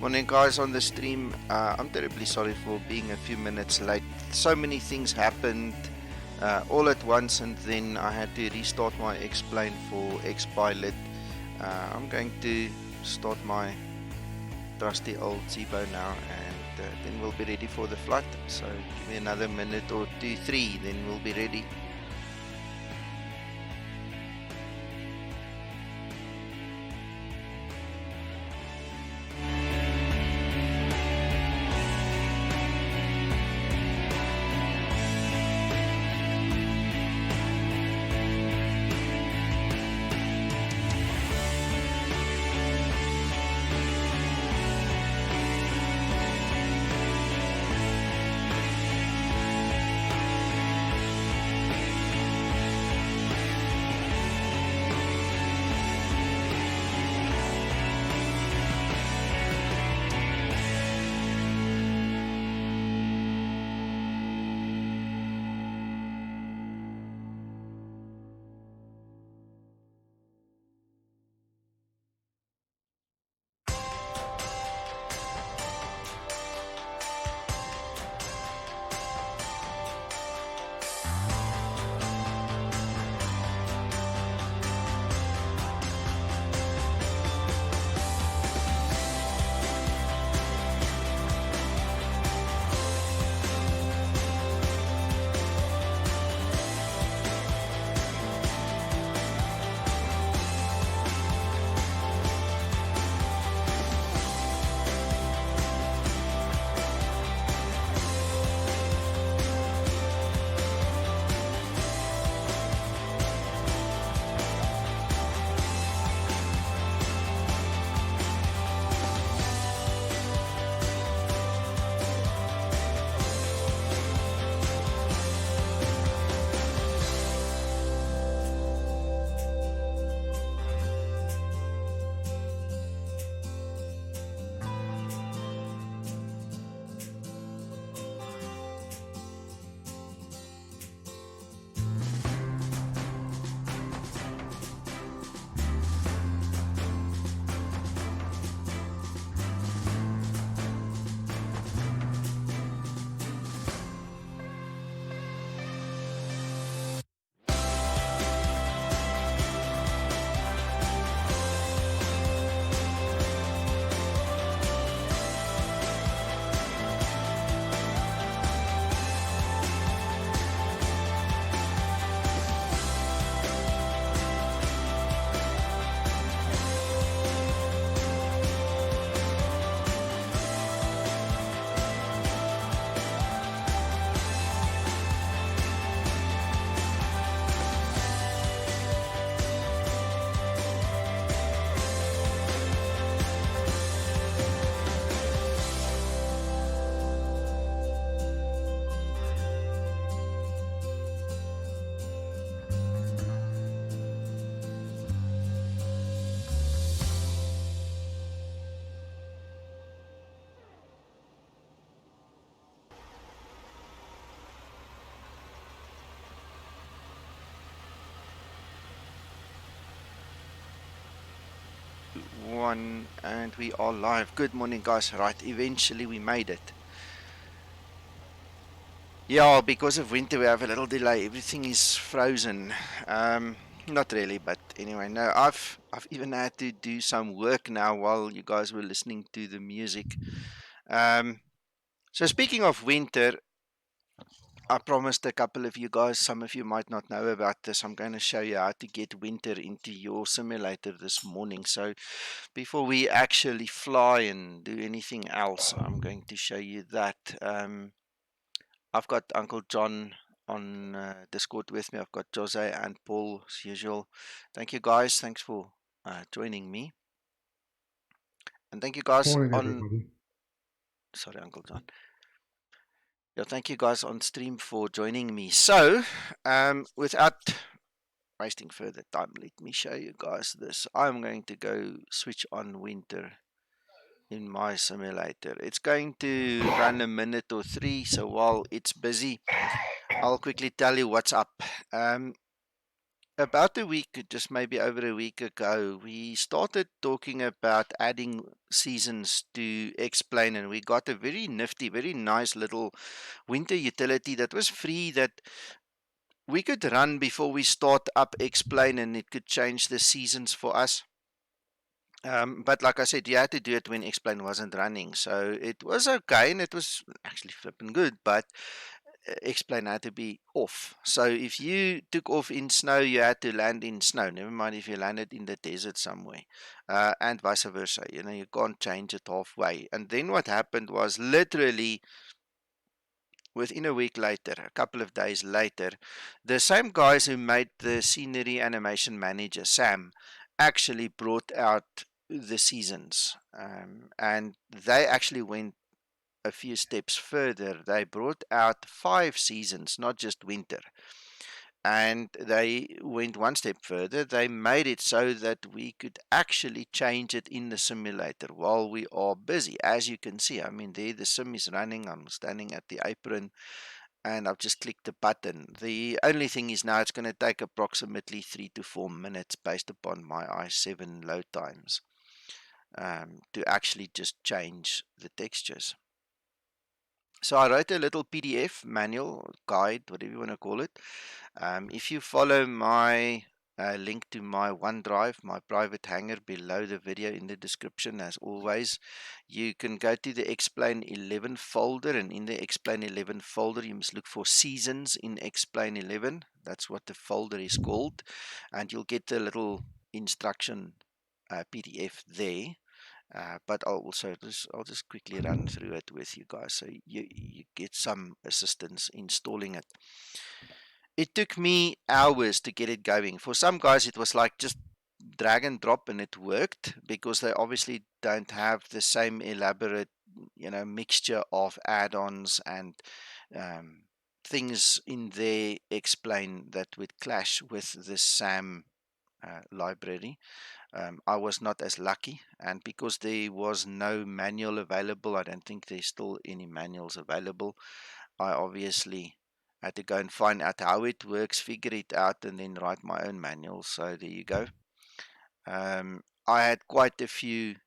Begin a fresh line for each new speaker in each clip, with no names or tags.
Morning guys on the stream. I'm terribly sorry for being a few minutes late. So many things happened all at once, and then I had to restart my X-plane for X-Pilot. I'm going to start my trusty old Zibo now, and then we'll be ready for the flight. So give me another minute or two, three, then we'll be ready. One, and we are live. Good morning guys. Right, eventually we made it. Yeah, because of winter we have a little delay. Everything is frozen. Not really, but anyway, no, I've even had to do some work now while you guys were listening to the music. So speaking of winter, I promised a couple of you guys, some of you might not know about this. I'm going to show you how to get winter into your simulator this morning. So before we actually fly and do anything else, I'm going to show you that. I've got Uncle John on Discord with me. I've got Jose and Paul as usual. Thank you guys. Thanks for joining me. And thank you guys
Morning,
on...
everybody.
Sorry, Uncle John. Yeah, thank you guys on stream for joining me. So, without wasting further time, let me show you guys this. I'm going to go switch on winter in my simulator. It's going to run a minute or three, so while it's busy, I'll quickly tell you what's up. About a week, just maybe over a week ago, we started talking about adding seasons to Explain, and we got a very nifty, very nice little winter utility that was free that we could run before we start up Explain, and it could change the seasons for us. But like I said, you had to do it when Explain wasn't running, so it was okay, and it was actually flipping good, but Explain had to be off. So if you took off in snow, you had to land in snow. Never mind if you landed in the desert somewhere, and vice versa. You know, you can't change it halfway. And then what happened was literally within a week later, a couple of days later, the same guys who made the scenery animation manager, Sam, actually brought out the seasons. And they actually went a few steps further. They brought out 5 seasons, not just winter. And they went one step further. They made it so that we could actually change it in the simulator while we are busy. As you can see, I mean, there the sim is running. I'm standing at the apron and I've just clicked the button. The only thing is now it's going to take approximately 3 to 4 minutes based upon my i7 load times to actually just change the textures. So I wrote a little PDF manual, guide, whatever you want to call it. If you follow my link to my OneDrive, my private hangar below the video in the description, as always, you can go to the Explain 11 folder, and in the Explain 11 folder, you must look for seasons in Explain 11. That's what the folder is called, and you'll get a little instruction PDF there. But I'll just quickly run through it with you guys so you get some assistance installing it. It took me hours to get it going. For some guys, it was like just drag and drop and it worked because they obviously don't have the same elaborate, mixture of add-ons and um, things in there Explain that would clash with the SAM library. I was not as lucky, and because there was no manual available, I don't think there's still any manuals available. I obviously had to go and find out how it works, figure it out, and then write my own manual. So there you go. I had quite a few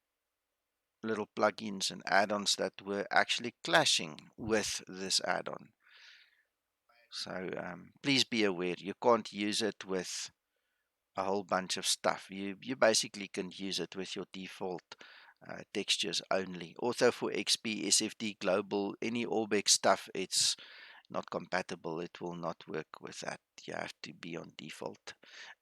little plugins and add-ons that were actually clashing with this add-on. So please be aware, you can't use it with a whole bunch of stuff. You basically can use it with your default textures only. Also for XP, SFD Global, any Orbex stuff, it's not compatible. It will not work with that. You have to be on default,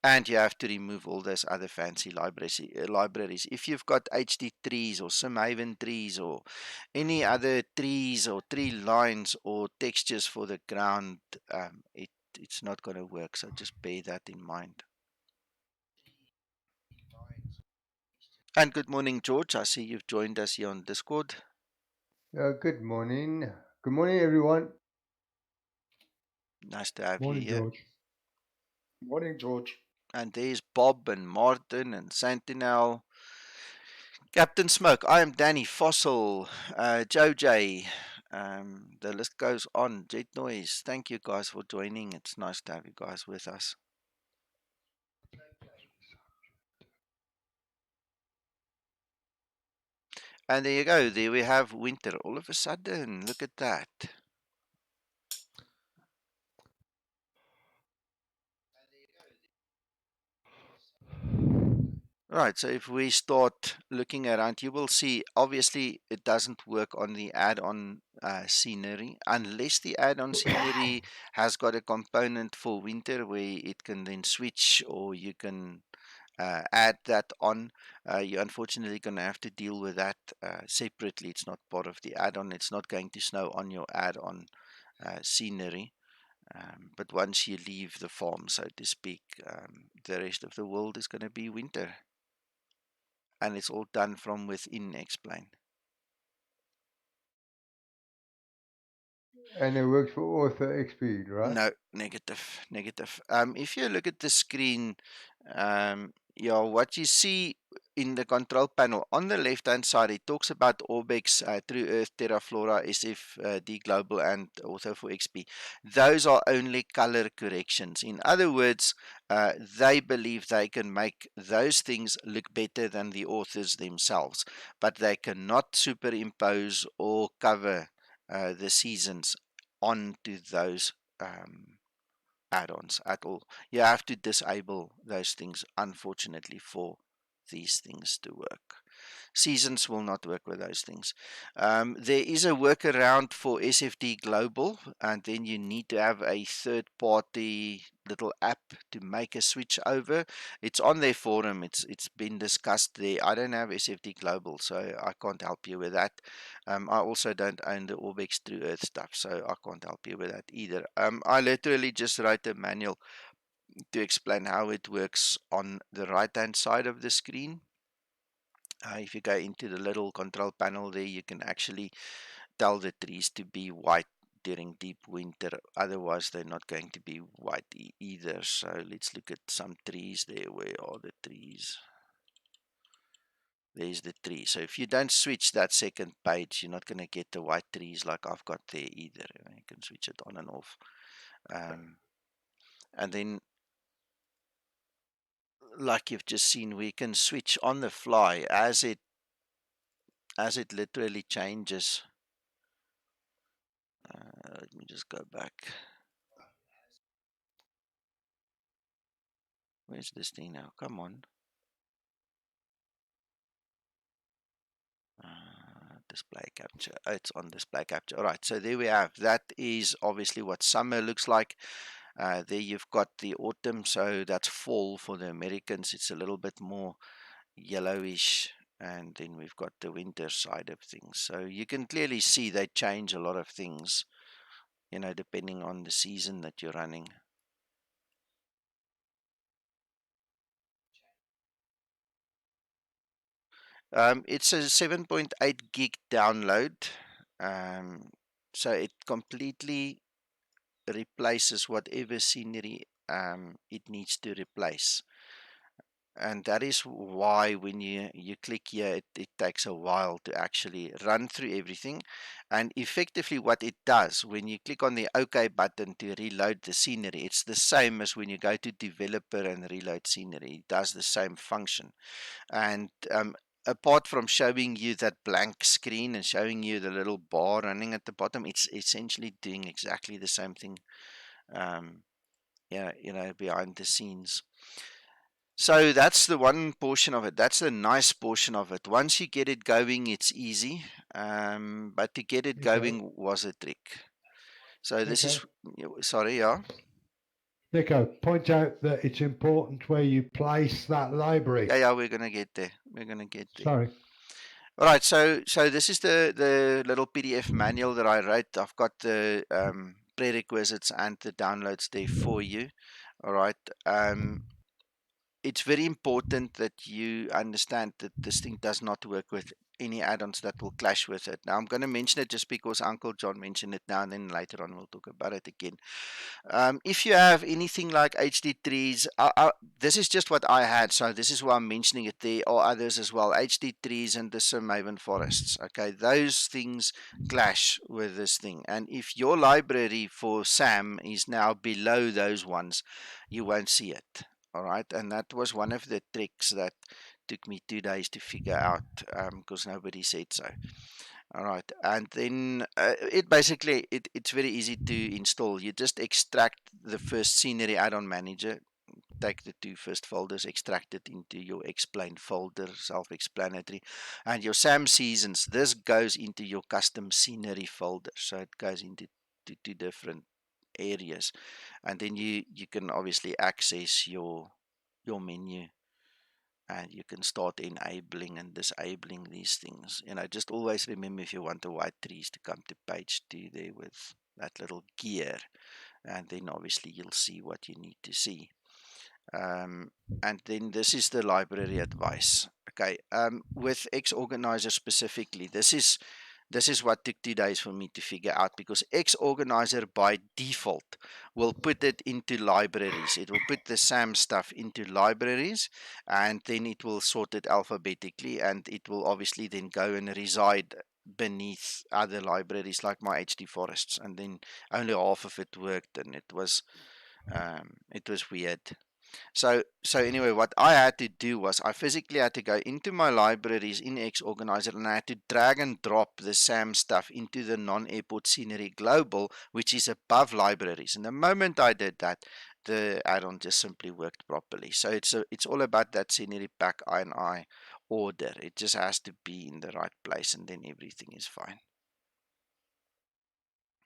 and you have to remove all those other fancy libraries. If you've got HD trees or SimHaven trees or any other trees or tree lines or textures for the ground, it's not going to work. So just bear that in mind. And good morning, George. I see you've joined us here on Discord.
Good morning. Good morning, everyone.
Nice to have you
Morning,
here.
George.
Morning, George.
And there's Bob and Martin and Sentinel. Captain Smoke, I am Danny Fossil, Joe J. The list goes on. Jet Noise, thank you guys for joining. It's nice to have you guys with us. And there you go. There we have winter. All of a sudden, look at that. Right, so if we start looking around, you will see obviously it doesn't work on the add-on scenery unless the add-on scenery has got a component for winter where it can then switch or you can add that on. You're unfortunately going to have to deal with that separately. It's not part of the add-on. It's not going to snow on your add-on scenery. But once you leave the farm, so to speak, the rest of the world is going to be winter. And it's all done from within Explain.
And it works for author XP, right?
No, negative. If you look at the screen, yeah, what you see in the control panel, on the left-hand side, it talks about Orbex, True Earth, Terraflora, SF, Global, and also for XP. Those are only color corrections. In other words, they believe they can make those things look better than the authors themselves, but they cannot superimpose or cover the seasons onto those add-ons at all. You have to disable those things, unfortunately, for these things to work. Seasons will not work with those things. There is a workaround for SFD Global, and then you need to have a third-party little app to make a switch over. It's on their forum. It's been discussed there. I don't have SFD Global, so I can't help you with that. I also don't own the Orbex True Earth stuff, so I can't help you with that either. I literally just write a manual to explain how it works on the right-hand side of the screen. If you go into the little control panel there, you can actually tell the trees to be white during deep winter. Otherwise, they're not going to be white either. So let's look at some trees there. Where are the trees? There's the tree. So if you don't switch that second page, you're not going to get the white trees like I've got there either. You can switch it on and off. And then, like you've just seen, we can switch on the fly as it literally changes. Let me just go back. Where's this thing now? Come on. Display capture. Oh, it's on display capture. All right, so there we have. That is obviously what summer looks like. There you've got the autumn, so that's fall for the Americans. It's a little bit more yellowish. And then we've got the winter side of things. So you can clearly see they change a lot of things, you know, depending on the season that you're running. It's a 7.8 gig download. So it completely replaces whatever scenery it needs to replace. And that is why when you click here, it takes a while to actually run through everything. And effectively what it does, when you click on the OK button to reload the scenery, it's the same as when you go to developer and reload scenery. It does the same function. And apart from showing you that blank screen and showing you the little bar running at the bottom, it's essentially doing exactly the same thing, yeah, you know, behind the scenes. So that's the one portion of it. That's the nice portion of it. Once you get it going, it's easy. But to get it going was a trick. So this is, sorry, yeah.
Nico, point out that it's important where you place that library.
Yeah, we're gonna get there. We're gonna get there.
Sorry.
All right, so this is the little PDF manual that I wrote. I've got the prerequisites and the downloads there for you. All right. It's very important that you understand that this thing does not work with any add-ons that will clash with it. Now, I'm going to mention it just because Uncle John mentioned it now, and then later on we'll talk about it again. If you have anything like HD trees, this is just what I had, so this is why I'm mentioning it. There are others as well, HD trees and the Maven forests. Okay, those things clash with this thing. And if your library for SAM is now below those ones, you won't see it. All right, and that was one of the tricks that took me 2 days to figure out because nobody said so. All right, and then it basically it's very easy to install. You just extract the first scenery add-on manager, take the 2 first folders, extract it into your explain folder, self-explanatory, and your SAM seasons. This goes into your custom scenery folder, so it goes into 2 different areas, and then you can obviously access your menu, and you can start enabling and disabling these things. You know, just always remember, if you want the white trees to come to page 2 there with that little gear, and then obviously you'll see what you need to see. And then this is the library advice. Okay, with X Organizer specifically, this is This is what took 2 days for me to figure out, because X Organizer by default will put it into libraries. It will put the SAM stuff into libraries, and then it will sort it alphabetically, and it will obviously then go and reside beneath other libraries like my HD forests, and then only half of it worked, and it was weird. So anyway, what I had to do was I physically had to go into my libraries in X Organizer, and I had to drag and drop the SAM stuff into the non-airport scenery global, which is above libraries. And the moment I did that, the add-on just simply worked properly. So it's all about that scenery pack INI order. It just has to be in the right place, and then everything is fine.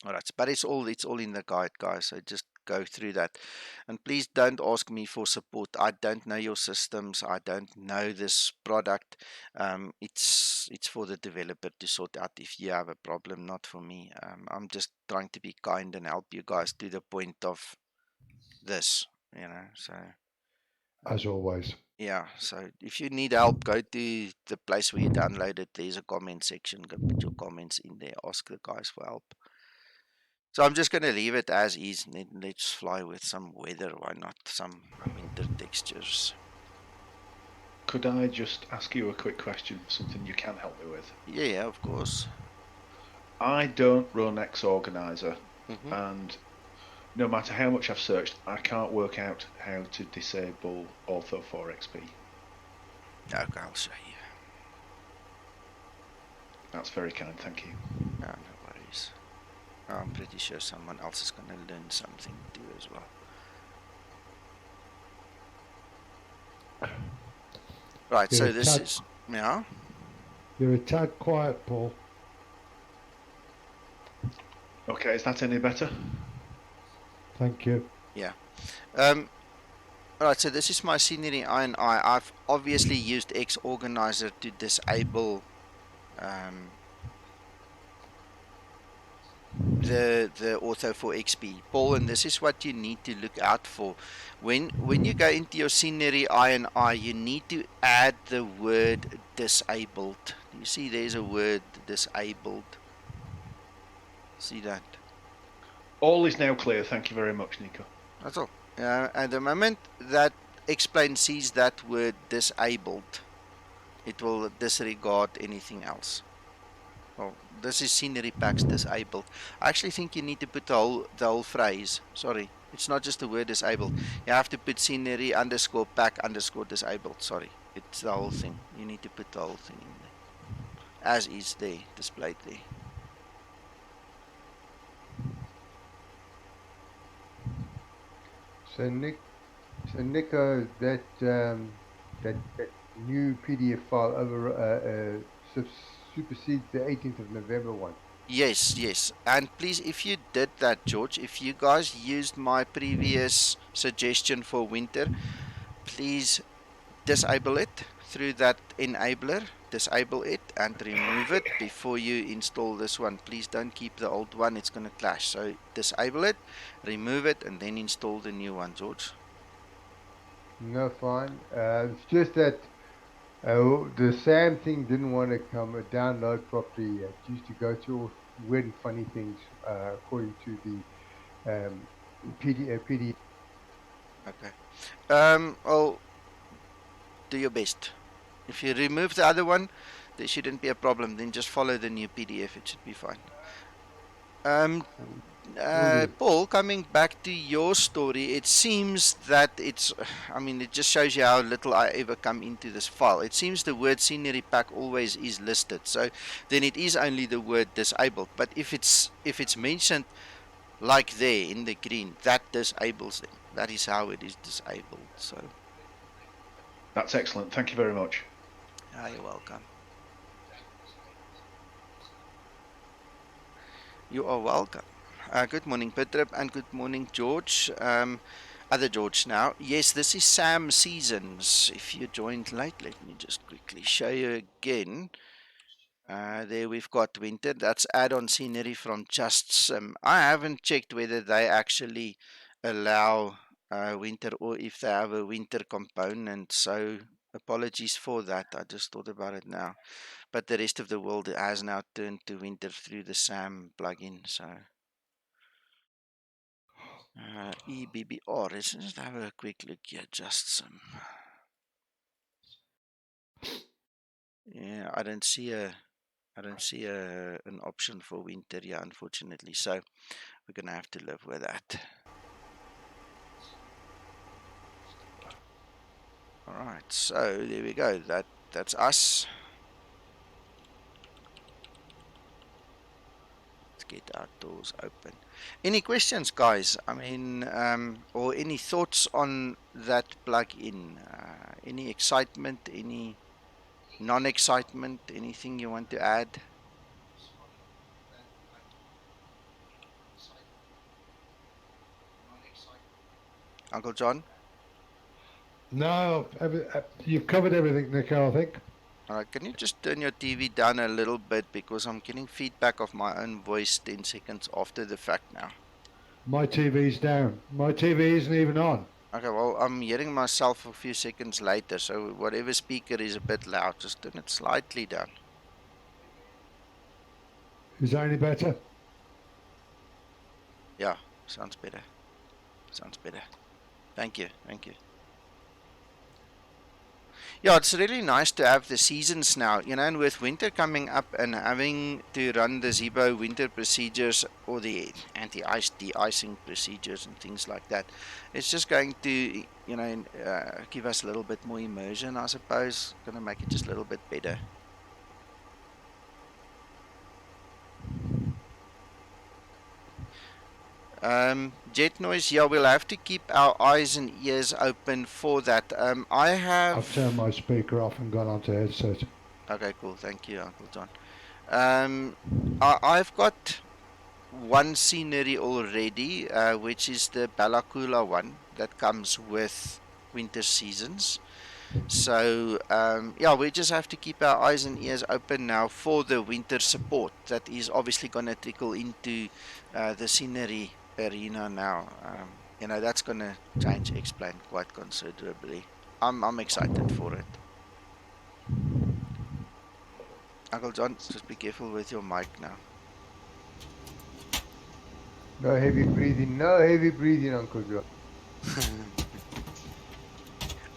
All right, but it's all in the guide, guys. So just go through that, and please don't ask me for support. I don't know your systems. I don't know this product. It's for the developer to sort out if you have a problem, not for me. I'm just trying to be kind and help you guys to the point of this, So
As always.
yeah, so if you need help, go to the place where you download it. There's a comment section. Go put your comments in there. Ask the guys for help. So I'm just going to leave it as is. Let's fly with some weather. Why not? Some winter textures.
Could I just ask you a quick question, something you can help me with?
Yeah, of course.
I don't run X Organizer,
Mm-hmm.
and no matter how much I've searched, I can't work out how to disable Ortho 4XP.
Okay, I'll show you.
That's very kind, thank you.
No worries. I'm pretty sure someone else is going to learn something too as well. Right, so this is... Yeah?
You're a tad quiet, Paul.
Okay, is that any better?
Thank you.
Yeah. Alright, so this is my scenery INI. I've obviously used X Organizer to disable the Ortho for XP. Paul, and this is what you need to look out for. When you go into your scenery INI, you need to add the word disabled. You see there's a word disabled. See that?
All is now clear, thank you very much, Nico.
That's all. At the moment that Explain sees that word disabled, it will disregard anything else. Well, this is scenery packs disabled. I actually think you need to put the whole phrase. Sorry, it's not just the word disabled. You have to put scenery underscore pack underscore disabled. Sorry, it's the whole thing. You need to put the whole thing in there, as is there, displayed there.
So Nico, that new PDF file supersedes the 18th of November one.
Yes. And please, if you did that, George, if you guys used my previous suggestion for winter, please disable it through that enabler. Disable it and remove it before you install this one. Please don't keep the old one, it's going to clash. So disable it, remove it, and then install the new one, George.
No, fine. It's just that the SAM thing didn't want to download properly. It used to go through all weird and funny things according to the PDF.
Okay. Well, do your best. If you remove the other one, there shouldn't be a problem. Then just follow the new PDF. It should be fine. Paul, coming back to your story, it seems that it just shows you how little I ever come into this file. It seems the word scenery pack always is listed. So then it is only the word disabled. But if it's mentioned like there in the green, that disables them. That is how it is disabled. So
that's excellent. Thank you very much.
You're welcome. You are welcome. Good morning, Petrip, and good morning, George. Other George now. Yes, this is Sam Seasons. If you joined late, let me just quickly show you again. There we've got winter. That's add-on scenery from Just Sim. I haven't checked whether they actually allow winter or if they have a winter component. So apologies for that. I just thought about it now. but the rest of the world has now turned to winter through the SAM plugin. So EBBR, let's just have a quick look here, just some. Yeah, I don't see an option for winter here, unfortunately. So we're gonna have to live with that. All right, so there we go. That's us. Let's get our doors open. Any questions, guys? I mean, or any thoughts on that plug-in? Any excitement? Any non-excitement? Anything you want to add? Uncle John?
No, you've covered everything, Nico, I think.
All right, can you just turn your TV down a little bit because I'm getting feedback of my own voice 10 seconds after the fact now.
My TV's down. My TV isn't even on.
Okay, well, I'm hearing myself a few seconds later, so whatever speaker is a bit loud, just turn it slightly down.
Is that any better?
Yeah, sounds better. Sounds better. Thank you, thank you. Yeah, it's really nice to have the seasons now, you know, and with winter coming up and having to run the Zibo winter procedures or the anti-ice de-icing procedures and things like that, it's just going to, you know, give us a little bit more immersion, I suppose. Going to make it just a little bit better. Jet noise, yeah, we'll have to keep our eyes and ears open for that.
I've turned my speaker off and gone onto headset.
Okay, cool. Thank you, Uncle John. I've got one scenery already, which is the Balakula one that comes with winter seasons. So, yeah, we just have to keep our eyes and ears open now for the winter support that is obviously going to trickle into the scenery arena now. You know, that's going to change X-Plane quite considerably. I'm excited for it. Uncle John, just be careful with your mic now.
No heavy breathing, Uncle John.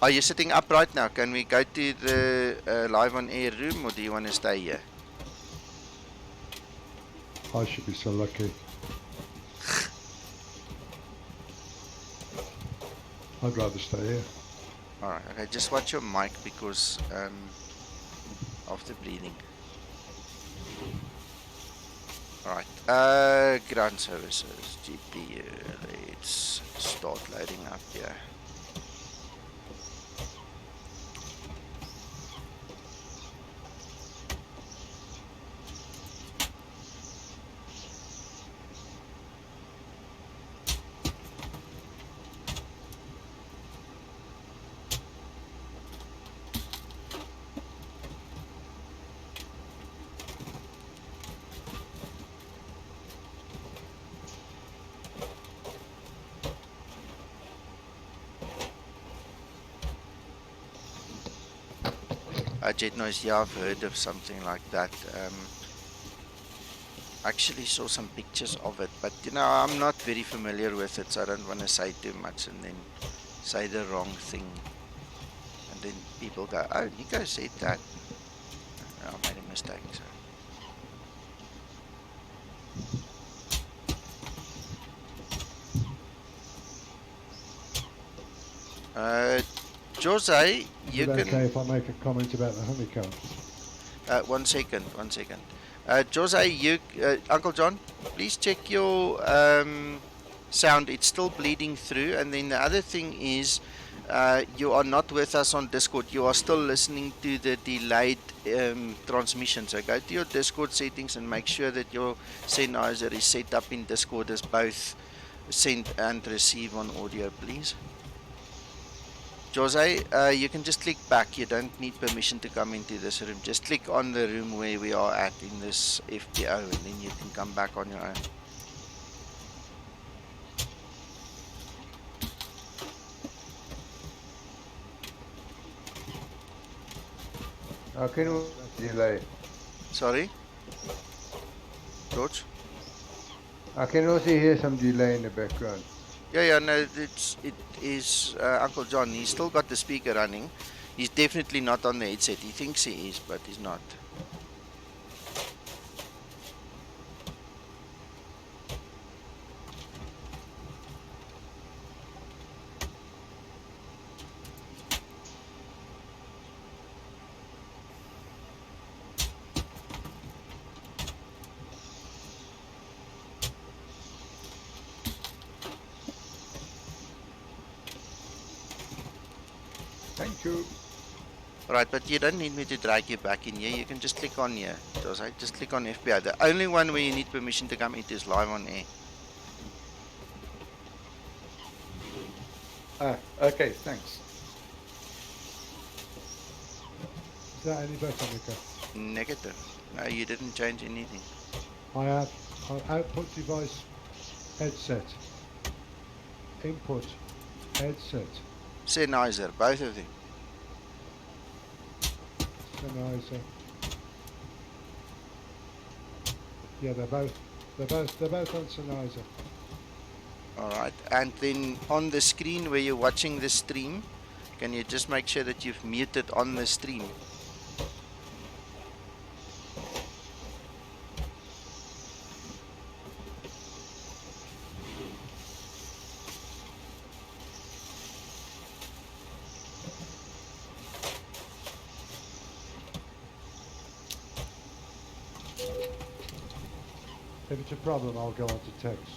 Are you sitting up right now? Can we go to the live on air room, or do you want to stay here?
I should be so lucky. I'd rather stay here.
Alright, okay, just watch your mic because of the bleeding. Alright, ground services, GPU, let's start loading up here. Jet noise, yeah, I've heard of something like that. I actually saw some pictures of it, but you know, I'm not very familiar with it, so I don't want to say too much and then say the wrong thing. And then people go, oh, you guys said that. I made a mistake. So. Jose, you can...
okay if I make a comment about the honeycombs?
One second. Jose, Uncle John, please check your sound. It's still bleeding through. And then the other thing is, you are not with us on Discord. You are still listening to the delayed transmission. So go to your Discord settings and make sure that your Sennheiser is set up in Discord as both send and receive on audio, please. Jose, you can just click back. You don't need permission to come into this room. Just click on the room where we are at in this FPO, and then you can come back on your own.
How can we delay?
Sorry, George?
I can also hear some delay in the background.
Yeah, no, it is Uncle John. He's still got the speaker running. He's definitely not on the headset. He thinks he is, but he's not.
Thank you.
Right, but you don't need me to drag you back in here. You can just click on here. Just click on FBR. The only one where you need permission to come into is live on air.
Okay, thanks.
Is that any better, Nico?
Negative. No, you didn't change anything.
I have output device headset. Input headset.
Sennheiser, both of them.
Sennheiser. Yeah, they're both on Sennheiser.
Alright, and then on the screen where you're watching the stream, can you just make sure that you've muted on the stream?
If it's a problem, I'll go on to text.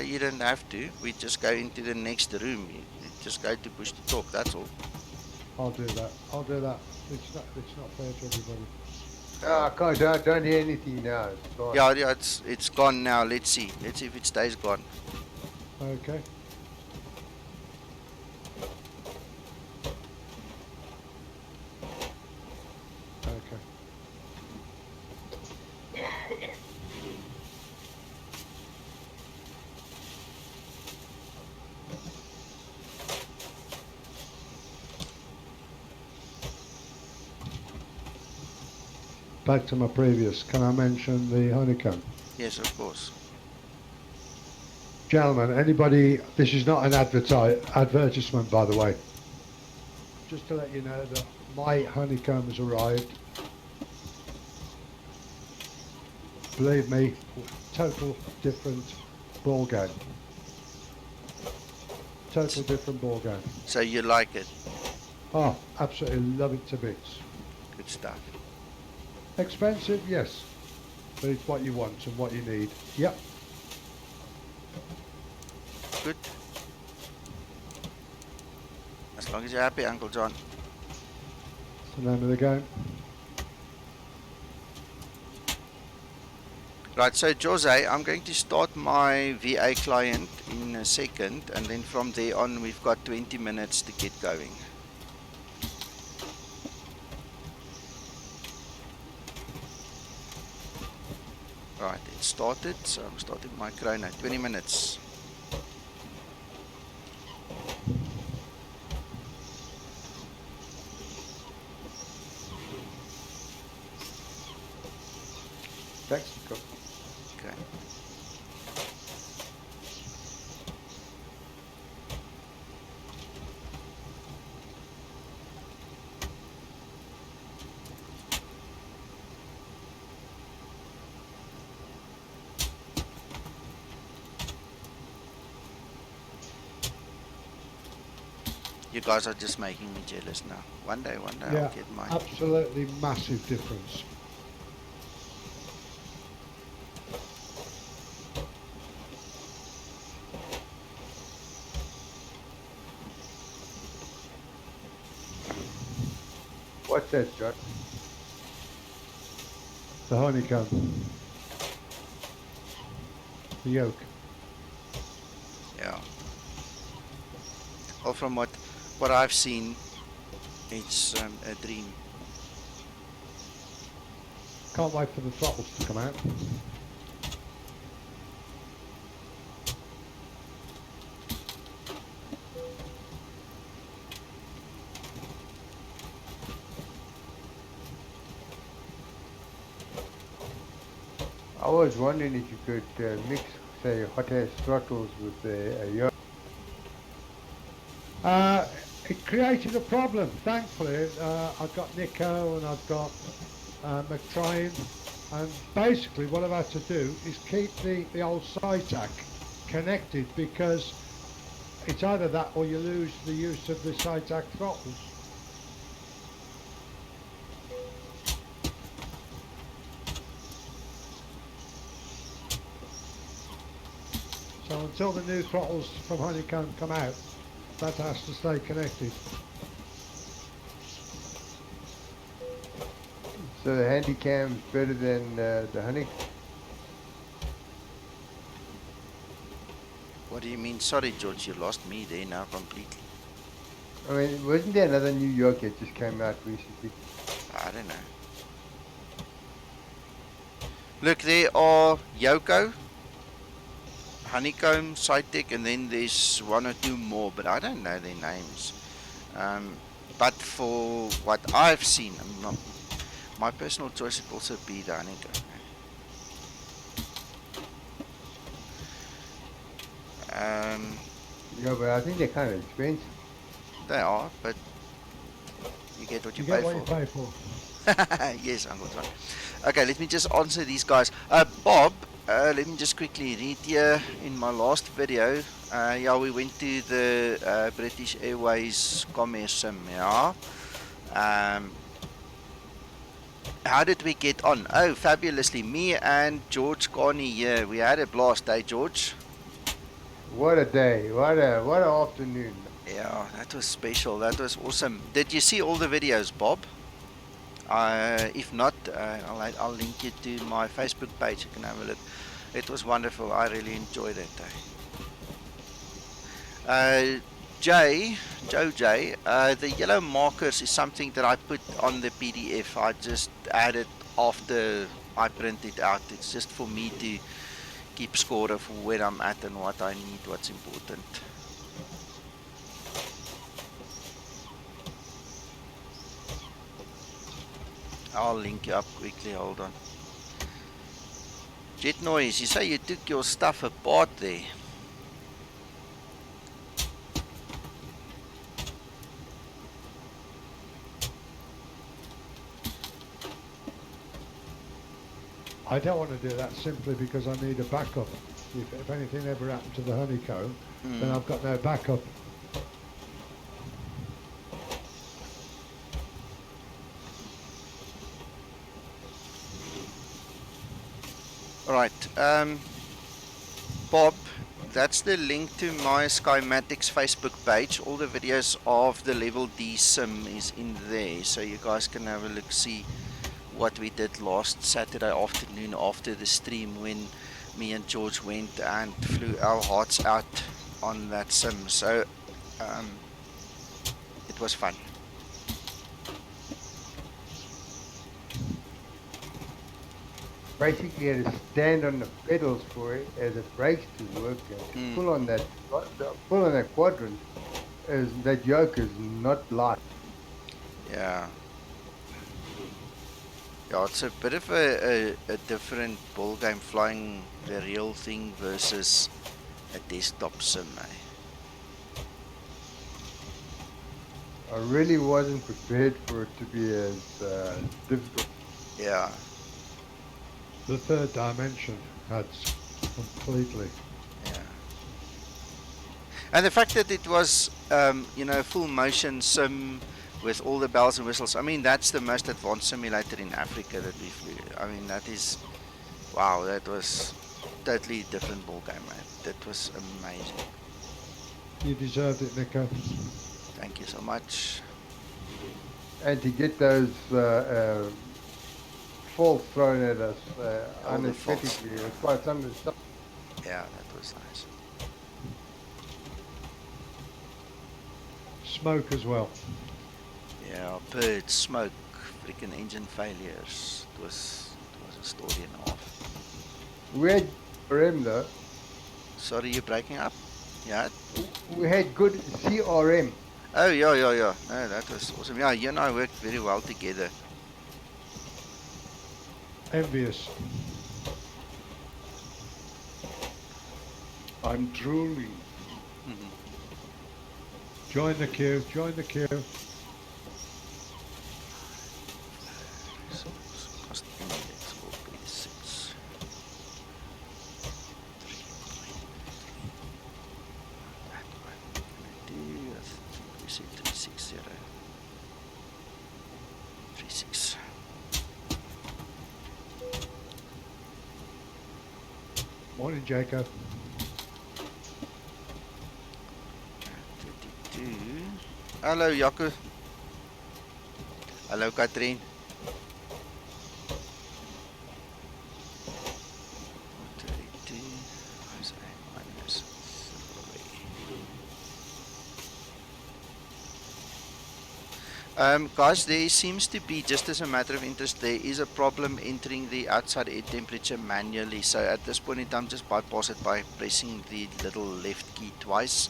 You don't have to. We just go into the next room. You just go to push to talk, that's all.
I'll do that. It's not fair to everybody.
I don't hear anything now. Sorry.
Yeah, it's gone now. Let's see if it stays gone.
Okay. Okay. Back to my previous, can I mention the honeycomb?
Yes, of course.
Gentlemen, anybody, this is not an advertisement, by the way. Just to let you know that my honeycomb has arrived. Believe me, total different ball game. Total different ball game.
So you like it?
Oh, absolutely love it to bits.
Good stuff.
Expensive, yes, but it's what you want and what you need. Yep.
Good. As long as you're happy, Uncle John.
That's the name of the game.
Right, so Jose, I'm going to start my VA client in a second, and then from there on we've got 20 minutes to get going. Right, it started, so I'm starting my chrono. 20 minutes.
Thanks, Nico.
Okay. You guys are just making me jealous now. One day
Yeah,
I'll get mine.
absolutely massive difference.
What's that, John?
The honeycomb. The yolk.
Yeah. Well, from what I've seen, it's a dream.
Can't wait for the throttles to come out.
I was wondering if you could mix, say, hot air throttles with a yoke.
It created a problem. Thankfully, I've got Nico and I've got McTryan, and basically what I've had to do is keep the old SITAC connected, because it's either that or you lose the use of the SITAC throttles. So until the new throttles from Honeycomb come out, that has to stay connected.
So the Handycam's better than the Honey.
What do you mean? Sorry, George, you lost me there now completely.
I mean, wasn't there another new yoke that just came out recently?
I don't know. Look, there are Yoko, Honeycomb, SciTech, and then there's one or two more, but I don't know their names. But for what I've seen, my personal choice would also be the Honeycomb.
Yeah, but I think they're kind of expensive.
They are, but you get what you,
get
pay,
what
for.
You pay for.
Yes, Uncle John. Okay, let me just answer these guys. Bob, let me just quickly read here. In my last video, yeah, we went to the British Airways Commerce Sim, yeah. How did we get on? Oh, fabulously. Me and George Carney here. We had a blast, eh, George?
What a day. What an afternoon.
Yeah, that was special. That was awesome. Did you see all the videos, Bob? If not, I'll link you to my Facebook page. You can have a look. It was wonderful. I really enjoyed it. Joe J, the yellow markers is something that I put on the PDF. I just added after I print it out. It's just for me to keep score of where I'm at and what I need, what's important. I'll link you up quickly, hold on. Jet Noise, you say you took your stuff apart there.
I don't want to do that simply because I need a backup. If anything ever happened to the Honeycomb, then I've got no backup.
Alright, Bob, that's the link to my Skymatics Facebook page. All the videos of the Level D sim is in there, so you guys can have a look, see what we did last Saturday afternoon after the stream when me and George went and flew our hearts out on that sim. So it was fun.
Basically, you had to stand on the pedals for it as it brakes to work. And pull on that quadrant. That yoke is not light.
Yeah. Yeah, it's a bit of a different ball game flying the real thing versus a desktop sim, eh?
I really wasn't prepared for it to be as difficult.
Yeah.
The third dimension adds completely.
Yeah. And the fact that it was, you know, full motion sim with all the bells and whistles. I mean, that's the most advanced simulator in Africa that we flew. I mean, that is, wow, that was totally different ball game, man. That was amazing.
You deserved it, Nico.
Thank you so much.
And to get those faults thrown at us unexpectedly, it was quite something.
Yeah, that was nice.
Smoke as well.
Yeah, birds, smoke, freaking engine failures. It was a story and a half.
We had CRM though.
Sorry, you're breaking up? Yeah?
We had good CRM.
Oh, yeah. No, that was awesome. Yeah, you and I worked very well together.
Envious.
I'm drooling.
Join the queue, join the queue.
Cost index will be 6. That one. I think we said 360. 36.
Morning, Jacob.
32. Hallo Jaco. Hallo Katrien. 32 minus 3. Guys, there seems to be, just as a matter of interest, there is a problem entering the outside air temperature manually. So at this point in time, just bypass it by pressing the little left key twice.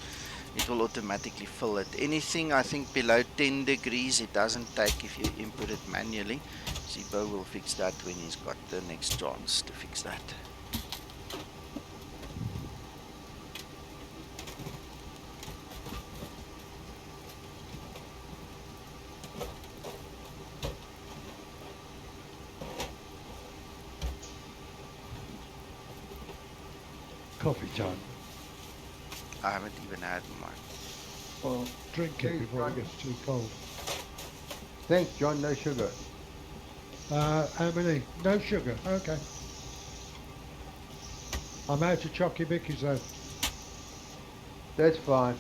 It will automatically fill it. Anything, I think, below 10 degrees, it doesn't take if you input it manually. Zibo will fix that when he's got the next chance to fix that.
Coffee time.
I haven't even had mine.
Well,
Drink it before it gets too cold.
thanks, John. No sugar.
How many? No sugar. Okay. I'm out of Chocky Bickies though.
That's fine.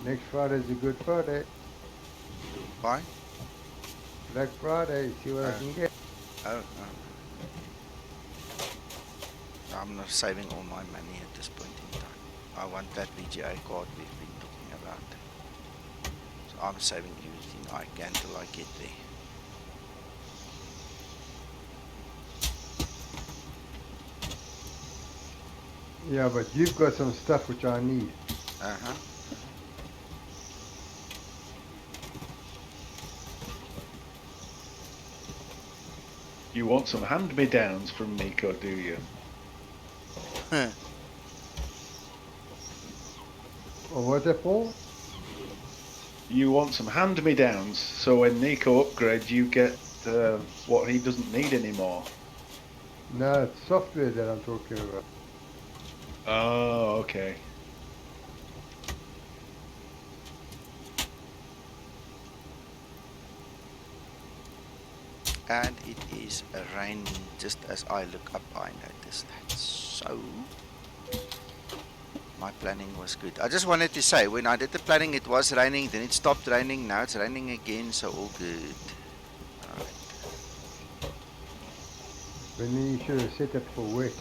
Next Friday's a good Friday.
Why?
Black Friday, see what I can get.
Oh, I'm not saving all my money at this point in time. I want that VGA card we've been talking about. So I'm saving everything I can till I get there.
Yeah, but you've got some stuff which I need.
Uh-huh.
You want some hand-me-downs from Nico, do you?
Or what's that for?
You want some hand-me-downs, so when Nico upgrades, you get what he doesn't need anymore.
No, it's software that I'm talking about.
Oh, okay.
And it is raining just as I look up. I noticed that. So my planning was good. I just wanted to say, when I did the planning, it was raining, then it stopped raining, now it's raining again, so all good. Alright.
But then you should have set it for wet.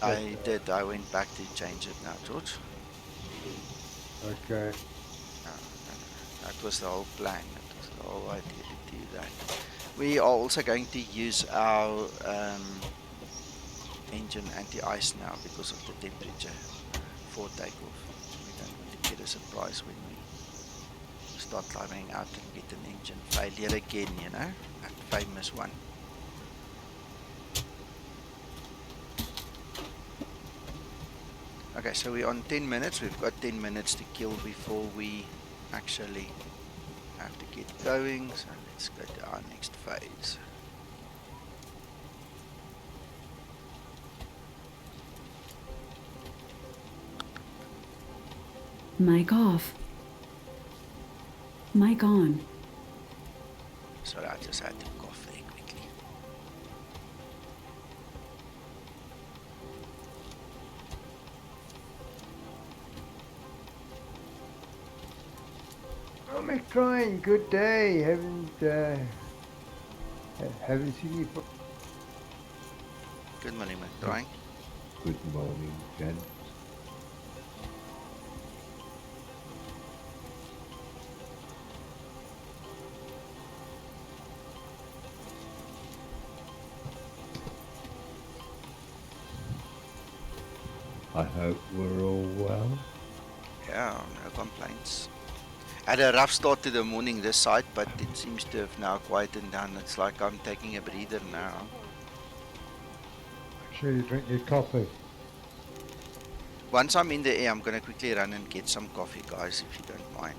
I did. I went back to change it now, George.
Okay.
No. That was the whole plan. That was the whole idea to do that. We are also going to use our engine anti-ice now because of the temperature for takeoff. We don't want to get a surprise when we start climbing out and get an engine failure again, you know, that famous one. Okay, so we're on 10 minutes. We've got 10 minutes to kill before we actually have to get going. So let's go to our next phase.
Mic off. Mic on.
Sorry, I just had to cough there quickly.
Oh, McCrane, good day. Haven't seen you for...
Good morning, McDrawing.
Good morning, gents. I hope we're all well.
Yeah, no complaints. Had a rough start to the morning this side, but it seems to have now quietened down. It's like I'm taking a breather now.
Make sure you drink your coffee.
Once I'm in the air, I'm gonna quickly run and get some coffee, guys, if you don't mind.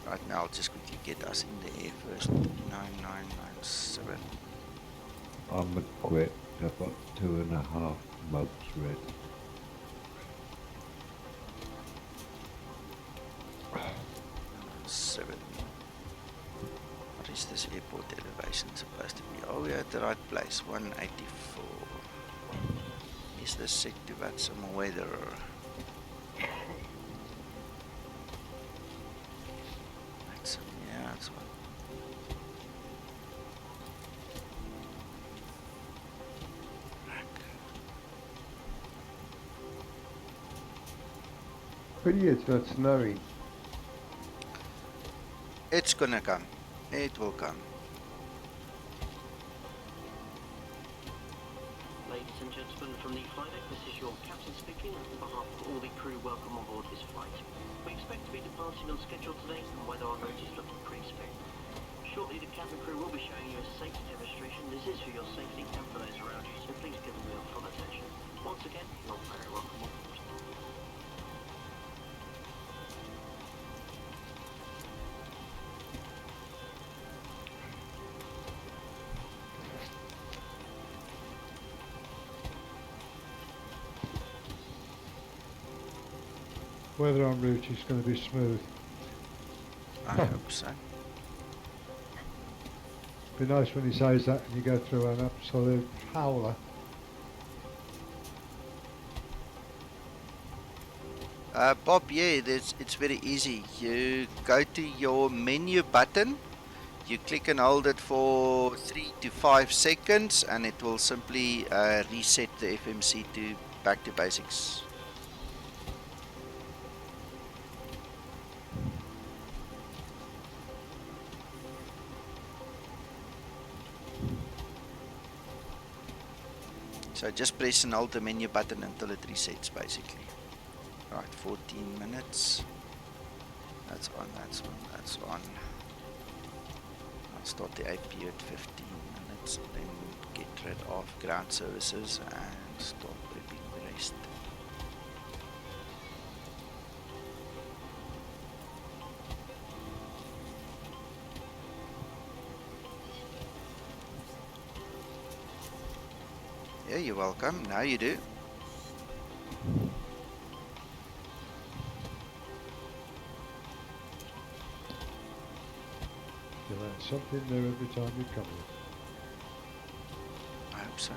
Right now, I'll just quickly get us in the air first. 9997.
I'm equipped. I've got 2.5 mugs ready.
Seven. What is this airport elevation supposed to be? Oh, we're at the right place. 184. Is this set to that some weather? That's, yeah, that's one.
Pity it's not snowing.
It's gonna come. It will come.
Ladies and gentlemen from the flight deck, this is your captain speaking. On behalf of all the crew, welcome on board this flight. We expect to be departing on schedule today, and weather on route is looking pretty smooth. Shortly, the cabin crew will be showing you a safety demonstration. This is for your safety and for those around you, so please give them your full attention. Once again, you're very welcome on board.
Weather en route is going to be smooth.
I hope so.
Be nice when he says that and you go through an absolute howler.
Bob, yeah, it's very easy. You go to your menu button, you click and hold it for 3 to 5 seconds, and it will simply reset the FMC to back to basics. So just press and hold the menu button until it resets, basically. Right, 14 minutes. That's on, that's on, that's on. I'll start the APU at 15 minutes, then get rid of ground services and start prepping the rest. Yeah, you're welcome. Now you do.
You learn something new every time you come here.
I hope so.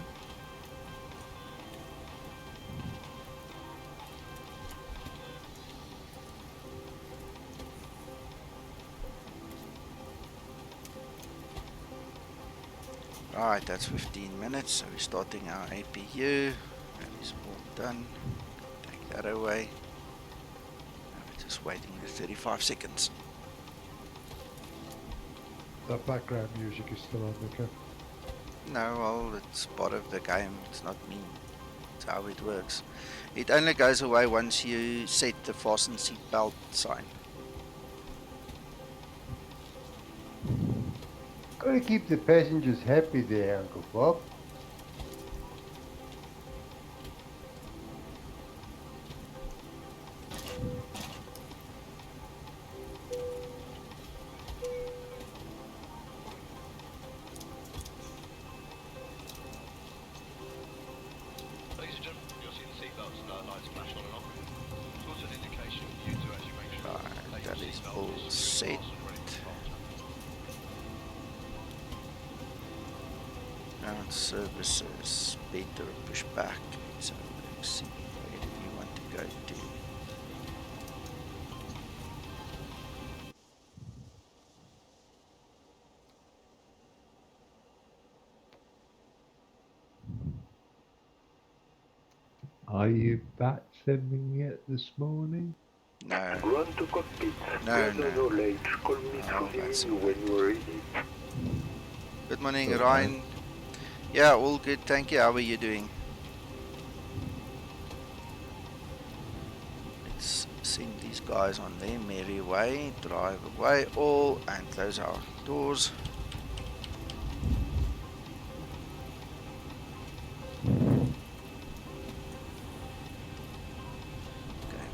Alright, that's 15 minutes, so we're starting our APU. That is all done. Take that away. Now we're just waiting the 35 seconds.
That background music is still on, Nico.
No, well, it's part of the game. It's not me. It's how it works. It only goes away once you set the fasten seatbelt sign.
Gotta keep the passengers happy there, Uncle Bob.
Ladies and gentlemen, you'll see the seatbelts lights flash on and off. It's also an indication for you to actually make sure
Right,
that
that
your
is
seatbelt
all
is
set.
fastened ready to depart.
Ground services, better pushback. So let's see, where do you want to go to?
Are you bat simming it this morning?
No.
Run to cockpit.
No,
Gather
no.
knowledge. Call me
Oh,
through
that's
the menu when you're ready.
Good morning,
Okay.
Ryan. Yeah, all good. Thank you. How are you doing? guys on their merry way. Drive away all and close our doors. Okay,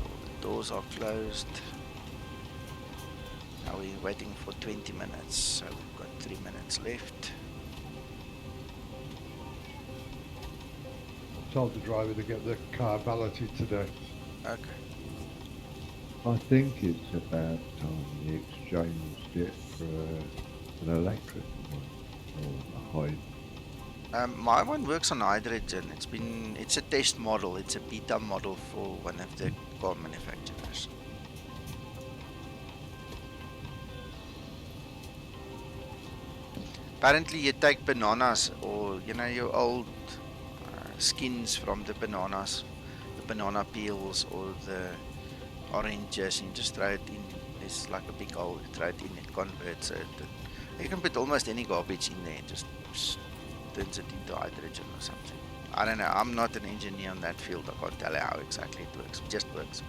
all the doors are closed. Now we're waiting for 20 minutes, so we've got 3 minutes left.
Told the driver to get the car balloted today.
Okay.
I think it's about time he exchanged it for an electric one or a hybrid.
My one works on hydrogen. It's a test model. It's a beta model for one of the car manufacturers. Apparently you take bananas or your old skins from the bananas, the banana peels or the oranges, and just throw it in. It's like a big hole, you throw it in, it converts it. You can put almost any garbage in there, just turns it into hydrogen or something. I don't know, I'm not an engineer in that field, I can't tell you how exactly it works, it just works.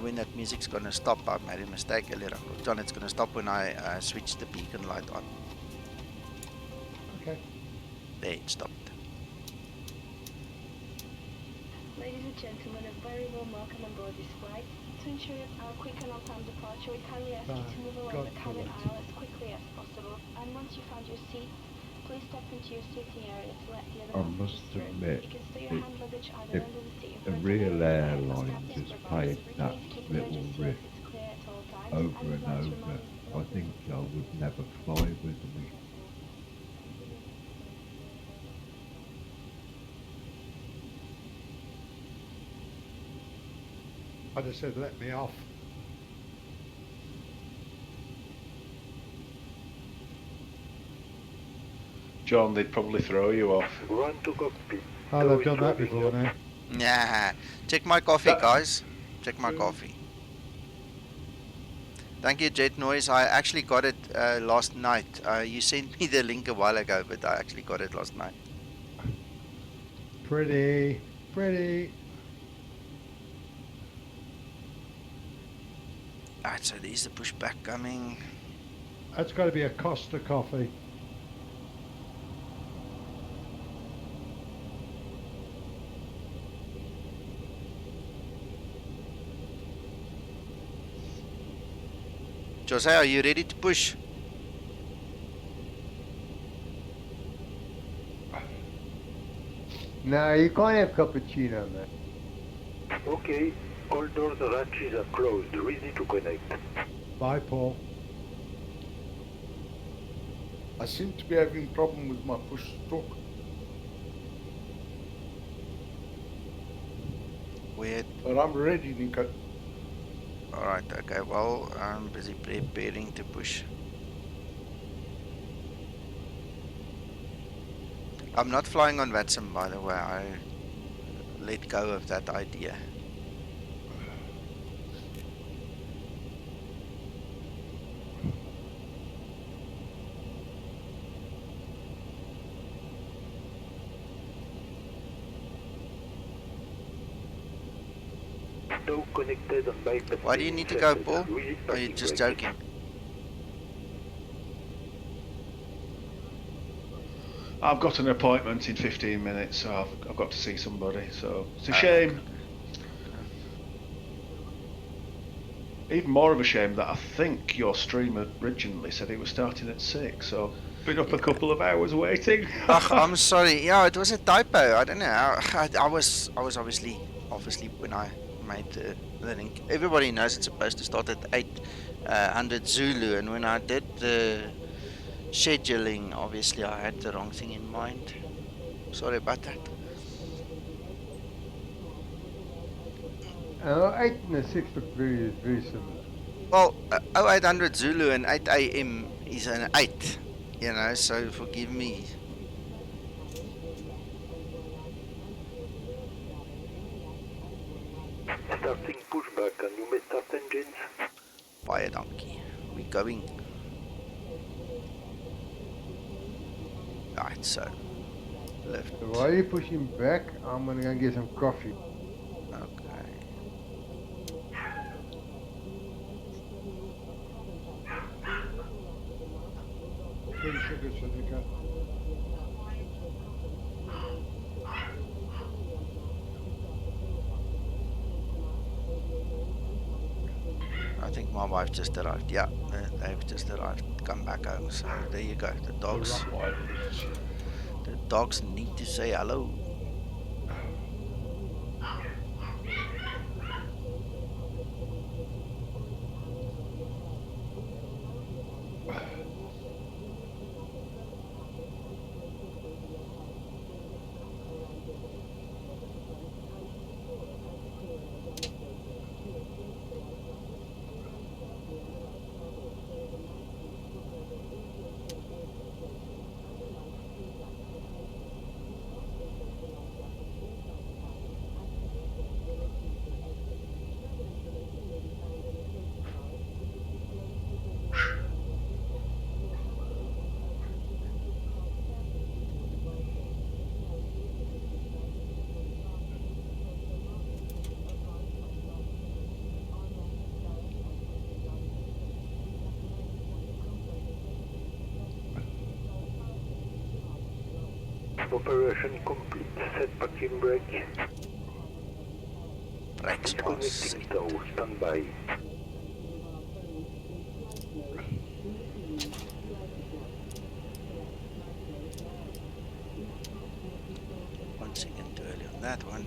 When that music's gonna stop, I made a mistake earlier. John, it's gonna stop when I switch the beacon light on.
Okay.
There, it stopped.
Ladies and gentlemen, a very warm welcome on board this flight. To ensure our quick and on-time departure, we kindly ask you to move along the cabin aisle as quickly as possible. And once you found your seat, please step into your seating area to let the other passengers through. You can store your hand luggage either under the seat in
The
front
real
of you,
airline just played that little riff over and over. I think I would never fly with them.
I just said, let me off.
John, they'd probably throw you off.
Run to cockpit.
Oh, they've done that before now.
Yeah, check my coffee, guys. Check my coffee. Thank you, Jet Noise. I actually got it last night. You sent me the link a while ago, but I actually got it last night.
Pretty.
Alright, so there's the pushback coming.
That's got to be a Costa coffee.
Jose, are you ready to push?
No, you can't have cappuccino, man.
Okay, all doors and hatches are closed, ready to connect.
Bye, Paul.
I seem to be having a problem with my push stroke.
Weird.
But I'm ready, Nico.
Alright, okay, well, I'm busy preparing to push. I'm not flying on Watson, by the way. I let go of that idea.
Now connected on bypass.
Why do you need to go, Paul? Or are you just joking?
I've got an appointment in 15 minutes, so I've got to see somebody, so it's a shame. Even more of a shame that I think your stream originally said it was starting at 6, so been up a couple of hours waiting.
I'm sorry. Yeah, it was a typo. I don't know. I was obviously when I made the link. Everybody knows it's supposed to start at 800 Zulu, and when I did the scheduling, obviously I had the wrong thing in mind. Sorry about that.
8 and a 6 look very similar.
Well, 0800 Zulu and 8 AM He's an 8, you know, so forgive me.
Starting pushback, and you may start engines.
Fire donkey. We're going. Right, so left.
So while you push him back, I'm gonna go and get some coffee.
Okay.
Free sugars for Nico.
I think my wife just arrived. Yeah, they've just arrived. Come back home. So there you go. The dogs. The dogs need to say hello.
Operation complete. Set parking brake.
Brakes are set.
Disconnecting tow. Stand by.
One second too early on that one.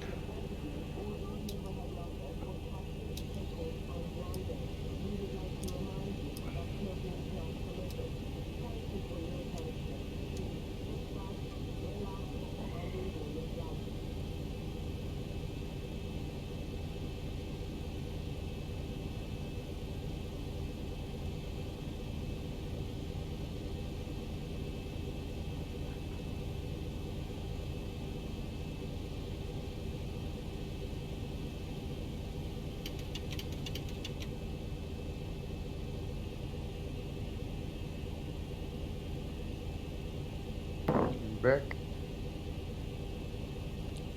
Back.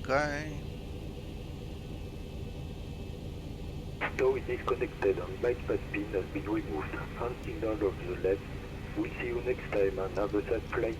Okay.
Tow is disconnected and bypass pin has been removed. Hand signal of the left. We'll see you next time and have a safe flight.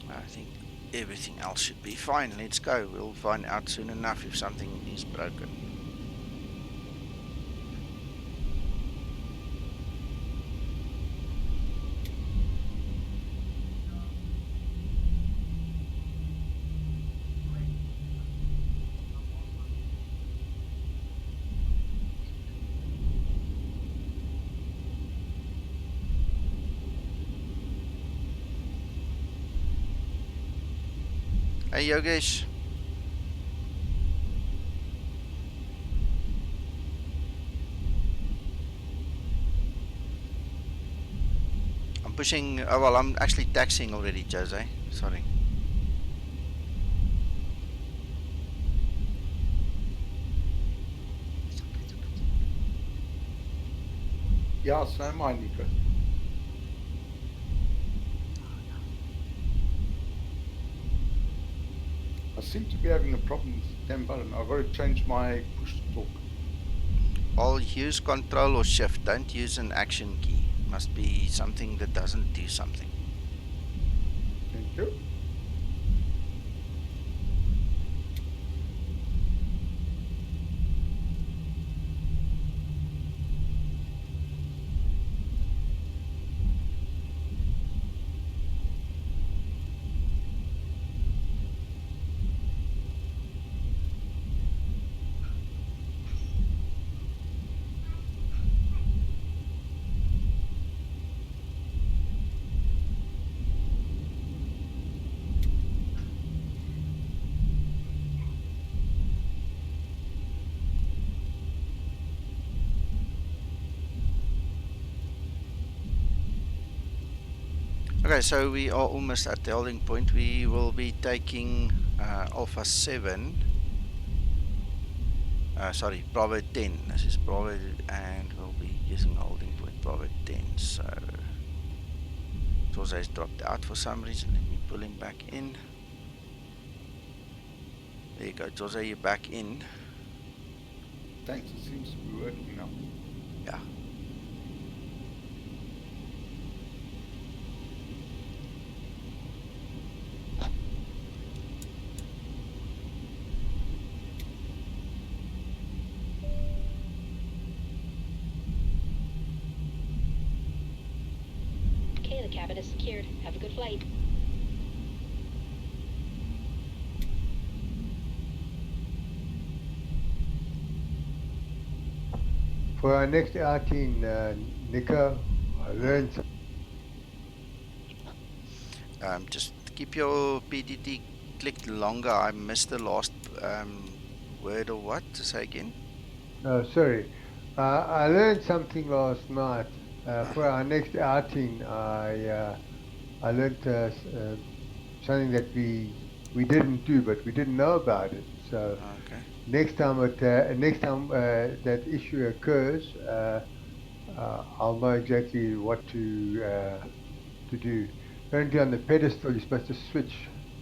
I think everything else should be fine. Let's go. We'll find out soon enough if something is broken. Hey Yogesh. I'm pushing, oh well, I'm actually taxiing already, Jose. Sorry.
Ja, so am I, Nico. I seem to be having a problem with the damn button. I've got to change my push to talk.
I'll use control or shift. Don't use an action key. Must be something that doesn't do something.
Thank you.
Okay, so we are almost at the holding point. We will be taking Alpha 7. Sorry, Bravo 10. This is Bravo, and we'll be using holding point Bravo 10. So Jose's dropped out for some reason. Let me pull him back in. There you go, Jose, you're back in.
Thanks, it seems to be working now.
Yeah.
Okay, the cabin is secured. Have a good flight.
For our next outing, Nico, I learned
Just keep your PDT clicked longer. I missed the last word or what to say again.
sorry. I learned something last night. For our next outing, I learned something that we didn't do, but we didn't know about it. So
Okay.
next time that issue occurs, I'll know exactly what to do. Apparently, on the pedestal, you're supposed to switch.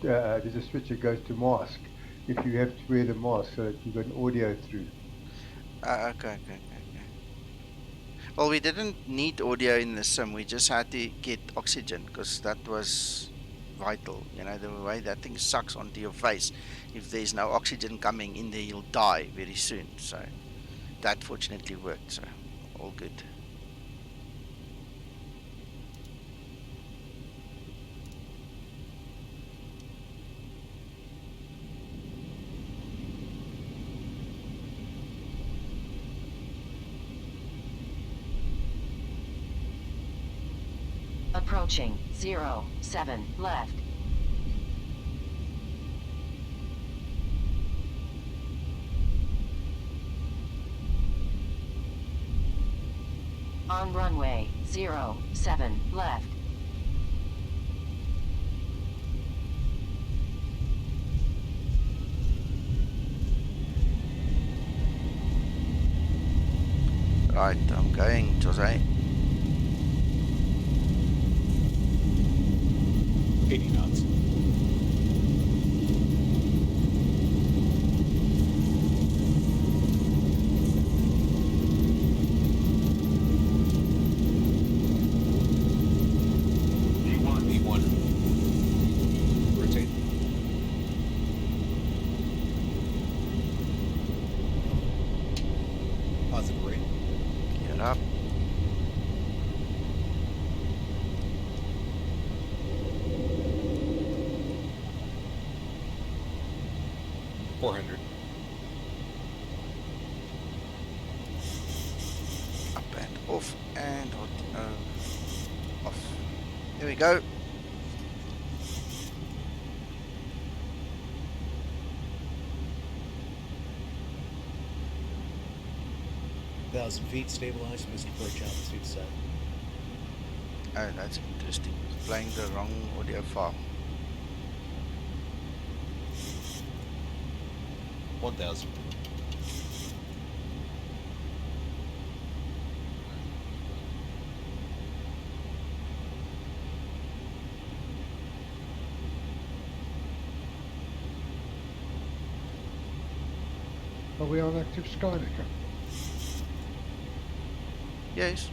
There's a switch that goes to mask if you have to wear the mask, so that you've got an audio through.
Okay. Well, we didn't need audio in the sim. We just had to get oxygen because that was vital. You know, the way that thing sucks onto your face. If there's no oxygen coming in there, you'll die very soon. So that fortunately worked. So all good.
Approaching 07 left. On runway 07 left.
Right, I'm going, Jose.
80 knots. E1. Rotate. Positive rate.
Get up. Up and off and off. There we go.
Feet stabilized, Mr. Perch altitude set.
Oh, that's interesting. It's playing the wrong audio file.
1000.
Are we on active Skynica?
Yes.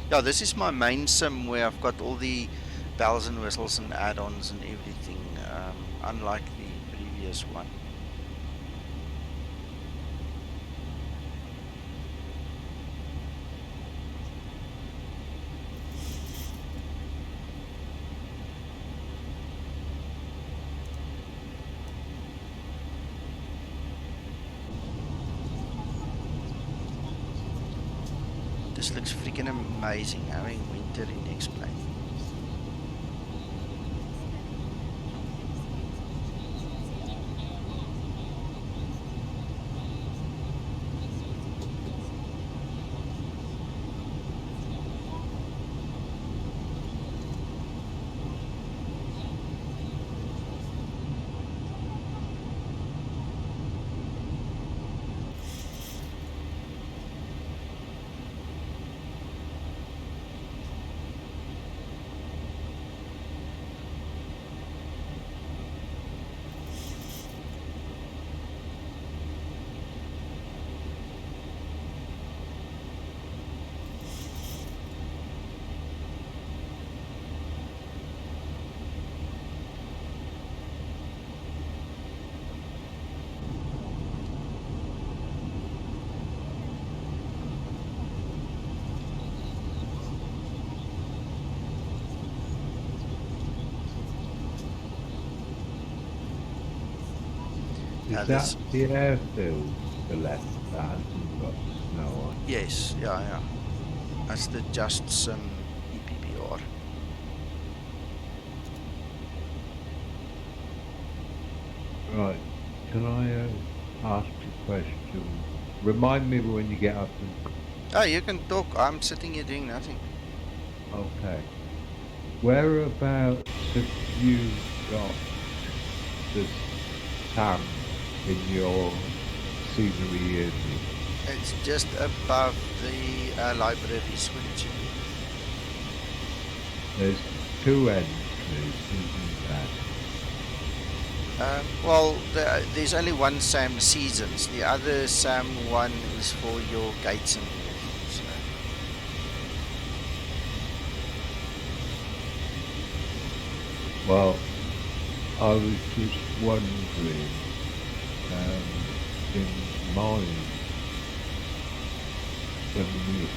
Yeah, this is my main sim where I've got all the bells and whistles and add-ons and everything, unlike the previous one. This looks freaking amazing, having winter in X-Plane.
Is that the airfield, the left, that hasn't got snow on?
Yes, yeah. That's the just some EBBR.
Right. Can I ask a question? Remind me when you get up and...
Oh, you can talk. I'm sitting here doing nothing.
Okay. Whereabouts have you got the SAM in your scenery area?
It's just above the library switch.
There's two entries, isn't there?
Well, there's only one SAM Seasons. The other SAM one is for your gates and everything. So.
Well, I was just wondering, in mine, when we were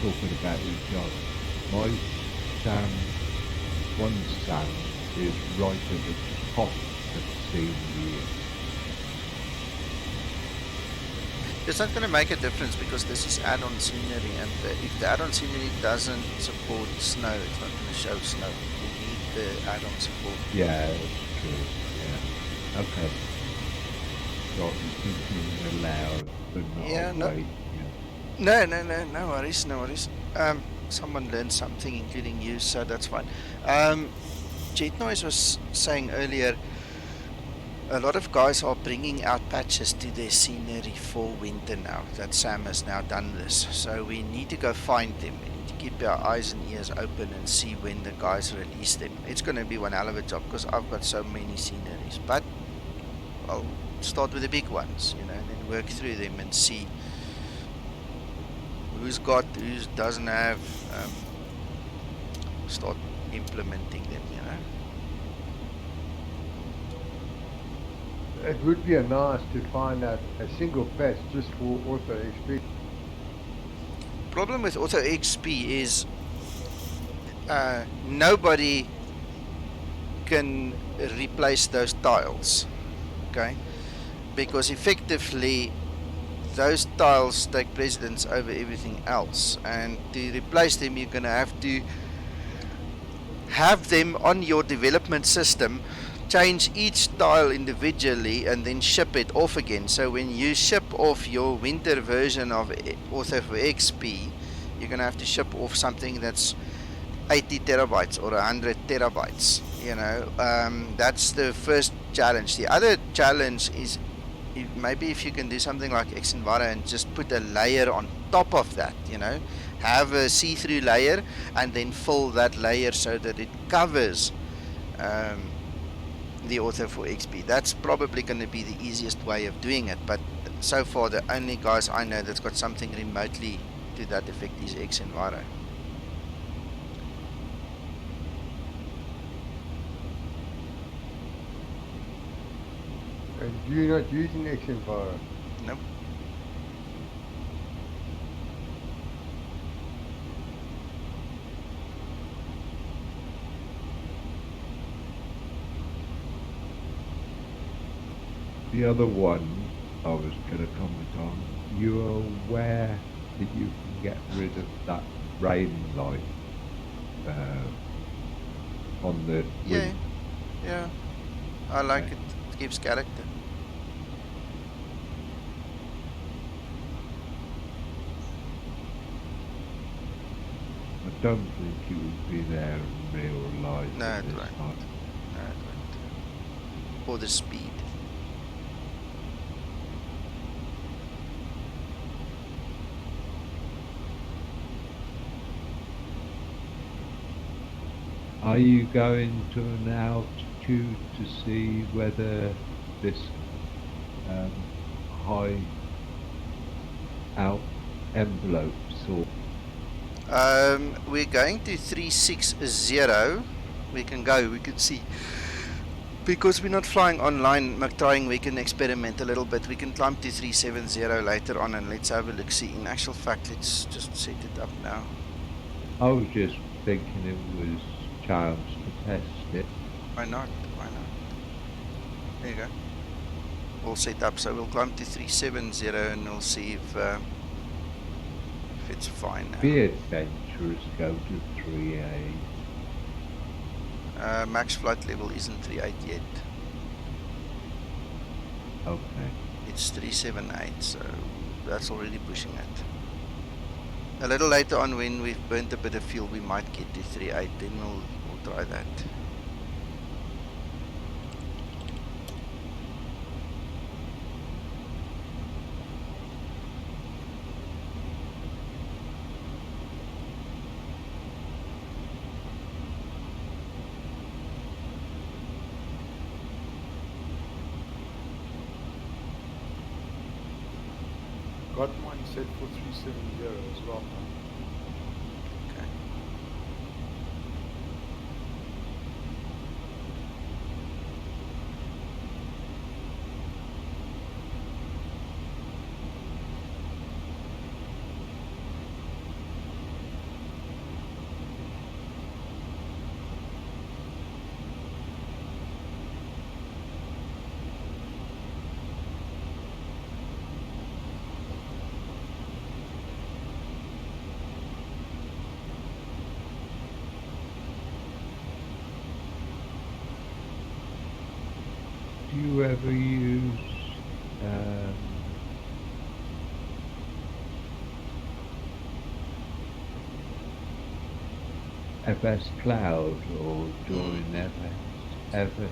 talking about each other, my SAM, one SAM is right at the top of the scenery.
It's not going to make a difference because this is add-on scenery, and if the add-on scenery doesn't support snow, it's not going to show snow. You need the add-on support.
Yeah, that's true. Yeah. Okay. So you can allow but not
Yeah,
wait.
No worries. Someone learned something, including you, so that's fine. Jet Noise was saying earlier, a lot of guys are bringing out patches to their scenery for winter now, that Sam has now done this. So we need to go find them. We need to keep our eyes and ears open and see when the guys release them. It's going to be one hell of a job because I've got so many sceneries. But I'll start with the big ones, and then work through them and see who's got, who doesn't have, start implementing them,
It would be nice to find out a single patch just for Auto XP.
Problem with Auto XP is nobody can replace those tiles, okay? Because effectively those tiles take precedence over everything else, and to replace them you're going to have them on your development system, change each tile individually and then ship it off again. So when you ship off your winter version of Auto for XP, you're going to have to ship off something that's 80 terabytes or 100 terabytes. That's the first challenge. The other challenge is maybe if you can do something like Xenvara and just put a layer on top of that, have a see-through layer and then fill that layer so that it covers the Auto for XP. That's probably going to be the easiest way of doing it, but so far the only guys I know that's got something remotely to that effect is Xenvara.
And you're not using Xenvara?
No.
The other one I was going to comment on, you're aware that you can get rid of that rain light on the wing?
Yeah, I like it. It gives character.
I don't think it would be there in real life.
No, it won't. Or the speed.
Are you going to an altitude to see whether this high out envelope sort?
We're going to 360. We can see. Because we're not flying online, trying, we can experiment a little bit. We can climb to 370 later on and let's have a look. See, in actual fact, let's just set it up now.
I was just thinking it was chance to test it.
Why not? There you go. all set up. So we'll climb to 370 and we'll see if it's fine now.
Be adventurous, go to 3A.
Max flight level isn't 38 yet.
Okay.
It's 378, so that's already pushing it. A little later on, when we've burnt a bit of fuel, we might get to 38, then we'll try that.
Got mine set for 370 as well.
Okay.
Do you ever use FS Cloud or Join FS?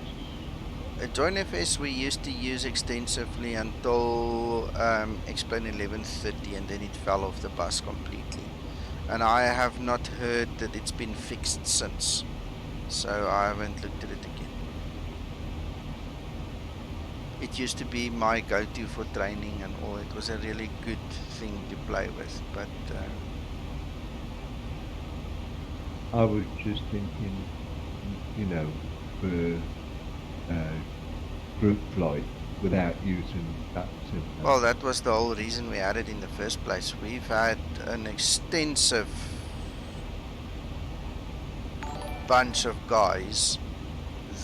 Join FS we used to use extensively until XP11 30, and then it fell off the bus completely. And I have not heard that it's been fixed since, so I haven't looked at it again. It used to be my go-to for training and all. It was a really good thing to play with, but
I was just thinking, you know, for group flight without using that system.
well, that was the whole reason we had it in the first place. We've had an extensive bunch of guys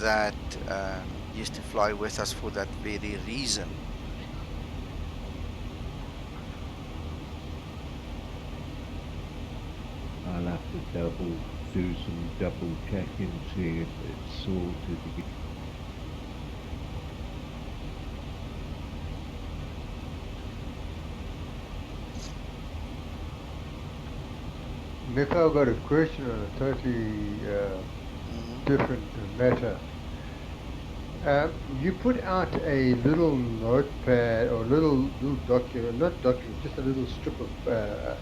that used to fly with us for that very reason.
I'll have to do some double checking, see if it's sorted again.
Nick, I've got a question on a totally different matter. You put out a little notepad or little document, not document, just a little strip of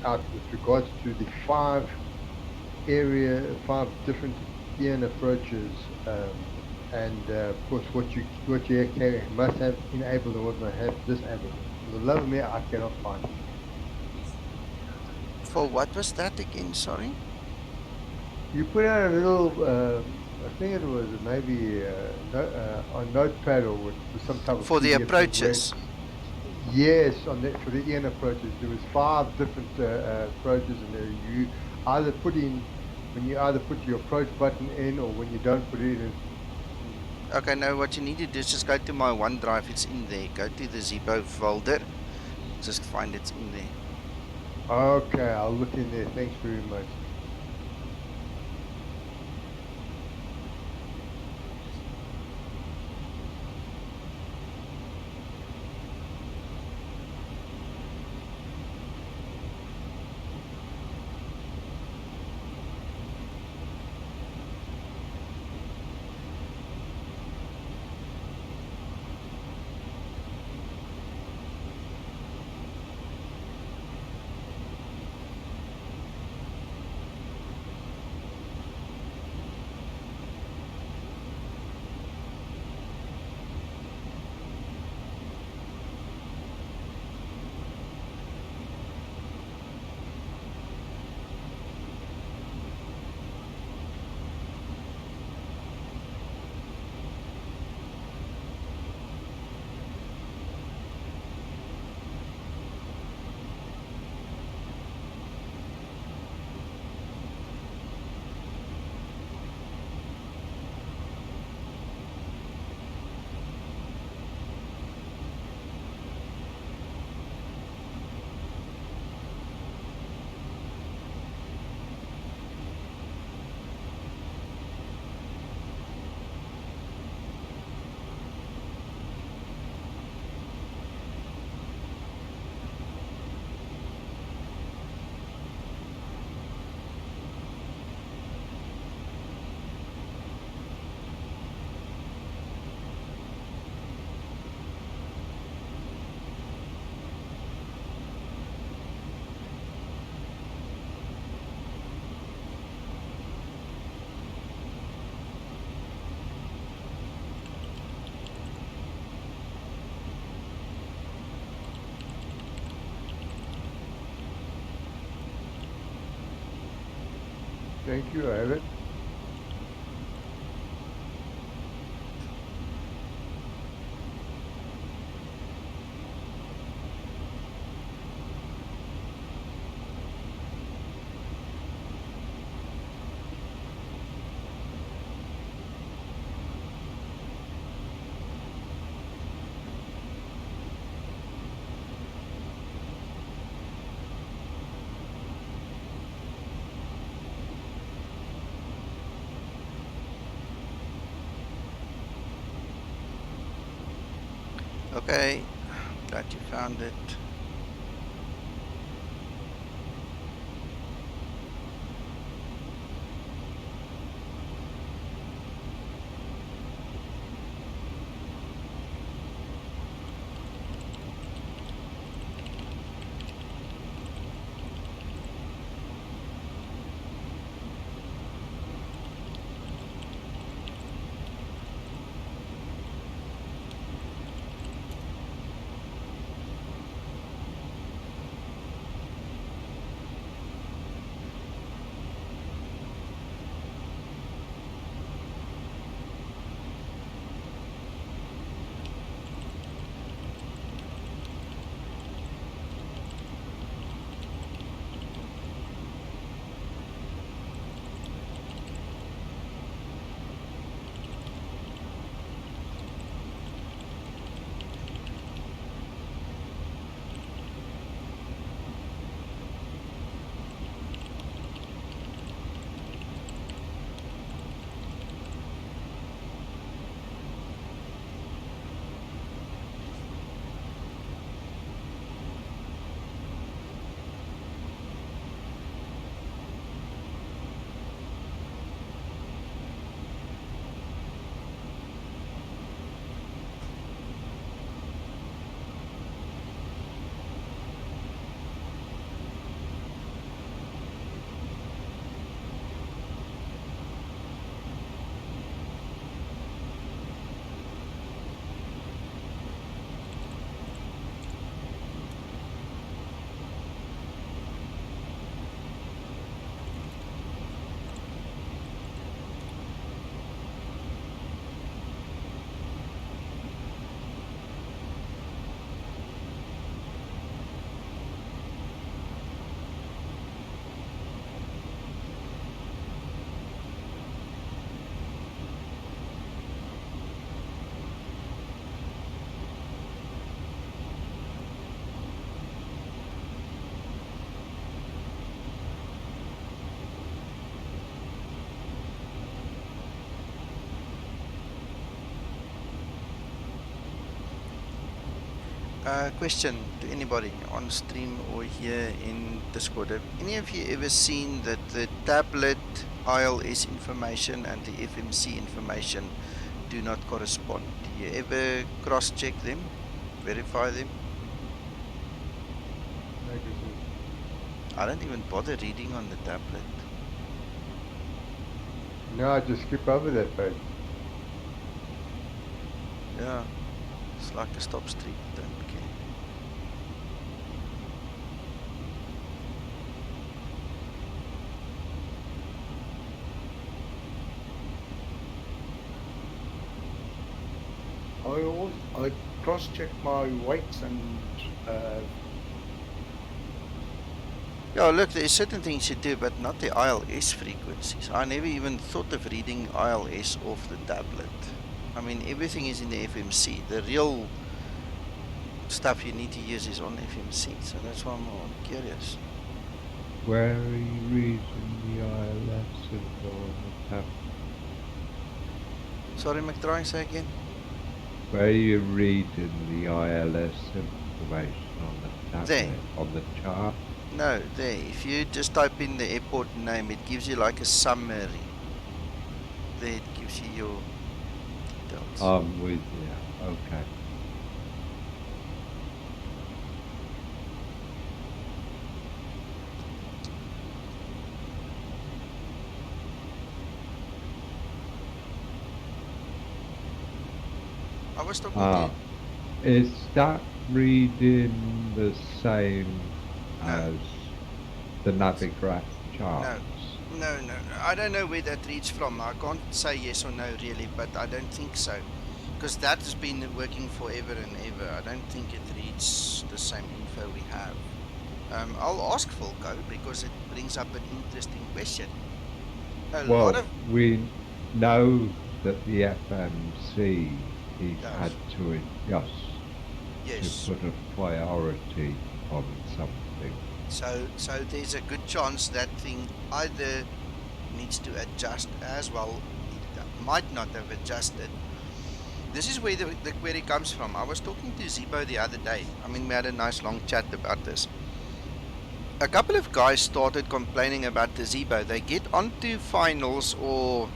out with regards to the five different EN approaches, and of course what you must have enabled and what must have disabled. For the love of me, I cannot find it.
For what was that again? Sorry.
You put out a little. I think it was maybe a notepad or with some type of
For the
PDF
approaches.
Yes, for the EN approaches, there was 5 different approaches, and you either put in when you either put your approach button in or when you don't put it in.
Okay, now what you need to do is just go to my OneDrive. It's in there. Go to the Zibo folder. Just find it's in there.
Okay, I'll look in there. Thanks very much. Thank you, I have it.
Okay, glad you found it. Question to anybody on stream or here in Discord. Have any of you ever seen that the tablet ILS information and the FMC information do not correspond? Do you ever cross-check them, verify them? I don't even bother reading on the tablet.
No, I just skip over that page.
Yeah, it's like a stop street, don't care.
I cross-check my weights and
Yeah, look, there's certain things you do, but not the ILS frequencies. I never even thought of reading ILS off the tablet. I mean, everything is in the FMC. The real stuff you need to use is on FMC, so that's why I'm curious.
Where are you reading the ILS info on the tablet?
Sorry, McDry, say again?
Where are you reading the ILS information on the tablet?
There.
On the chart?
No, there. If you just type in the airport name, it gives you like a summary. There it gives you your details.
I'm with you. Okay.
I was talking to
Is that reading the same as the Navigraph charts?
No, no, I don't know where that reads from. I can't say yes or no really, but I don't think so. Because that has been working forever and ever. I don't think it reads the same info we have. I'll ask Volko because it brings up an interesting question. A lot
Well,
of
we know that the FMC is
Yes.
had to adjust
Yes.
to put a priority on something.
So there's a good chance that thing either needs to adjust as well. It might not have adjusted. This is where the query comes from. I was talking to Zibo the other day. I mean, we had a nice long chat about this. A couple of guys started complaining about the Zibo. They get onto finals or,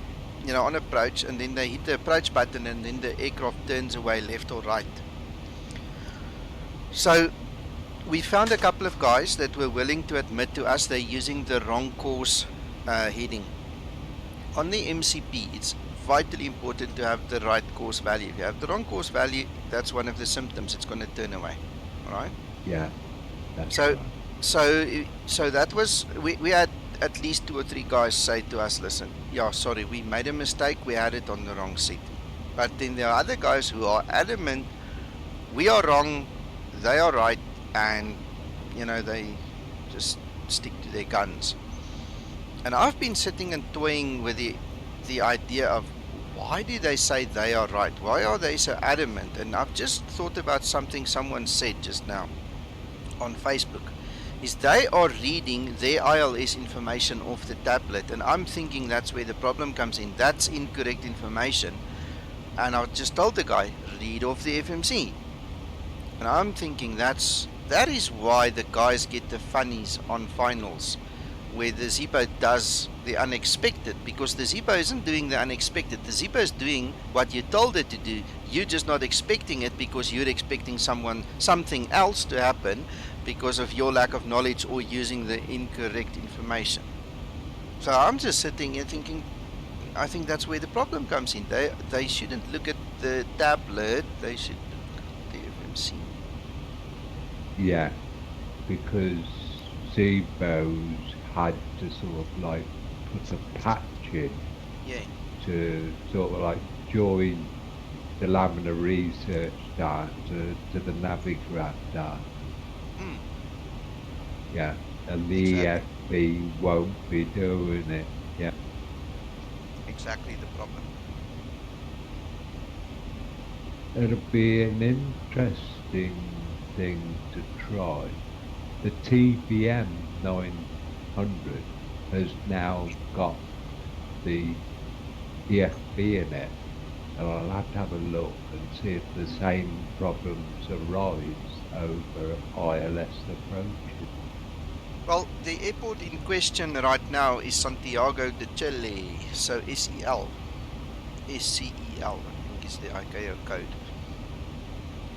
on approach, and then they hit the approach button, and then the aircraft turns away left or right. So we found a couple of guys that were willing to admit to us they're using the wrong course heading. On the MCP, it's vitally important to have the right course value. If you have the wrong course value, that's one of the symptoms. It's going to turn away. All right.
Yeah. That's
So,
right.
so that was we had at least 2 or 3 guys say to us, listen, yeah, sorry, we made a mistake. We had it on the wrong seat. But then there are other guys who are adamant, we are wrong, they are right, and they just stick to their guns. And I've been sitting and toying with the idea of why do they say they are right? Why are they so adamant? And I've just thought about something someone said just now on Facebook. Is they are reading their ILS information off the tablet, and I'm thinking that's where the problem comes in. That's incorrect information. And I just told the guy, read off the FMC. And I'm thinking that is why the guys get the funnies on finals, where the Zibo does the unexpected, because the Zibo isn't doing the unexpected. The Zibo is doing what you told it to do. You're just not expecting it because you're expecting something else to happen because of your lack of knowledge or using the incorrect information. So I'm just sitting here thinking, I think that's where the problem comes in. They shouldn't look at the tablet, they should look at the FMC.
Yeah, because Zibo's had to sort of like put a patch in to sort of like join the laminar research data to the Navigraph data. Yeah, and the EFB won't be doing it. Yeah.
Exactly the problem.
It'll be an interesting thing to try. The TBM 900 has now got the EFB in it, and I'll have to have a look and see if the same problems arise over ILS approaches.
Well, the airport in question right now is Santiago de Chile, so SCEL, I think is the ICAO code.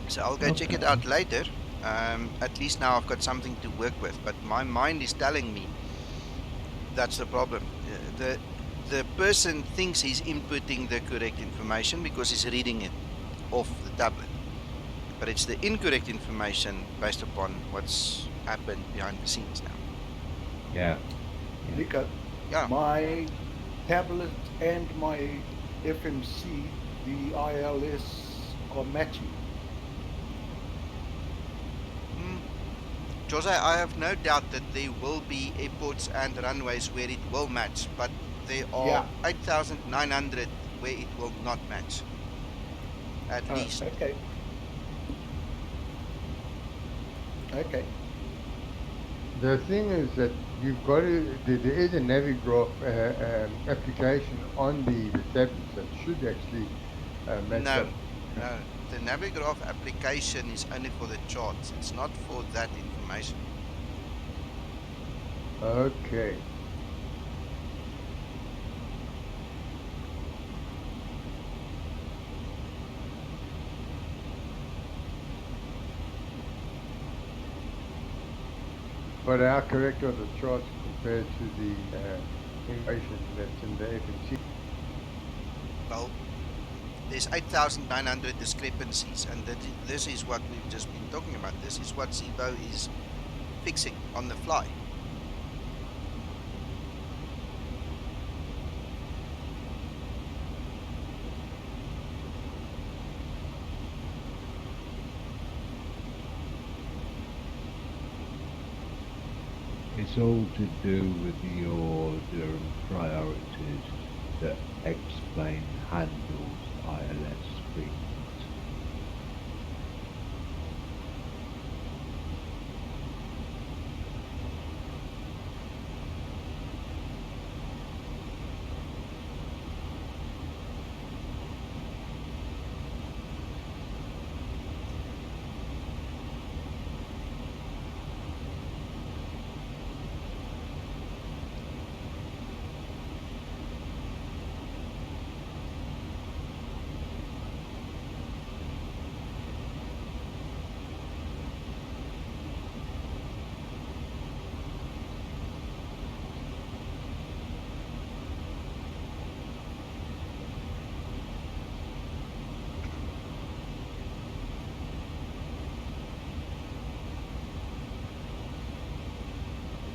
So I'll go check it out later. At least now I've got something to work with, but my mind is telling me that's the problem. The person thinks he's inputting the correct information because he's reading it off the tablet, but it's the incorrect information based upon what's happened behind the scenes now.
Yeah.
Nico, my tablet and my FMC, the ILS are matching.
Jose, I have no doubt that there will be airports and runways where it will match, but there are 8,900 where it will not match. At least.
Okay. Okay.
The thing is that you've got to, there is a Navigraph application on the tablets that should actually match up.
No, the Navigraph application is only for the charts. It's not for that information.
Okay. But how correct are the charts compared to the information that's in the FMC?
Well, there's 8,900 discrepancies, and this is what we've just been talking about. This is what Zibo is fixing on the fly.
It's all to do with the order and priorities that explain handles ILS fleet.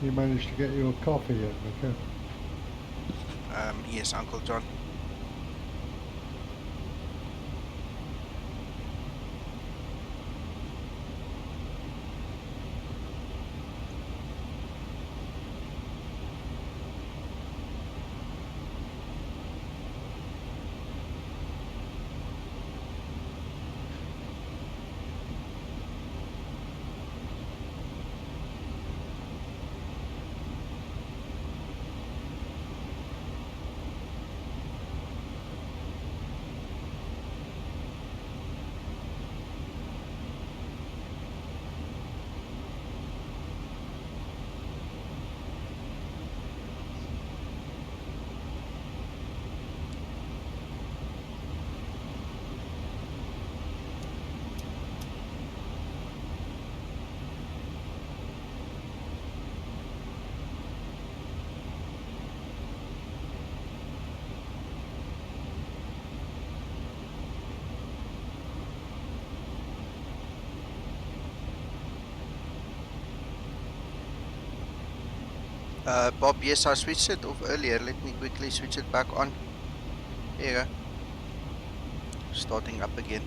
You managed to get your coffee yet, Nico?
Yes, Uncle John. Bob, yes, I switched it off earlier. Let me quickly switch it back on. There you go. Starting up again.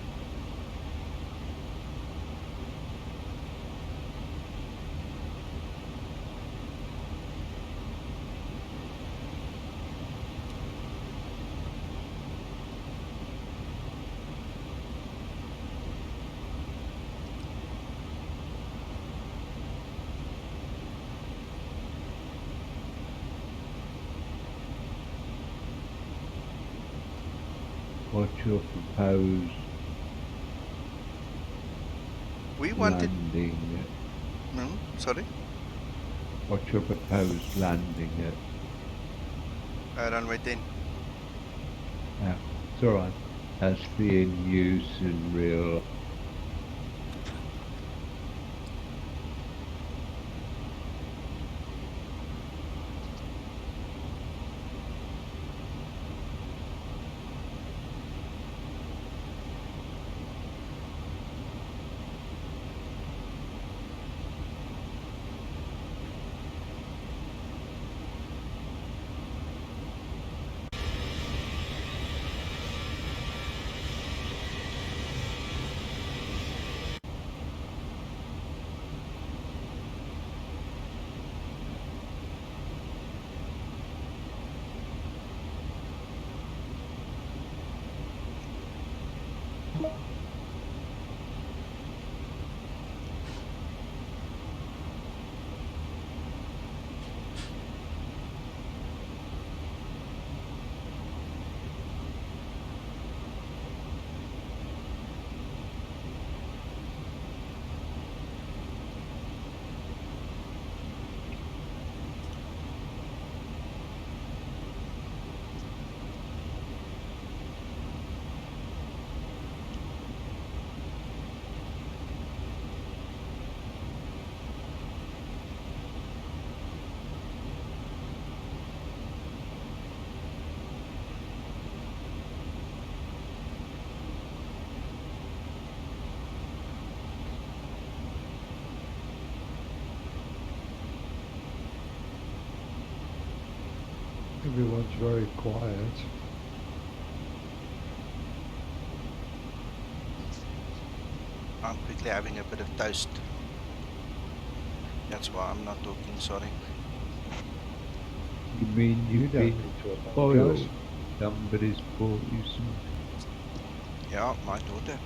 What's your proposed
We wanted.
landing
Sorry?
What's your proposed landing at?
Runway 10.
Yeah, it's alright. That's the in use in real.
Everyone's very quiet.
I'm quickly having a bit of toast. That's why I'm not talking, sorry.
You mean
You
you've
don't
been
need to
spoiled?
apologise.
Somebody's bought you some.
Yeah, my daughter.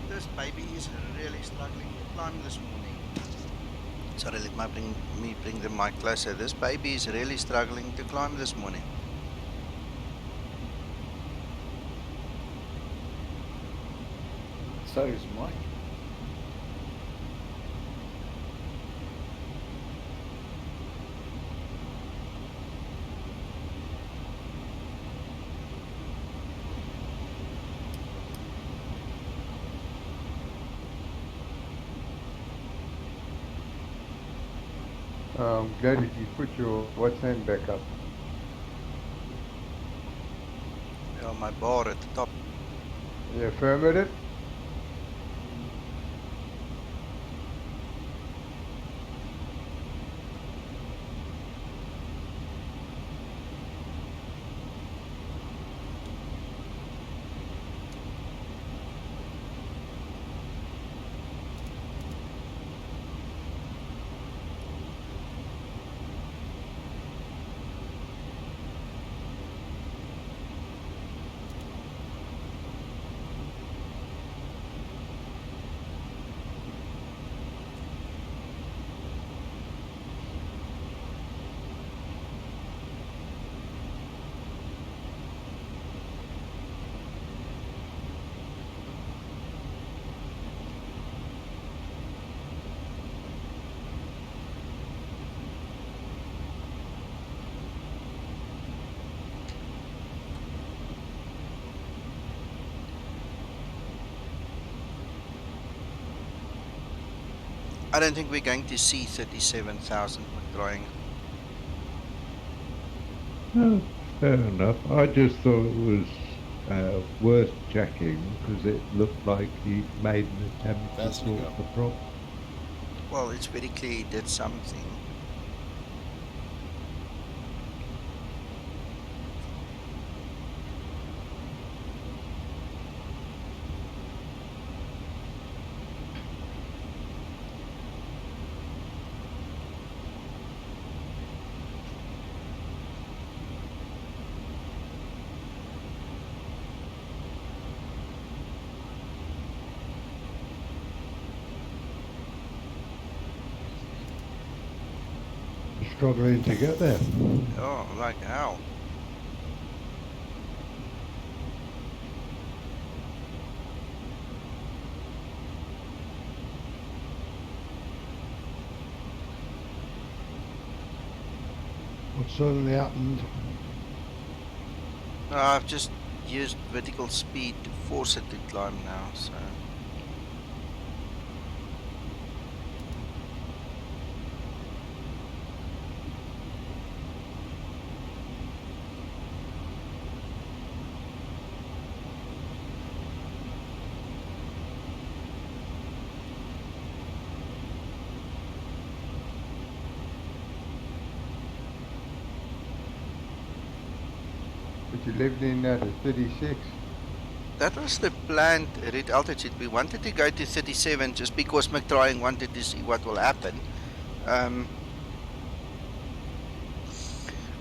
This baby is really struggling to climb this morning. Sorry, let me bring the mic closer. This baby is really struggling to climb this morning.
So is Mike.
I'm glad that you put your WhatsApp back up.
Yeah, my bar at the top.
You affirmed it?
I don't think we're going to see 37,000 McDrying.
Oh, fair enough. I just thought it was worth checking because it looked like he made an attempt to
Fasten and
sort
go.
the problem.
Well, it's very clear he did something.
Struggling to get there.
Oh, like how?
What suddenly happened?
I've just used vertical speed to force it to climb now, so.
But you lived in at a 36.
That was the planned route altitude. We wanted to go to 37 just because McTrying wanted to see what will happen.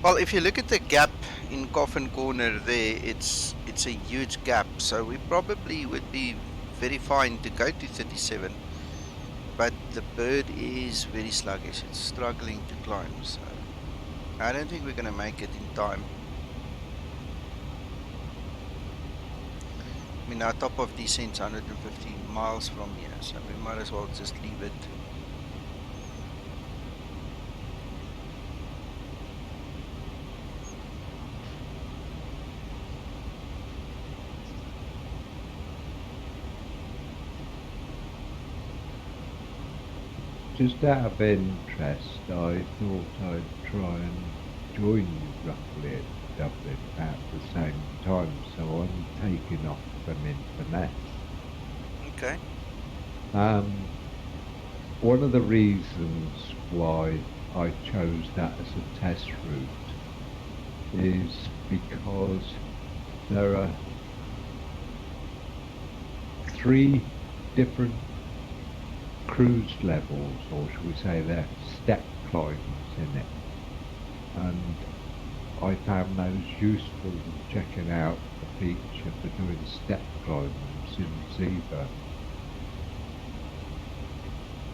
Well, if you look at the gap in Coffin Corner there, it's a huge gap. So we probably would be very fine to go to 37. But the bird is very sluggish. It's struggling to climb. So I don't think we're going to make it in time. I mean, our top of descent's 150 miles from here, so we might as well just leave it.
Just out of interest, I thought I'd try and join you roughly at Dublin at the same time, so I'm taking off from Inverness.
Okay.
One of the reasons why I chose that as a test route is because there are 3 different cruise levels, or should we say they're step climbs in it, and I found those useful in checking out the feature for doing step climbs in Zibo.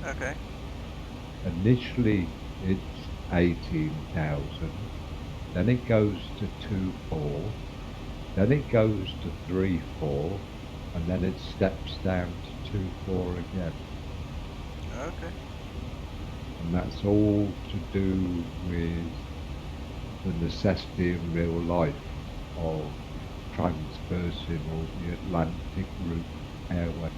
Okay.
Initially it's 18,000, then it goes to 2.4, then it goes to 3.4, and then it steps down to 2.4 again.
Okay.
And that's all to do with the necessity in real life of transversing all the Atlantic route airway.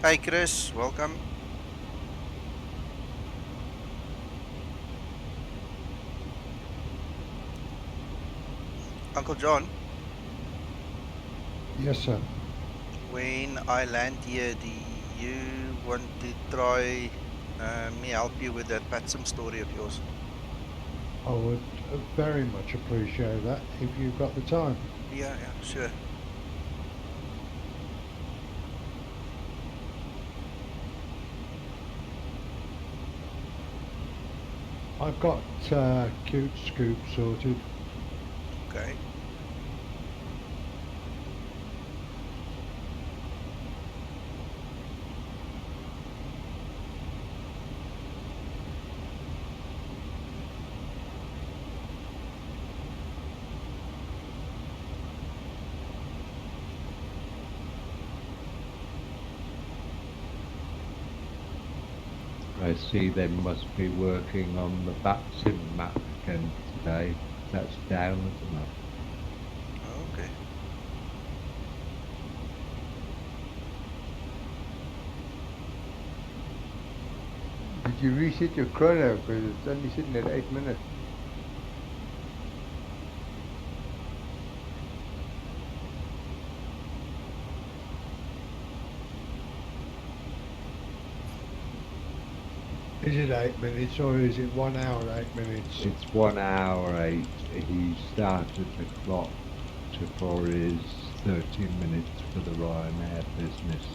Hi Chris, welcome. Uncle John?
Yes, sir.
When I land here, do you want to try me help you with that Patsum story of yours?
I would very much appreciate that if you've got the time.
Yeah, sure.
I've got cute scoop sorted.
Okay.
I see they must be working on the BAGSO map again today. That's down, isn't it?
Okay.
Did you reset your chrono? Because it's only sitting at 8 minutes.
Is it 8 minutes or is it 1 hour 8 minutes?
It's 1 hour 8. He started the clock for his 13 minutes for the Ryanair business.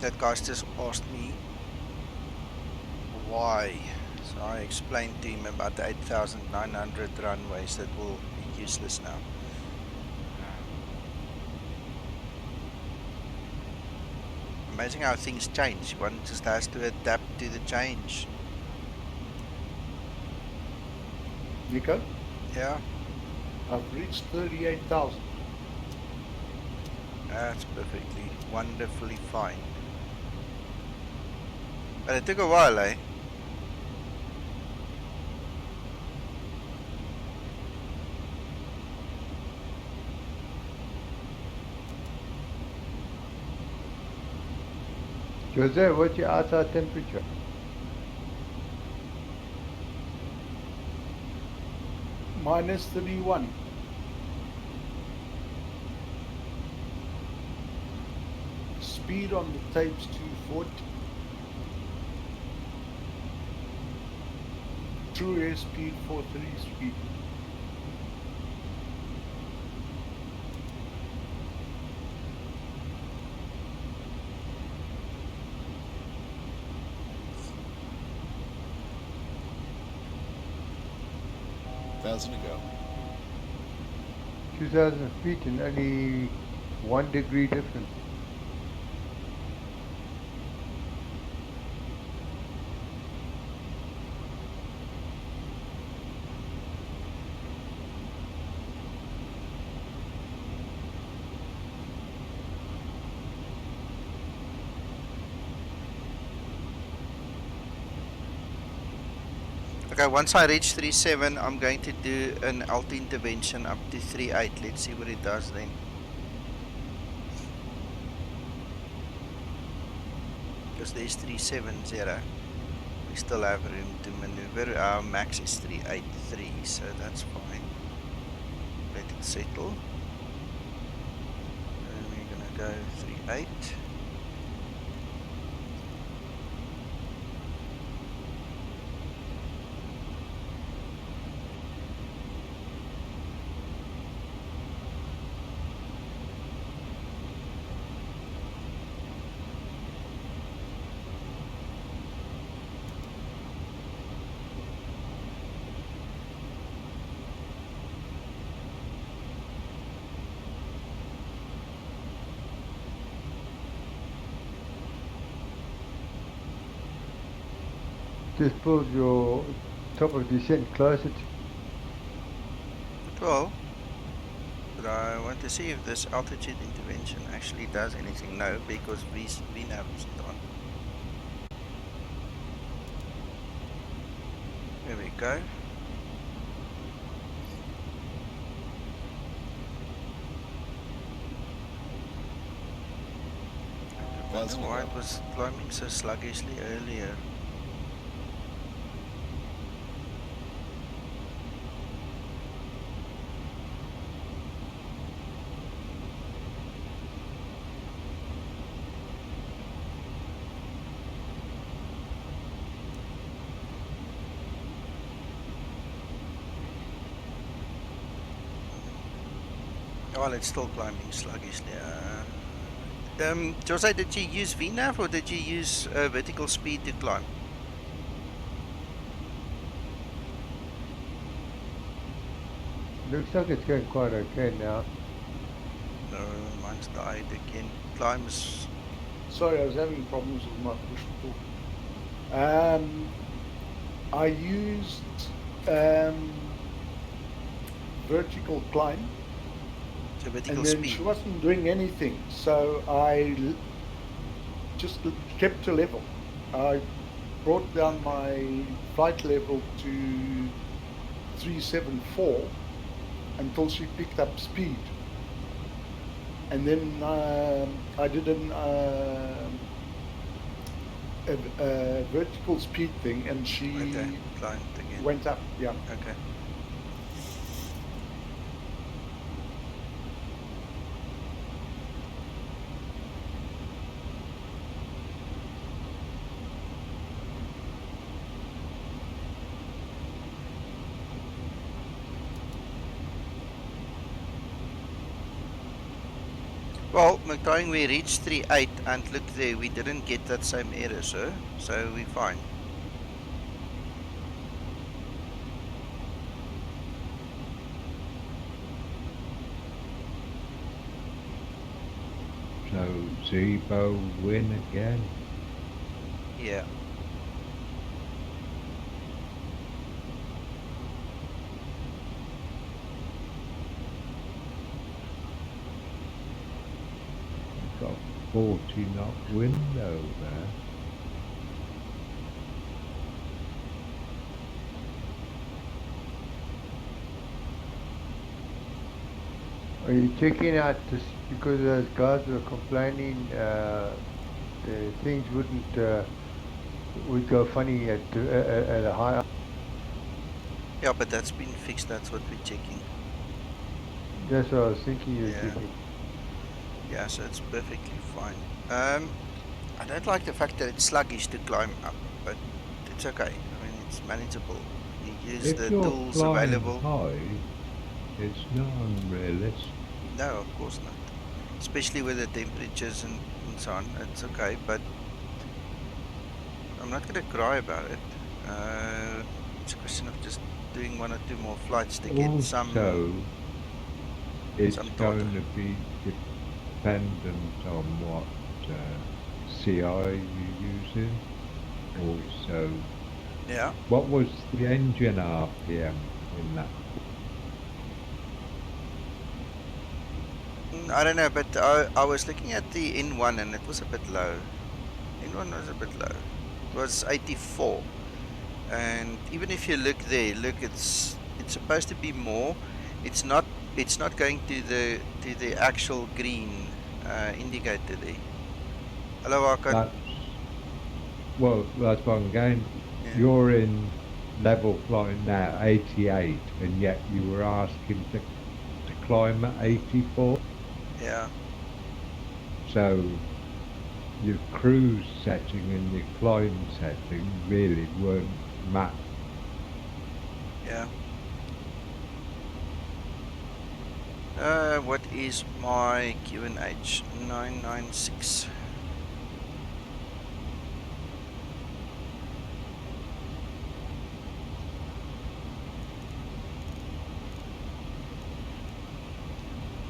That guy just asked me why. So I explained to him about the 8,900 runways that will be useless now. Amazing how things change. One just has to adapt to the change.
Nico,
Yeah,
I've reached 38,000.
that's perfectly, wonderfully fine. But it took a while, eh?
Jose, what's your outside temperature?
Minus 31. Speed on the tapes 240. True airspeed 43 speed.
Thousand to go.
2,000 feet and only 1 degree difference.
Okay, once I reach 3.7, I'm going to do an alt intervention up to 3.8. Let's see what it does then. Because there's 3.70. We still have room to maneuver. Our max is 3.83, so that's fine. Let it settle. And we're gonna go 3.8.
Just pulled your top of descent closer to
12. But I want to see if this altitude intervention actually does anything. No, because VNAV isn't on. There we go. I wonder why it was climbing so sluggishly earlier. Well, it's still climbing sluggishly. Jose, did you use VNAV or did you use vertical speed to climb?
Looks like it's going quite okay now.
No, mine's died again. Climbs.
Sorry, I was having problems with my push pull. I used vertical climb,
So vertical
and then
speed.
she wasn't doing anything, so I just kept her level. I brought down my flight level to 374 until she picked up speed, and then I did a vertical speed thing, and she
climbed again.
went up. Yeah.
Okay. Well, McTrying, we reached 3.8 and look there, we didn't get that same error, sir. So we're fine.
So Zibo win again.
Yeah.
Got 40 knot wind over there.
Are you checking out this because those guys were complaining things would go funny at a high.
Yeah, but that's been fixed. That's what we're checking.
That's what I was thinking you were
Yeah.
checking.
Yeah, so it's perfectly fine. I don't like the fact that it's sluggish to climb up, but it's okay. I mean, it's manageable. You use
If
the
you're
tools
flying
available.
high, it's not unrealistic.
No, of course not. Especially with the temperatures and so on. It's okay, but I'm not going to cry about it. It's a question of just doing 1 or 2 more flights to get
Also, it's
some
going
data.
to be dependent on what CI you're using. Also,
Yeah.
what was the engine RPM in that?
I don't know, but I was looking at the N1 and it was a bit low. N1 was a bit low. It was 84. And even if you look there, look, it's supposed to be more. It's not going to the actual green indicator there. Hello, Arkan.
That's what I'm going.
Yeah.
You're in level flying now, 88, and yet you were asking to climb at 84.
Yeah.
So your cruise setting and your climb setting really weren't matched.
Yeah. What is my QNH? 996.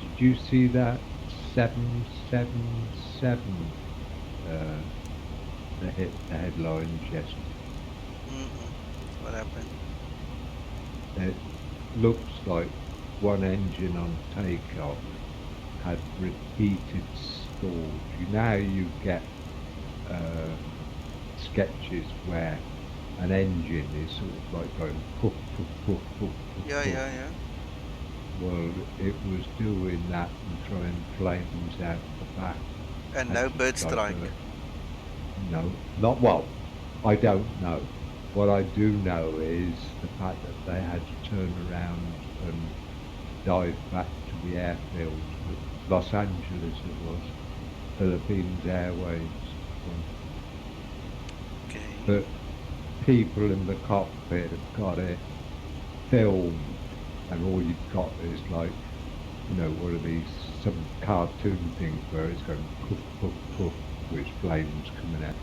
Did you see that 777 that hit the headlines yesterday?
What happened?
It looks like one engine on takeoff had repeated stalls. You get sketches where an engine is sort of like going poof, poof, poof, poof, poof,
Yeah,
poof.
yeah.
Well, it was doing that and throwing flames out the back.
And no bird strike.
No, not well. I don't know. What I do know is the fact that they had to turn around and dive back to the airfield. Los Angeles it was. Philippines Airways.
Okay.
But people in the cockpit have got it filmed, and all you've got is like, one of these, some cartoon things where it's going poof, poof, poof, with flames coming out.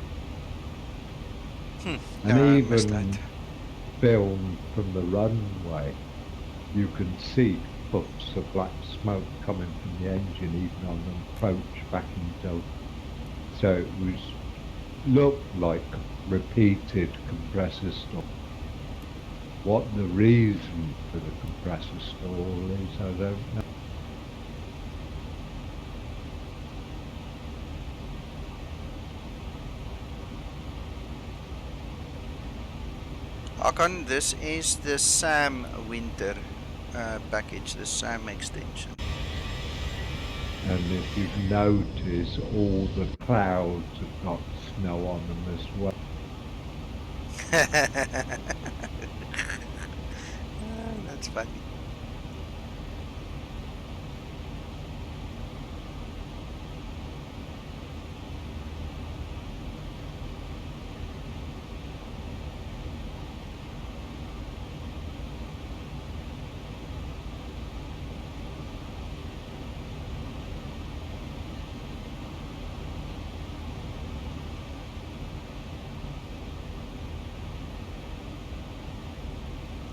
And even filmed from the runway, you can see puffs of black smoke coming from the engine even on the approach back into. So it looked like repeated compressor stall. What the reason for the compressor stall is, I don't know.
Hakan, this is the SAM winter package, the SAM extension.
And if you notice, all the clouds have got snow on them as well.
That's funny.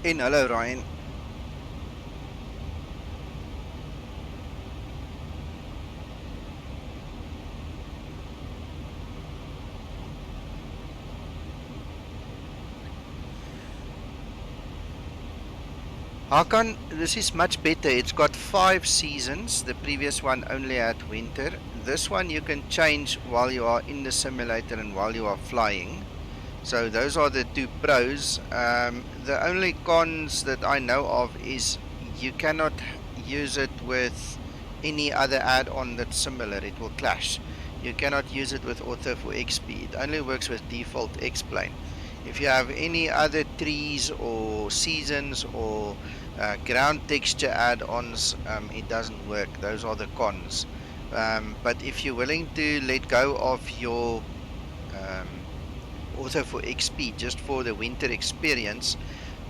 En hallo Ryan. Hakan, this is much better. It's got 5 seasons. The previous one only had winter. This one you can change while you are in the simulator and while you are flying. So those are the two pros. The only cons that I know of is you cannot use it with any other add-on that's similar. It will clash. You cannot use it with Auto for XP. It only works with default X-Plane. If you have any other trees or seasons or ground texture add-ons, it doesn't work. Those are the cons. But if you're willing to let go of your Auto for XP just for the winter experience,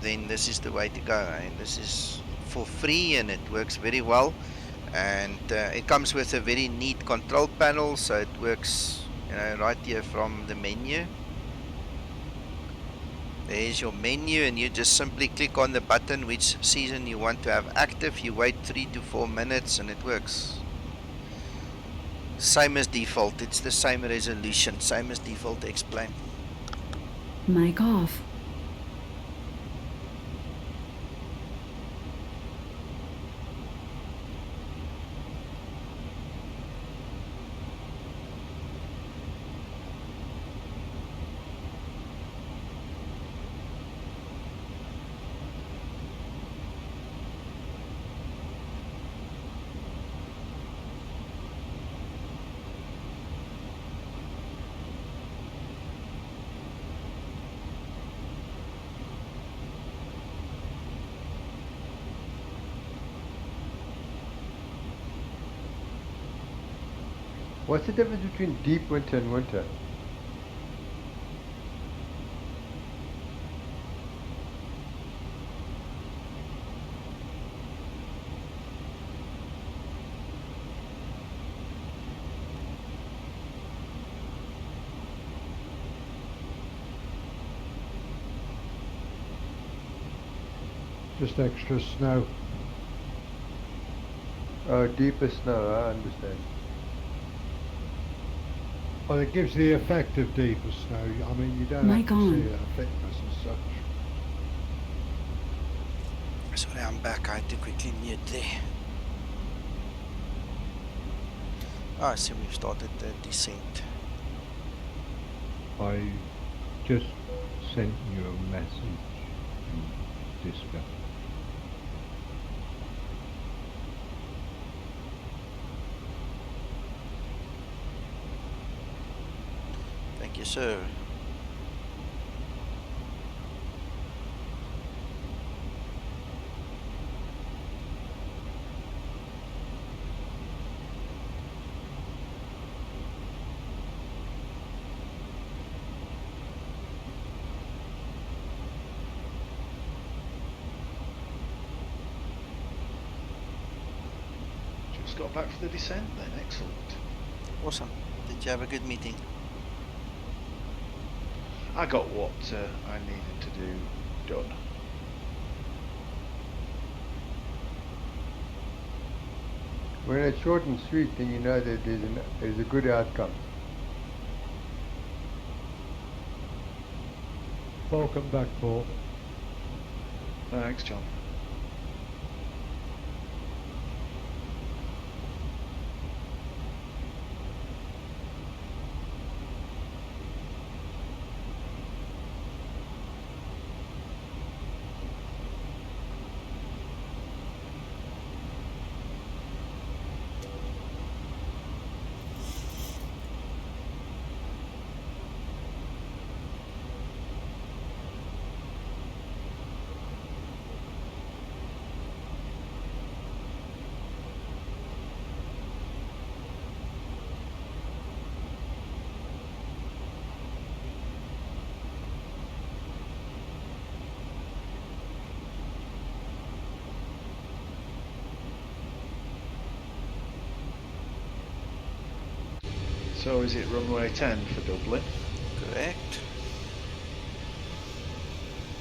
then this is the way to go. And this is for free and it works very well. And it comes with a very neat control panel, so it works, right here from the menu. There's your menu, and you just simply click on the button which season you want to have active. You wait 3 to 4 minutes and it works. Same as default. It's the same resolution, same as default X-Plane.
Mic off.
What's the difference between deep winter and winter?
Just extra snow.
Oh, deeper snow, I understand.
Well, it gives the effect of deeper snow. I mean, you don't have to see a thickness as such.
Sorry, I'm back. I had to quickly mute there. I see we've started the descent.
I just sent you a message in Discord.
Thank you, sir.
Just got back for the descent then, excellent.
Awesome. Did you have a good meeting?
I got what I needed to do done.
When it's short and sweet, then you know that there's a good outcome.
Welcome back, Paul.
Thanks, John. So is it runway 10 for Dublin?
Correct.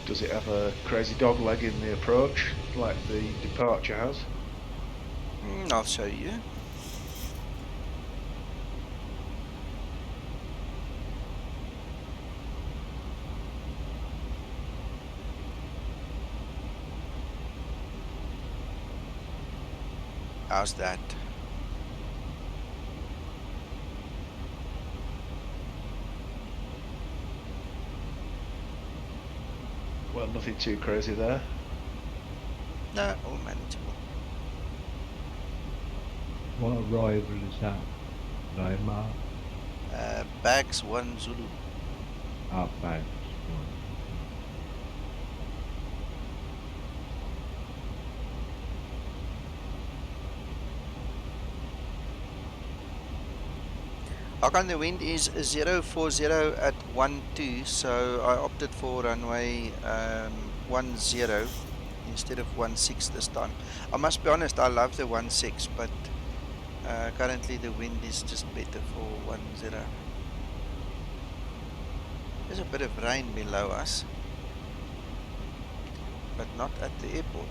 Does it have a crazy dog leg in the approach, like the departure has?
I'll show you. How's that?
Well, nothing too crazy there.
No, all manageable.
What arrival is that? Neymar?
Bags 1 Zulu.
Ah, bags.
Hakan, the wind is 040 at 12, so I opted for runway 10 instead of 16 this time. I must be honest, I love the 16, but currently the wind is just better for 10. There's a bit of rain below us, but not at the airport.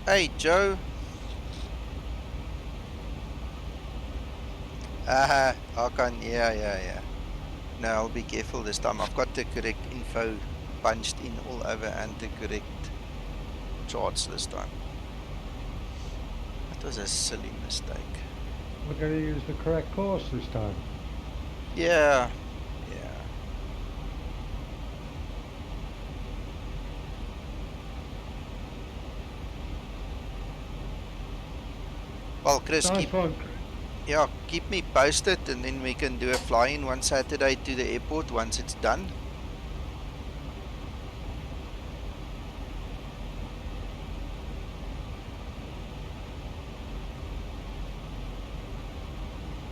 Hey, Joe. Hakan, yeah. No, I'll be careful this time. I've got the correct info punched in all over and the correct charts this time. That was a silly mistake.
We're going to use the correct course this time.
Yeah. Well, Chris, keep me posted, and then we can do a fly-in one Saturday to the airport once it's done.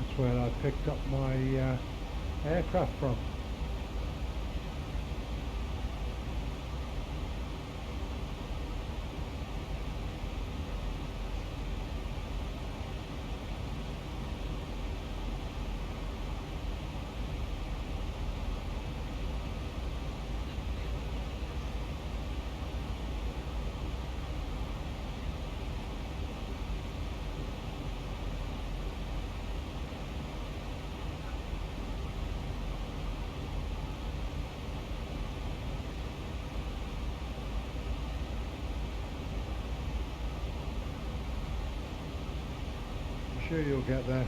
That's where I picked up my aircraft from. Sure you'll get there.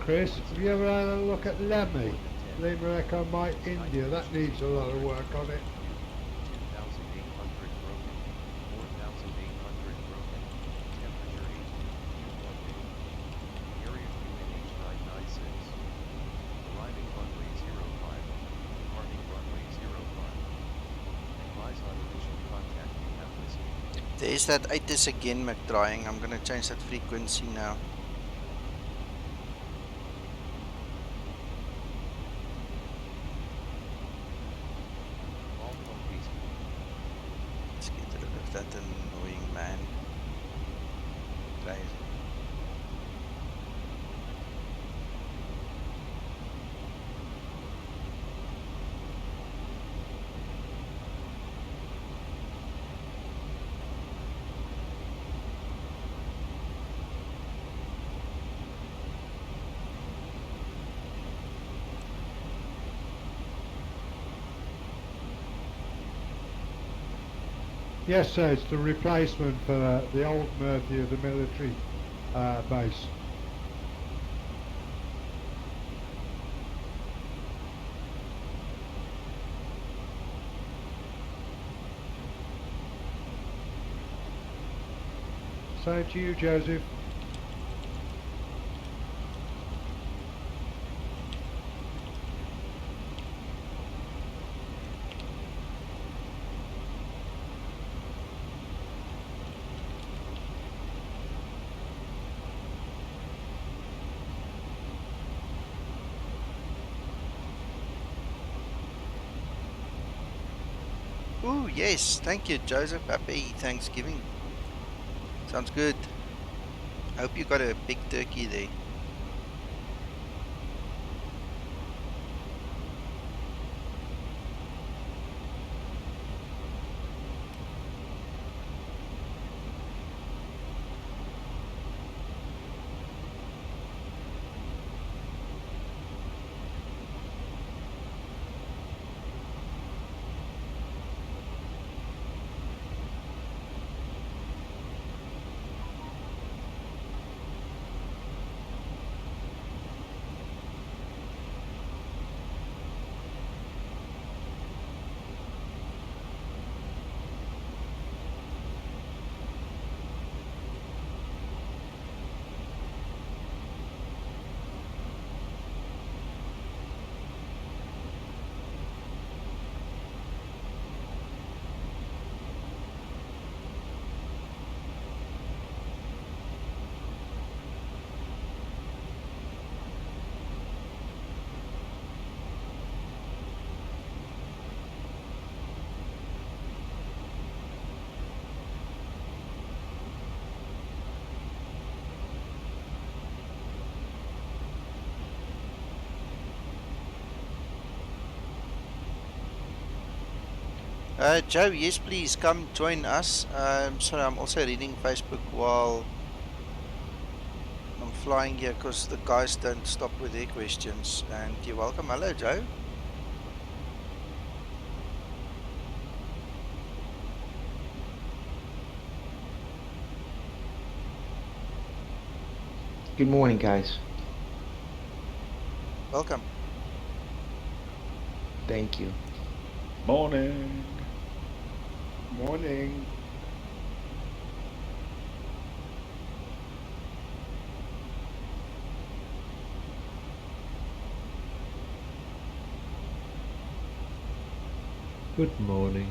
Chris, have you ever had a look at Lemmy? Lima Echo Mike India, that needs a lot of work on it.
There's that 8s again, McDrying. I'm gonna change that frequency now. Let's get rid of that annoying man. Crazy.
Yes, sir, it's the replacement for the old Murphy of the military base. Same to you, Joseph.
Ooh, yes. Thank you, Joseph. Happy Thanksgiving. Sounds good. Hope you got a big turkey there. Joe, yes, please come join us. Sorry, I'm also reading Facebook while I'm flying here because the guys don't stop with their questions. And you're welcome. Hello, Joe.
Good morning, guys.
Welcome.
Thank you.
Morning.
Morning.
Good morning.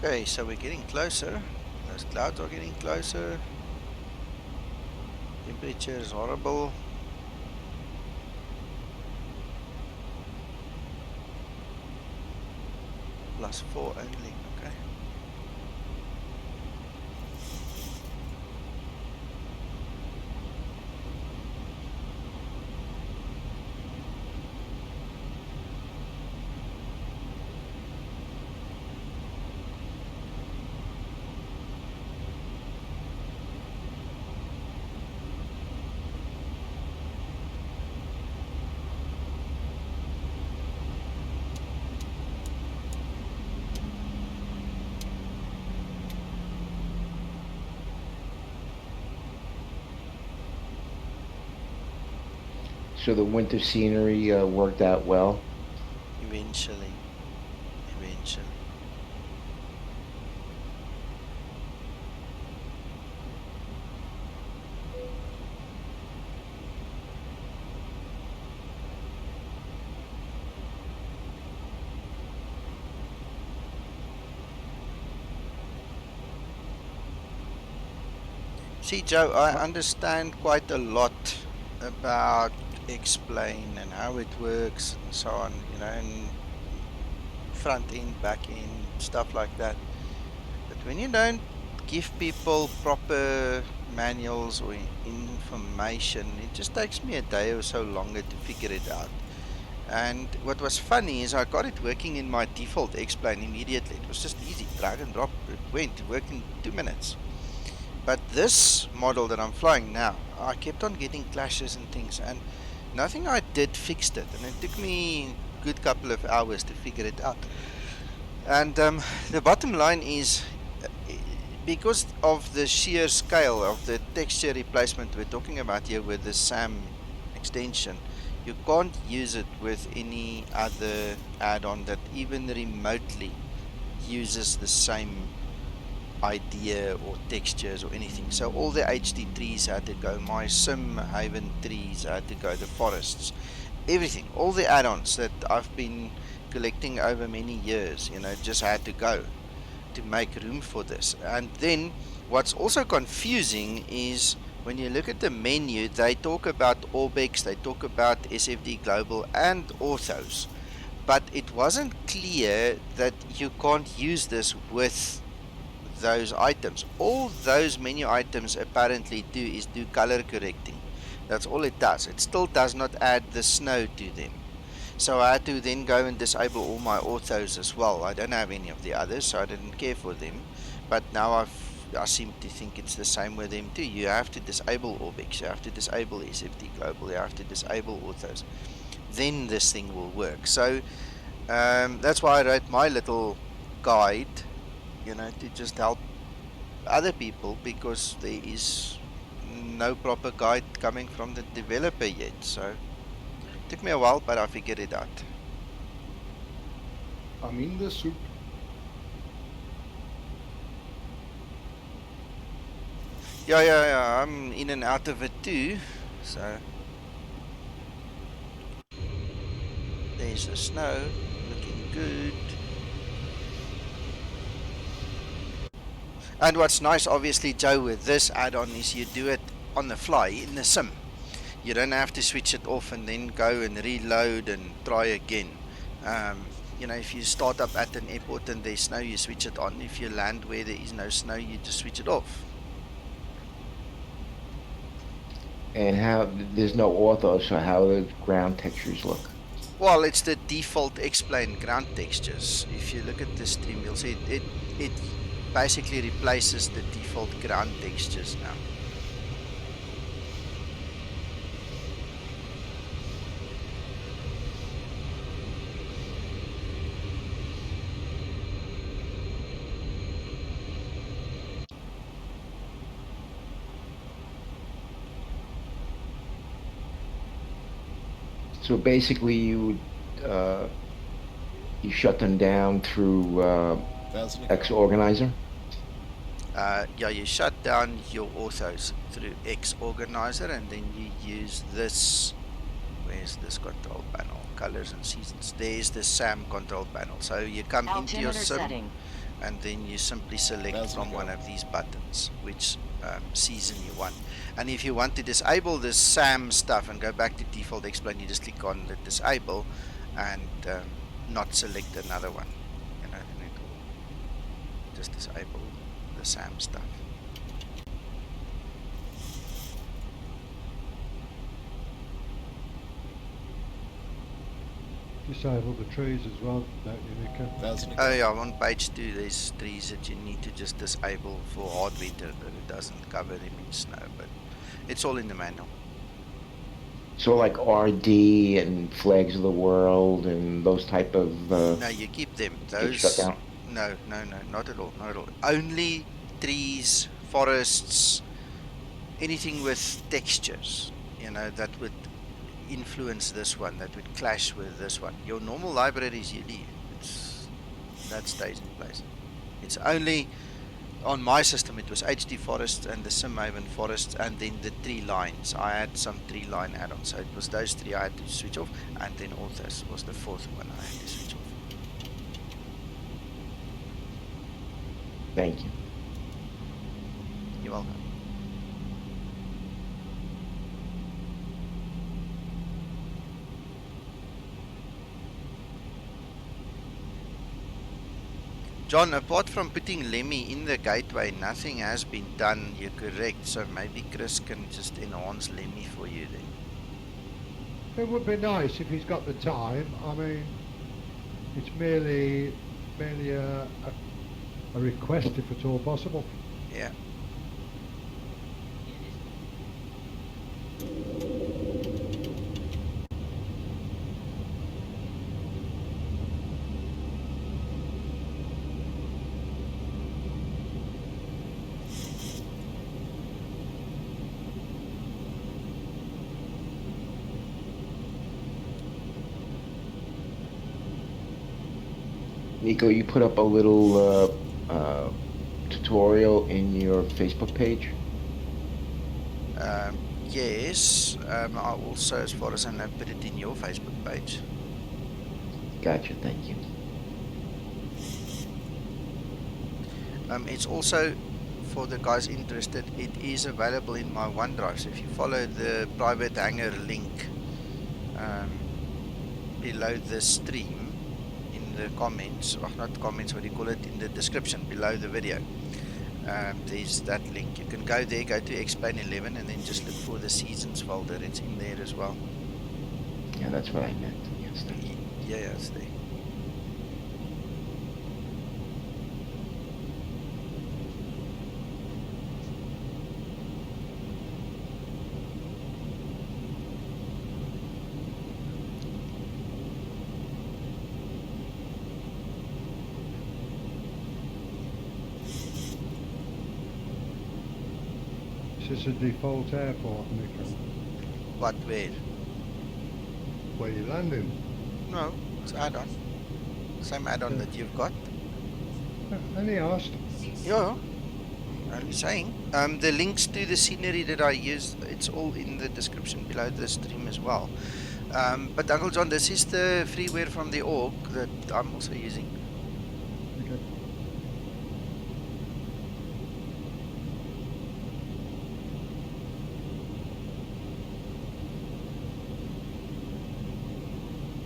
Okay, so we're getting closer. Those clouds are getting closer. Temperature is horrible. +4 only, okay.
So the winter scenery worked out well.
Eventually. See, Joe, I understand quite a lot about X-Plane and how it works and so on, you know, and front end, back end, stuff like that. But when you don't give people proper manuals or information, it just takes me a day or so longer to figure it out. And what was funny is I got it working in my default X-Plane immediately. It was just easy, drag and drop. It worked in 2 minutes. But this model that I'm flying now, I kept on getting clashes and things, and nothing I did fixed it, and it took me a good couple of hours to figure it out. And the bottom line is, because of the sheer scale of the texture replacement we're talking about here with the SAM extension, you can't use it with any other add-on that even remotely uses the same idea or textures or anything. So all the HD trees had to go, my Sim Haven trees had to go, the forests, everything, all the add-ons that I've been collecting over many years, you know, just had to go to make room for this. And then what's also confusing is when you look at the menu, they talk about Orbx, they talk about SFD Global and Orthos, but it wasn't clear that you can't use this with those items. All those menu items apparently do is do color correcting. That's all it does. It still does not add the snow to them. So I had to then go and disable all my orthos as well. I don't have any of the others, so I didn't care for them. But now I seem to think it's the same with them too. You have to disable Orbx, you have to disable SFD Global, you have to disable orthos. Then this thing will work. So that's why I wrote my little guide, you know, to just help other people, because there is no proper guide coming from the developer yet. So it took me a while, but I figured it out.
I'm in the soup.
Yeah, I'm in and out of it too. So there's the snow, looking good. And what's nice, obviously, Joe, with this add-on is you do it on the fly in the sim. You don't have to switch it off and then go and reload and try again. You know, if you start up at an airport and there's snow, you switch it on. If you land where there is no snow, you just switch it off.
And how there's no ortho, so how the ground textures look?
Well, it's the default explain ground textures. If you look at the stream, you'll see it basically replaces the default ground textures now.
So basically, you shut them down through X Organizer.
Yeah, you shut down your orthos through X Organizer, and then you use this. Where's this control panel? Colors and seasons. There's the SAM control panel. So you come into your sim, and then you simply select from one of these buttons which season you want. And if you want to disable the SAM stuff and go back to default explain, you just click on the disable and not select another one. You know, and it will just disable the SAM stuff.
Disable the trees as well, don't you, Nico?
Oh yeah, on page 2 there's trees that you need to just disable for hard winter, that it doesn't cover them in snow, but it's all in the manual.
So like RD and Flags of the World and those type of...
no, you keep them. Those
shut down?
No, not at all, not at all. Only trees, forests, anything with textures, you know, that would influence this one, that would clash with this one. Your normal libraries, you leave. That stays in place. It's only on my system, it was HD forests and the SimHaven forests, and then the tree lines. I had some tree line add-ons, so it was those three I had to switch off, and then Orthos was the fourth one I had to switch off.
Thank you.
You're welcome. John, apart from putting Lemmy in the gateway, nothing has been done. You're correct, so maybe Chris can just enhance Lemmy for you then.
It would be nice if he's got the time. I mean, it's merely a request if at all possible.
Yeah.
Nico, you put up a little tutorial in your Facebook page?
Yes, I also, as far as I know, put it in your Facebook page.
Gotcha, thank you.
It's also, for the guys interested, it is available in my OneDrive. So if you follow the private hangar link below the stream, in the comments, or not comments, what do you call it, in the description below the video, there's that link. You can go there, go to XP11, and then just look for the seasons folder. It's in there as well.
Yeah, that's what I meant. Yes, thank you.
Yeah, it's there.
Is this a default airport, Nico?
What, where?
Where you landing?
No, it's add-on. Same add-on that you've got.
Only asked.
Yeah, I'm saying. The links to the scenery that I use, it's all in the description below the stream as well. But Uncle John, this is the freeware from the org that I'm also using.
Okay.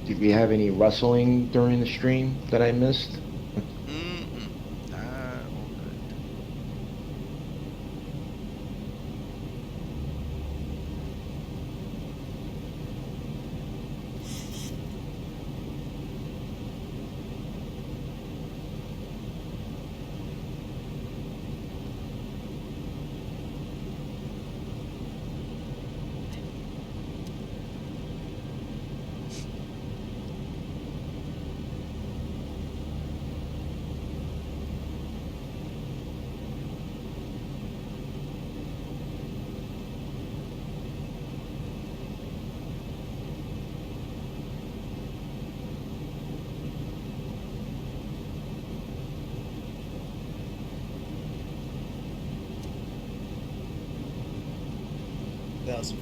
Did we have any rustling during the stream that I missed?
All good.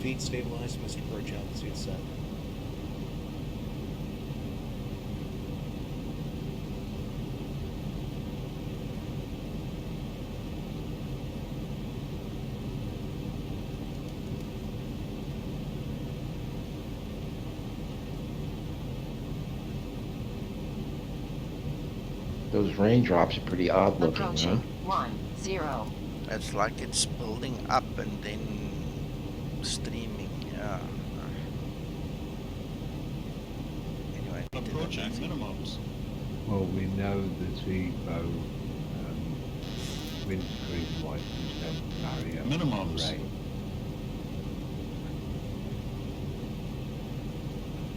Feet stabilized, Mr. Birch, altitude set.
Those raindrops are pretty odd looking, huh?
Approaching 10.
It's like it's building up and then streaming. Yeah. Anyway,
approaching minimums.
Well, we know the Zibo windscreen wipers don't barrier
Minimums.
rain.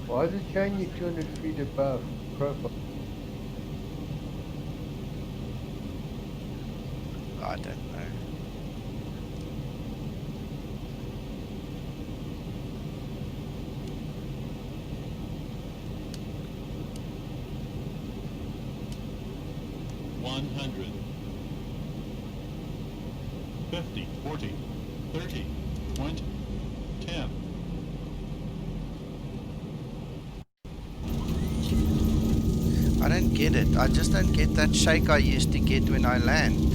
Why is it showing you 200 feet above profile?
I don't know.
$100, 50, 40, 30, 20, 10.
I don't get it. I just don't get that shake I used to get when I land.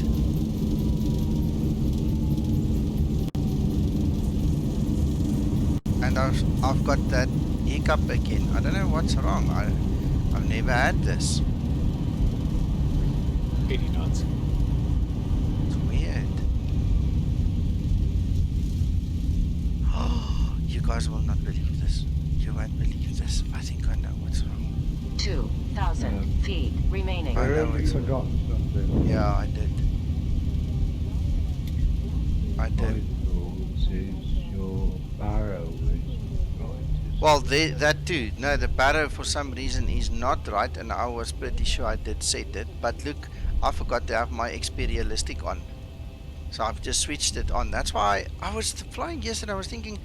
And I've got that hiccup again. I don't know what's wrong. I've never had this.
80 knots.
It's weird. Oh, you guys will not believe this. You won't believe this. I think I know what's wrong.
2,000 feet remaining.
I know
You've
it's
forgotten something.
Yeah, I did. I
My
did.
thoughts is your barrow is right.
Well, that too. No, the barrow for some reason is not right, and I was pretty sure I did set it. But look, I forgot to have my XP realistic on. So I've just switched it on. That's why I was flying yesterday. I was thinking,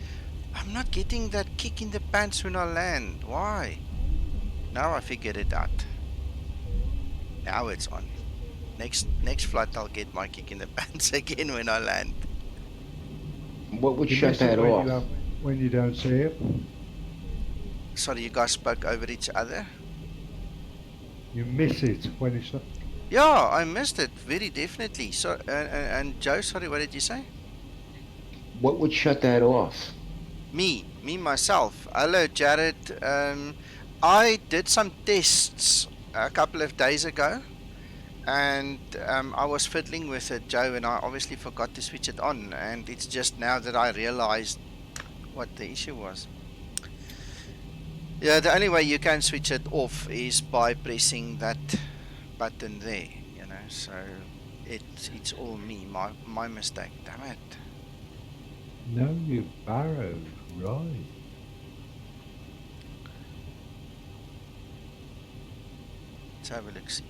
I'm not getting that kick in the pants when I land. Why? Now I figured it out. Now it's on. Next flight, I'll get my kick in the pants again when I land.
What would
You
shut
miss it
that
when
off?
when you don't see it.
Sorry, you guys spoke over each other.
You miss it when it's not.
Yeah, I missed it very definitely. So, and Joe, sorry, what did you say?
What would shut that off?
Me myself. Hello, Jared. I did some tests a couple of days ago, and I was fiddling with it, Joe, and I obviously forgot to switch it on, and it's just now that I realized what the issue was. Yeah, the only way you can switch it off is by pressing that button there, you know, so it's all me, my mistake, damn it.
No, you barrowed, right.
Let's have a look see.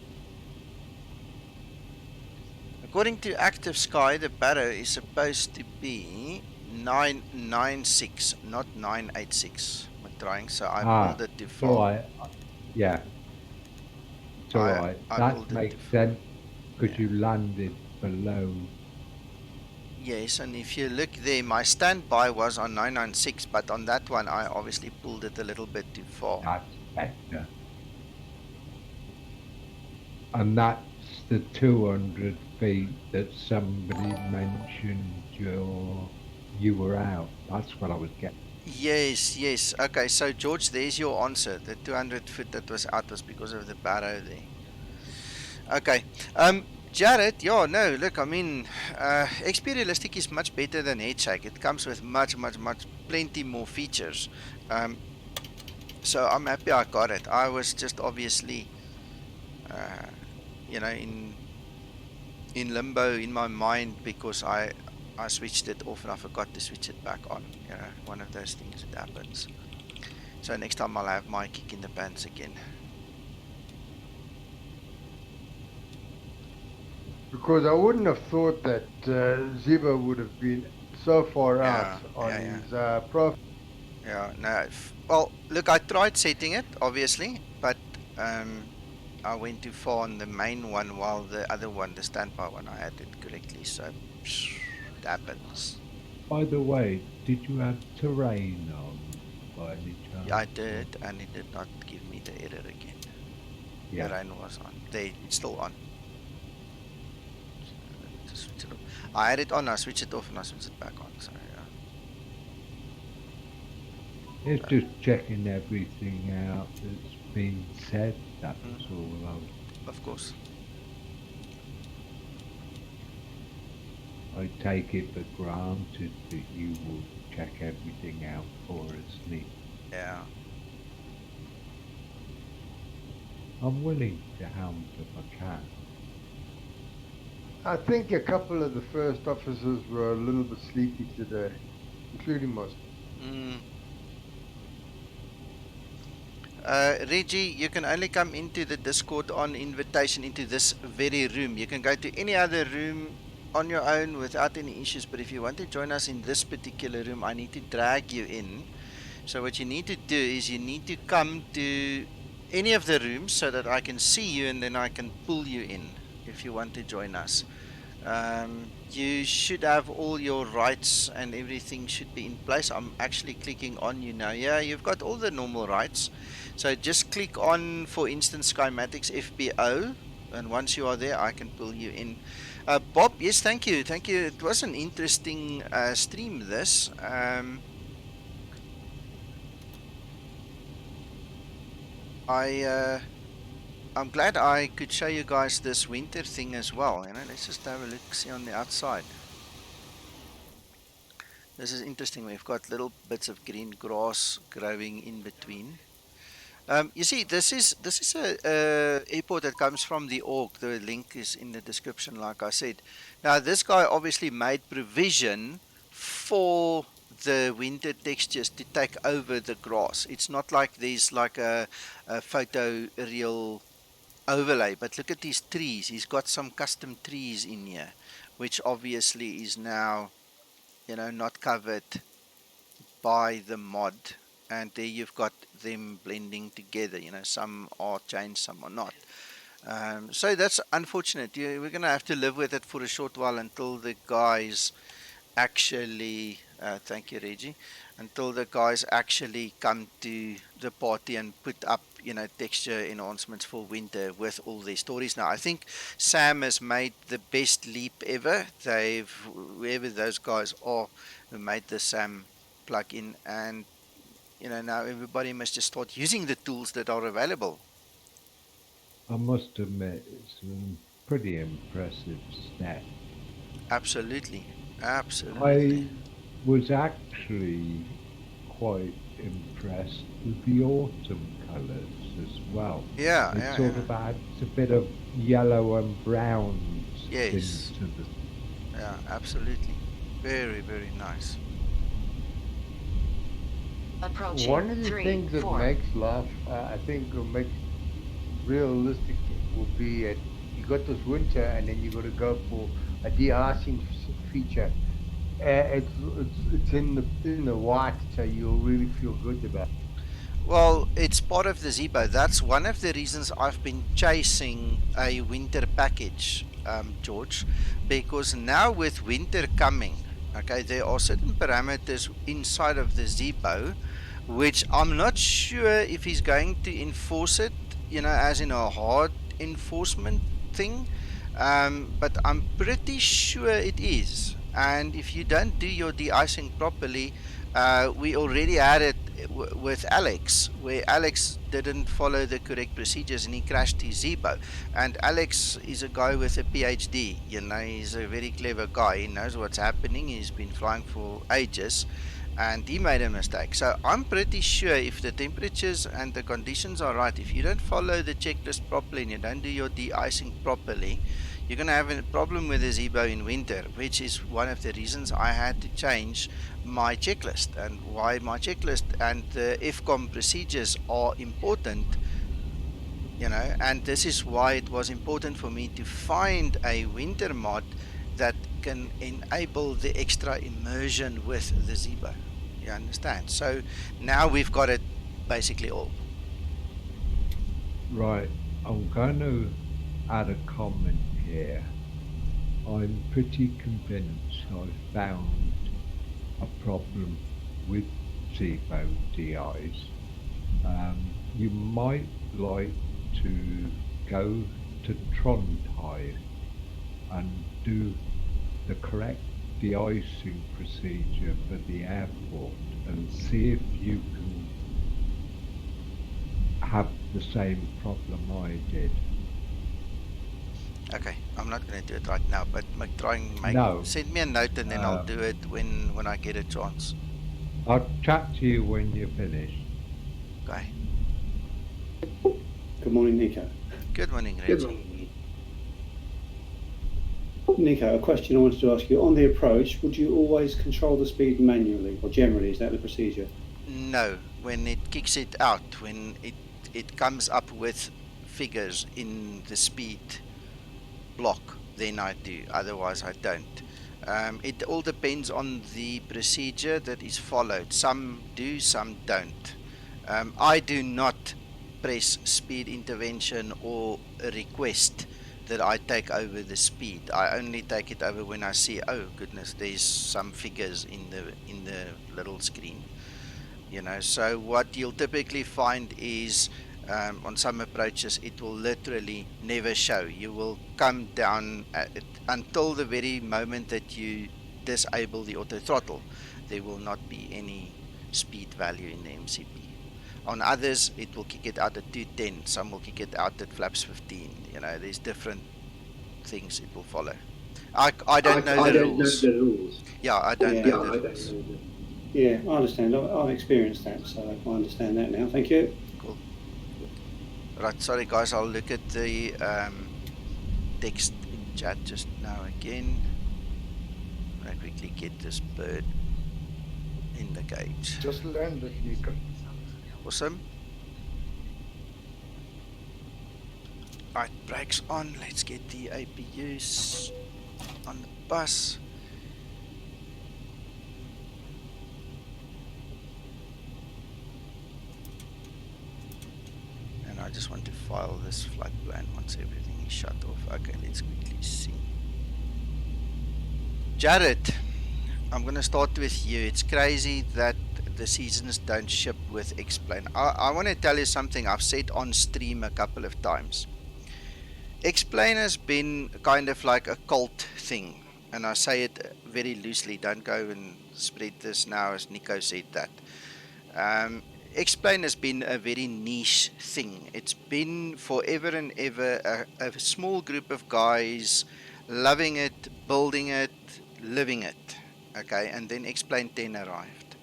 According to Active Sky, the barrow is supposed to be 996, not 986. I'm trying, so I pulled it to 4.
Alright. Yeah. It's alright.
I
That
pulled it
makes
to 4.
sense because
Yeah.
you landed below.
Yes, and if you look there, my standby was on 996, but on that one, I obviously pulled it a little bit too far.
That's better. And that's the 200 feet that somebody mentioned you were out. That's what I was getting.
Yes, yes. Okay, so George, there's your answer. The 200 foot that was out was because of the barrow there. Okay. Jared, yeah, no, look, I mean, XP Realistic is much better than Headshake. It comes with much plenty more features. So I'm happy I got it. I was just obviously, you know, in limbo in my mind because I switched it off and I forgot to switch it back on. You know, one of those things that happens. So next time I'll have my kick in the pants again.
Because I wouldn't have thought that Zibo would have been so far out on his profile.
Yeah, no. Well, look, I tried setting it, obviously, but I went too far on the main one while the other one, the standby one, I had it correctly. So it happens.
By the way, did you have terrain on by any chance?
Yeah, I did, and it did not give me the error again.
Yeah.
The rain was on. It's still on. So, switch it off. I had it on, I switched it off, and I switched it back on. So yeah.
It's just checking everything out that's been said. That was all.
Of course.
I take it for granted that you will check everything out for us, Nick.
Yeah.
I'm willing to help if I can.
I think a couple of the first officers were a little bit sleepy today, including most.
Reggie, you can only come into the Discord on invitation into this very room. You can go to any other room on your own without any issues, but if you want to join us in this particular room, I need to drag you in. So what you need to do is you need to come to any of the rooms so that I can see you and then I can pull you in if you want to join us. You should have all your rights and everything should be in place. I'm actually clicking on you now. Yeah, you've got all the normal rights. So just click on, for instance, Schematics FBO, and once you are there, I can pull you in. Bob, yes, thank you. Thank you. It was an interesting stream, this. I'm glad I could show you guys this winter thing as well. You know, let's just have a look, see on the outside. This is interesting. We've got little bits of green grass growing in between. You see, this is a airport that comes from the org. The link is in the description, like I said. Now, this guy obviously made provision for the winter textures to take over the grass. It's not like there's like a photo real overlay, but look at these trees. He's got some custom trees in here, which obviously is now, you know, not covered by the mod. And there you've got them blending together. You know, some are changed, some are not. So that's unfortunate. We're going to have to live with it for a short while until the guys actually, thank you, Reggie, until the guys actually come to the party and put up, texture enhancements for winter with all their stories. Now, I think Sam has made the best leap ever. Whoever those guys are, who made the Sam plugin, and now everybody must just start using the tools that are available.
I must admit, it's a pretty impressive step.
Absolutely.
I was actually quite impressed with the autumn colours as well.
Yeah,
It sort of adds a bit of yellow and browns
yes.
into the...
Yeah, absolutely. Very, very nice.
Approaching.
One of the things that makes life, I think, will make realistic will be you got this winter and then you got to go for a de-icing feature. It's in the white, so you'll really feel good about it.
Well, it's part of the Zibo. That's one of the reasons I've been chasing a winter package, George, because now with winter coming, okay, there are certain parameters inside of the Zibo, which I'm not sure if he's going to enforce it, as in a hard enforcement thing, but I'm pretty sure it is. And if you don't do your de-icing properly, we already had it with Alex, where Alex didn't follow the correct procedures and he crashed his Zibo. And Alex is a guy with a PhD, he's a very clever guy. He knows what's happening. He's been flying for ages and he made a mistake. So I'm pretty sure if the temperatures and the conditions are right, if you don't follow the checklist properly and you don't do your de-icing properly, you're going to have a problem with the Zibo in winter, which is one of the reasons I had to change my checklist, and why my checklist and the FCOM procedures are important, and this is why it was important for me to find a winter mod that can enable the extra immersion with the Zibo. You understand? So now we've got it basically all.
Right, I'm going to add a comment here. I'm pretty convinced I found a problem with Zibo DIs. You might like to go to Trondheim and do the correct de-icing procedure for the airport and see if you can have the same problem I did.
Okay, I'm not going to do it right now, but try and send me a note and then I'll do it when I get a chance.
I'll chat to you when you're finished.
Okay.
Good morning, Nico.
Good morning, Reggie. Good morning.
Nico, a question I wanted to ask you. On the approach, would you always control the speed manually, or generally, is that the procedure?
No, when it kicks it out, when it comes up with figures in the speed block, then I do, otherwise I don't. It all depends on the procedure that is followed. Some do, some don't. I do not press speed intervention or a request that I take over the speed. I only take it over when I see, oh goodness, there's some figures in the little screen. So what you'll typically find is on some approaches it will literally never show. You will come down until the very moment that you disable the auto throttle. There will not be any speed value in the MCP. On others it will kick it out at 210, some will kick it out at flaps 15. There's different things it will follow. I don't know the rules. Yeah, I don't know the rules.
Yeah, I understand. I've experienced that, so I understand that now. Thank you.
Cool. Right, sorry guys, I'll look at the text in chat just now again. I quickly get this bird in the cage.
Just landed, Nico.
Awesome. Right, brakes on. Let's get the APUs on the bus. I just want to file this flight plan once everything is shut off. Okay, let's quickly see. Jared, I'm going to start with you. It's crazy that the seasons don't ship with X-Plane. I want to tell you something I've said on stream a couple of times. X-Plane has been kind of like a cult thing, and I say it very loosely. Don't go and spread this now, as Nico said that. X-Plane has been a very niche thing. It's been forever and ever a small group of guys loving it, building it, living it. Okay, and then X-Plane 10 arrived.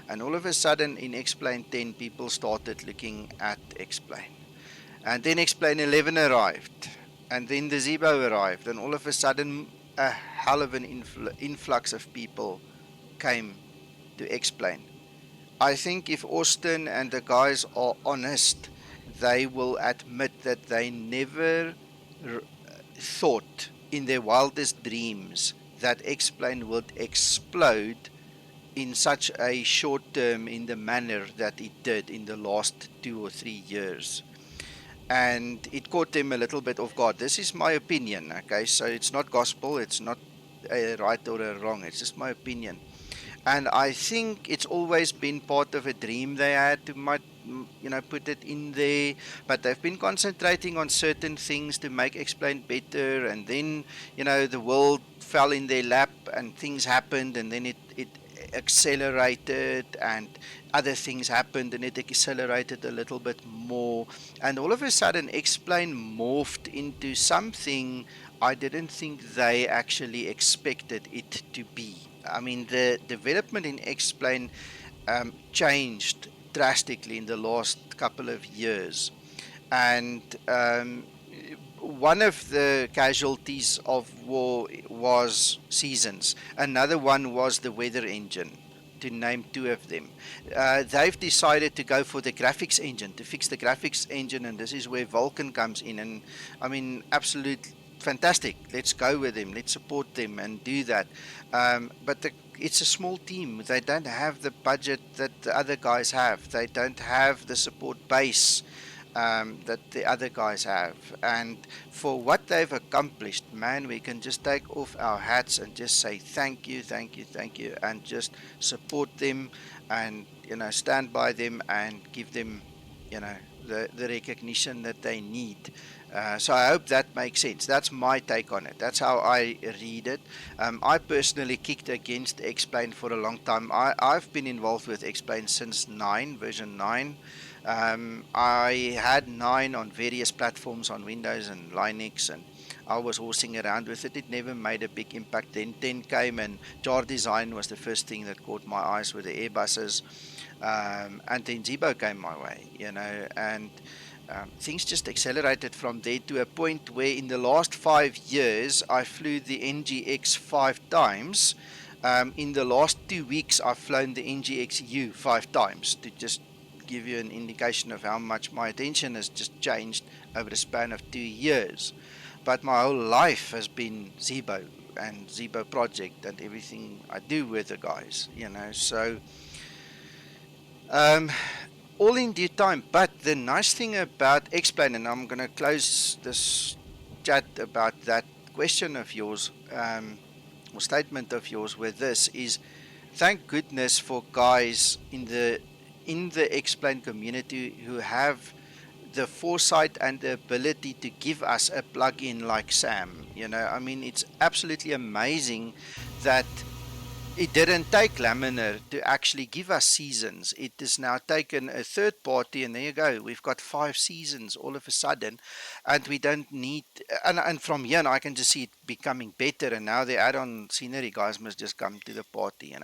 And all of a sudden in X-Plane 10, people started looking at X-Plane. And then X-Plane 11 arrived. And then the Zibo arrived. And all of a sudden, a hell of an influx of people came to X-Plane. I think if Austin and the guys are honest, they will admit that they never thought in their wildest dreams that X-Plane would explode in such a short term in the manner that it did in the last 2 or 3 years. And it caught them a little bit off guard. This is my opinion, okay? So it's not gospel, it's not a right or a wrong, it's just my opinion. And I think it's always been part of a dream they had to put it in there, but they've been concentrating on certain things to make X-Plane better, and then the world fell in their lap and things happened, and then it accelerated, and other things happened and it accelerated a little bit more, and all of a sudden X-Plane morphed into something I didn't think they actually expected it to be. I mean, the development in X-Plane changed drastically in the last couple of years, and one of the casualties of war was seasons. Another one was the weather engine, to name two of them. They've decided to go for the graphics engine, to fix the graphics engine, and this is where Vulcan comes in. And I mean, absolute fantastic. Let's go with them. Let's support them and do that. But it's a small team. They don't have the budget that the other guys have. They don't have the support base that the other guys have. And for what they've accomplished, man, we can just take off our hats and just say thank you, thank you, thank you, and just support them and stand by them and give them the recognition that they need. So I hope that makes sense. That's my take on it. That's how I read it. I personally kicked against X-Plane for a long time. I've been involved with X-Plane since version 9. I had 9 on various platforms on Windows and Linux, and I was horsing around with it. It never made a big impact. Then 10 came, and jar design was the first thing that caught my eyes with the Airbuses. And then Zibo came my way, and things just accelerated from there to a point where in the last 5 years I flew the NGX 5 times. In the last 2 weeks I've flown the NGX-U 5 times, to just give you an indication of how much my attention has just changed over the span of 2 years. But my whole life has been Zibo and Zibo project and everything I do with the guys, so all in due time. But the nice thing about X-Plane, and I'm going to close this chat about that question of yours, or statement of yours with this, is thank goodness for guys in the X-Plane community who have the foresight and the ability to give us a plug-in like Sam. I mean, it's absolutely amazing that it didn't take Laminar to actually give us seasons. It has now taken a third party, and there you go. We've got 5 seasons all of a sudden, and we don't need. And from here, I can just see it becoming better. And now the add-on scenery guys must just come to the party,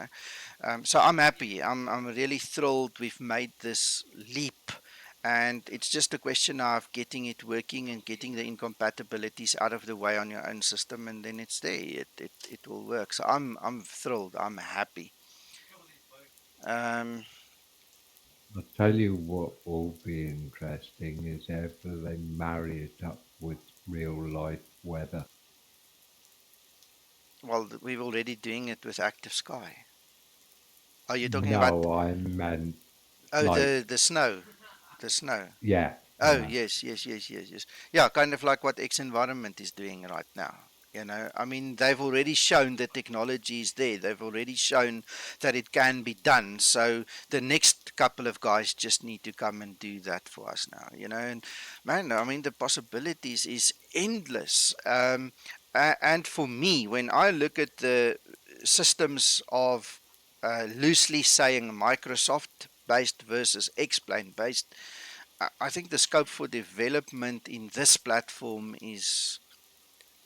So I'm happy. I'm really thrilled. We've made this leap. And it's just a question of getting it working and getting the incompatibilities out of the way on your own system, and then it's there. It will work. So I'm thrilled. I'm happy.
I'll tell you what will be interesting is if they marry it up with real life weather.
Well, we're already doing it with Active Sky. Are you talking about?
No, I meant.
Oh, like, the snow. The snow.
Yeah.
Oh, yes. Yeah, kind of like what X Environment is doing right now. I mean, they've already shown the technology is there. They've already shown that it can be done. So the next couple of guys just need to come and do that for us now. And man, I mean, the possibilities is endless. And for me, when I look at the systems of loosely saying Microsoft based versus X-Plane based, I think the scope for development in this platform is,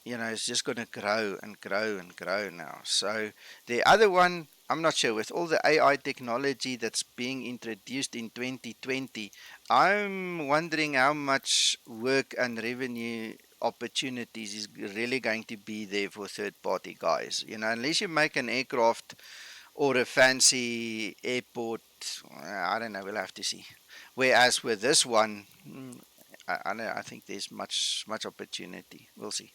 it's just going to grow and grow and grow now. So the other one, I'm not sure, with all the AI technology that's being introduced in 2020, I'm wondering how much work and revenue opportunities is really going to be there for third party guys. Unless you make an aircraft or a fancy airport, I don't know, we'll have to see. Whereas with this one, I think there's much opportunity. We'll see.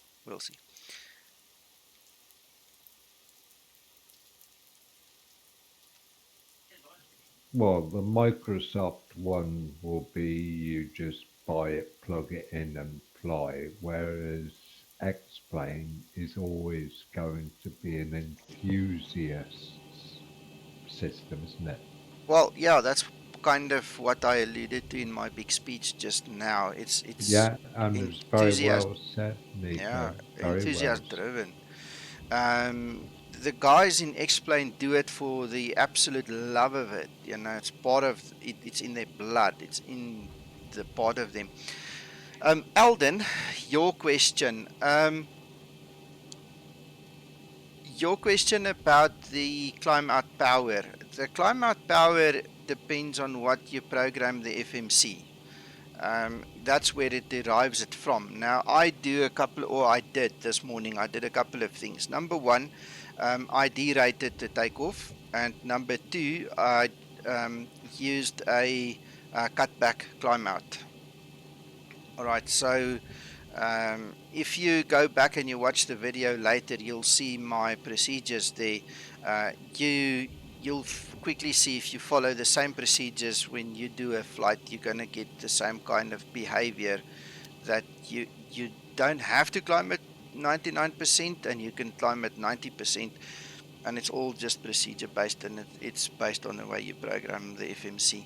Well, the Microsoft one will be you just buy it, plug it in, and fly, whereas X-Plane is always going to be an enthusiast system, isn't it?
Well, yeah, that's kind of what I alluded to in my big speech just now. It's
Yeah, and it was very
enthusiast,
well said,
yeah,
Nico. Very well
enthusiast
said.
driven. The guys in X-Plane do it for the absolute love of it. It's part of it. It's in their blood. It's in the part of them. Alden, your question. Your question about the climb out power. The climb out power depends on what you program the FMC. That's where it derives it from. Now, I did this morning, I did a couple of things. Number one, I derated the takeoff. And number two, I used a cutback climb out. All right, so if you go back and you watch the video later, you'll see my procedures there. You'll quickly see if you follow the same procedures when you do a flight, you're gonna get the same kind of behavior that you don't have to climb at 99% and you can climb at 90%, and it's all just procedure based, and it's based on the way you program the FMC.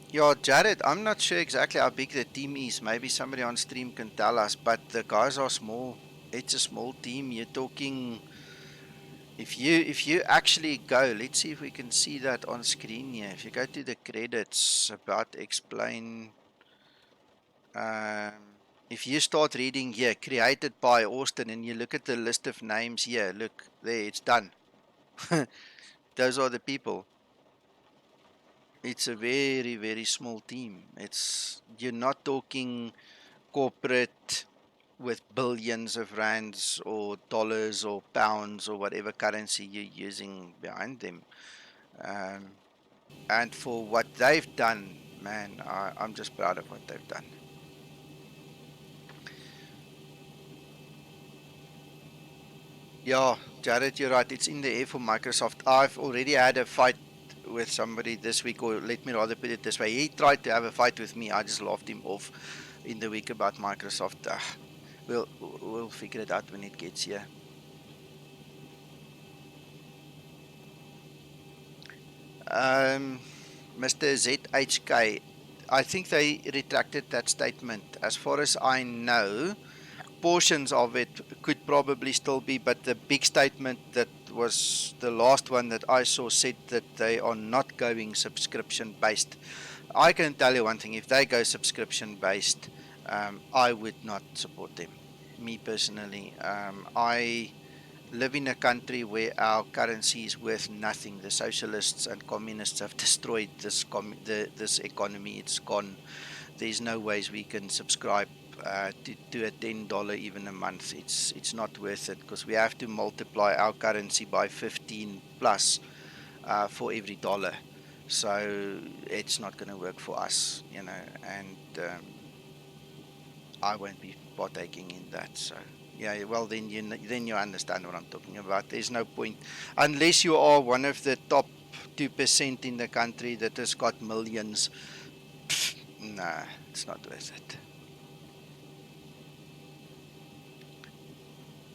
Yeah, Jared, I'm not sure exactly how big the team is. Maybe somebody on stream can tell us, but the guys are small. It's a small team. You're talking, if you actually go, let's see if we can see that on screen here. If you go to the credits about explain, if you start reading here, created by Austin, and you look at the list of names here, look there, it's done. Those are the people. It's a very, very small team. You're not talking corporate with billions of rands or dollars or pounds or whatever currency you're using behind them. And for what they've done, man, I'm just proud of what they've done. Yeah, Jared, you're right. It's in the air for Microsoft. I've already had a fight with somebody this week, or let me rather put it this way. He tried to have a fight with me. I just laughed him off in the week about Microsoft. We'll figure it out when it gets here. Mr. ZHK, I think they retracted that statement. As far as I know, portions of it could probably still be, but the big statement that was the last one that I saw said that they are not going subscription based. I can tell you one thing, if they go subscription based, I would not support them. Me personally, I live in a country where our currency is worth nothing. The socialists and communists have destroyed this economy. It's gone. There's no ways we can subscribe to a $10 even a month. It's not worth it, because we have to multiply our currency by 15 plus for every dollar. So it's not going to work for us, and I won't be partaking in that. So yeah, well then you understand what I'm talking about. There's no point unless you are one of the top 2% in the country that has got millions. Nah, it's not worth it.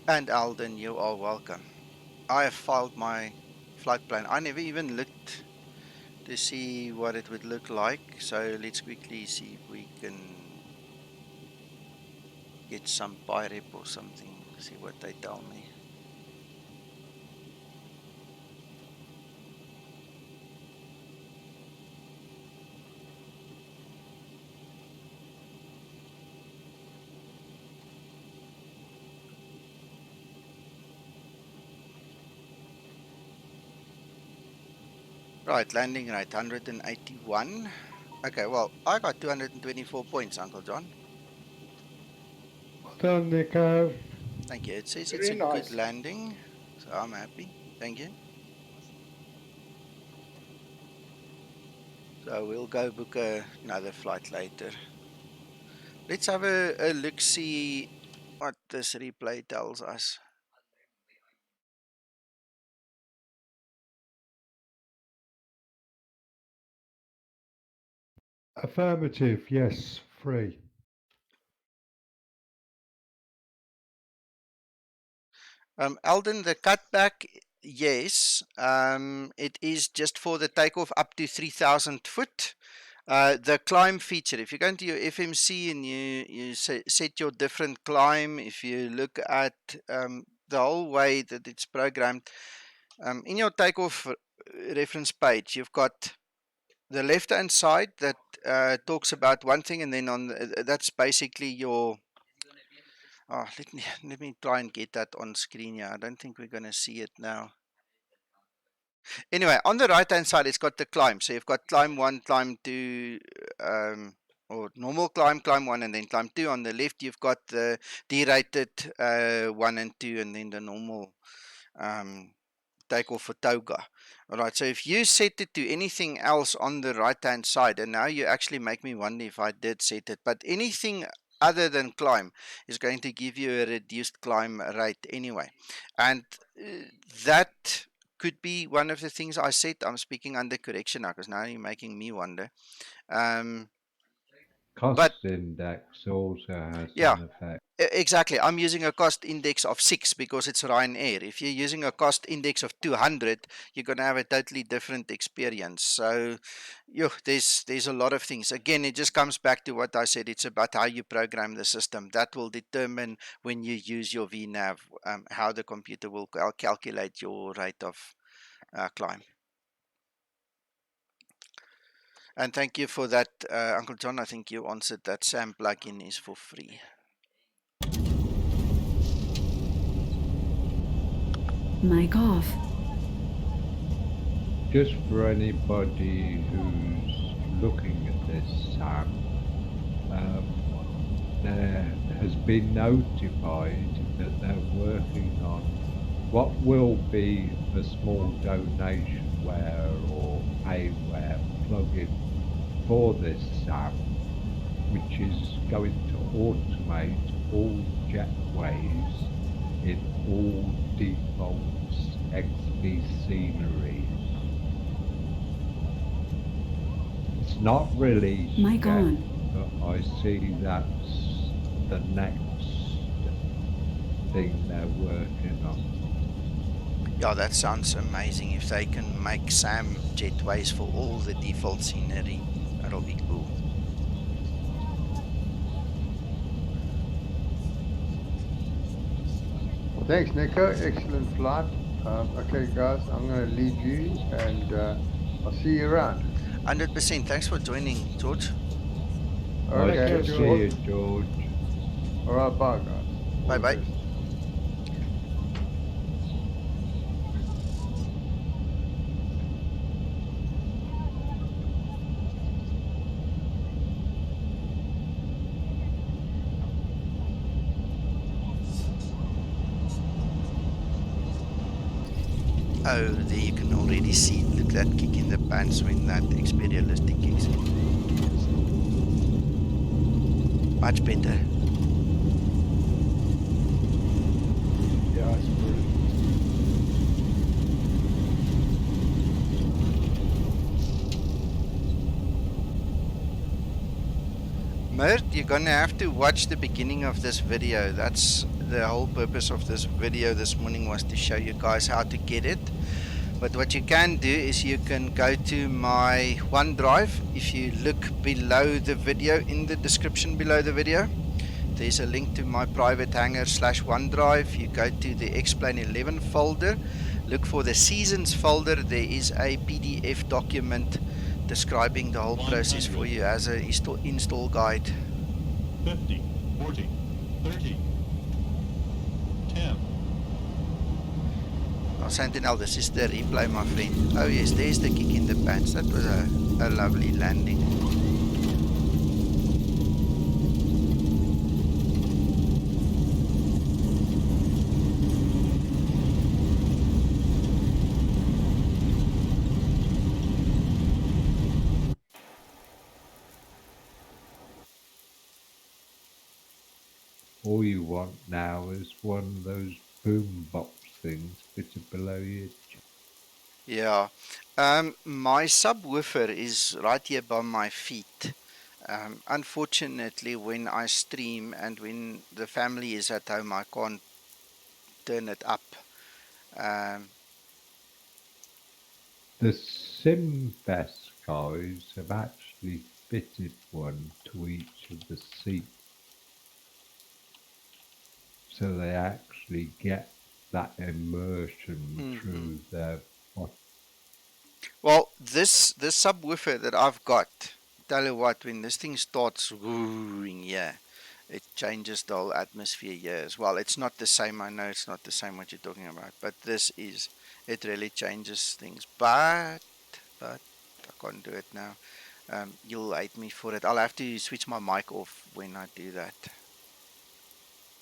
And Alden, you are welcome. I have filed my flight plan. I never even looked to see what it would look like. So let's quickly see if we can get some PyRep or something, see what they tell me. Right, landing rate 181. Okay, well, I got 224 points, Uncle John.
Well done, Nico.
Thank you. It says it's
Very
a good
nice.
landing, so I'm happy. Thank you. So we'll go book another flight later. Let's have a look-see what this replay tells us.
Affirmative, yes, free.
Alden, the cutback, yes. It is just for the takeoff up to 3,000 foot. The climb feature, if you go into your FMC and you set your different climb, if you look at the whole way that it's programmed, in your takeoff reference page, you've got the left-hand side that talks about one thing, and then on that's basically your... Oh, let me try and get that on screen here. I don't think we're going to see it now. Anyway, on the right-hand side, it's got the climb. So you've got climb 1, climb 2, or normal climb 1, and then climb 2. On the left, you've got the derated 1 and 2, and then the normal takeoff for toga. All right, so if you set it to anything else on the right-hand side, and now you actually make me wonder if I did set it, but anything other than climb is going to give you a reduced climb rate anyway. And that could be one of the things I said. I'm speaking under correction now, because now you're making me wonder.
Cost index also has an effect.
Exactly. I'm using a cost index of 6 because it's Ryanair. If you're using a cost index of 200, you're going to have a totally different experience. So, there's a lot of things. Again, it just comes back to what I said. It's about how you program the system. That will determine when you use your VNAV, how the computer will calculate your rate of climb. And thank you for that, Uncle John. I think you answered that. SAM plugin is for free.
Mic off.
Just for anybody who's looking at this, Sam, there has been notified that they're working on what will be a small donationware or payware plugin for this SAM, which is going to automate all jetways in all defaults XP sceneries. It's not released
Mic
yet,
on.
but I see that's the next thing they're working on.
Yeah, that sounds amazing. If they can make SAM jetways for all the default scenery, that'll be cool.
Thanks, Nico. Excellent flight. Okay, guys, I'm going to leave you, and I'll see you around.
100%. Thanks for joining, George.
Okay,
See you, George.
All right, bye, guys.
Bye-bye. Oh, there you can already see. Look, that kick in the pants when that experialistic kicks in. Much better. Mert, you're gonna have to watch the beginning of this video. That's the whole purpose of this video this morning, was to show you guys how to get it. But what you can do is you can go to my OneDrive. If you look below the video, in the description below the video, there's a link to my private hangar /OneDrive. You go to the XP11 folder, look for the seasons folder. There is a PDF document describing the whole process for you as a install guide.
50, 40, 30, 10.
Oh, Sentinel, this is the replay, my friend. Oh yes, there's the kick in the pants. That was a lovely landing.
All you want now is one of those boom box things fitted below you.
Yeah. My subwoofer is right here by my feet. Unfortunately, when I stream and when the family is at home, I can't turn it up.
The SimBest guys have actually fitted one to each of the seats, so they actually get that immersion through their body.
Well, this subwoofer that I've got, tell you what, when this thing starts roaring, yeah, it changes the whole atmosphere here as well. It's not the same, I know it's not the same what you're talking about, but this is, it really changes things. But I can't do it now. You'll hate me for it. I'll have to switch my mic off when I do that.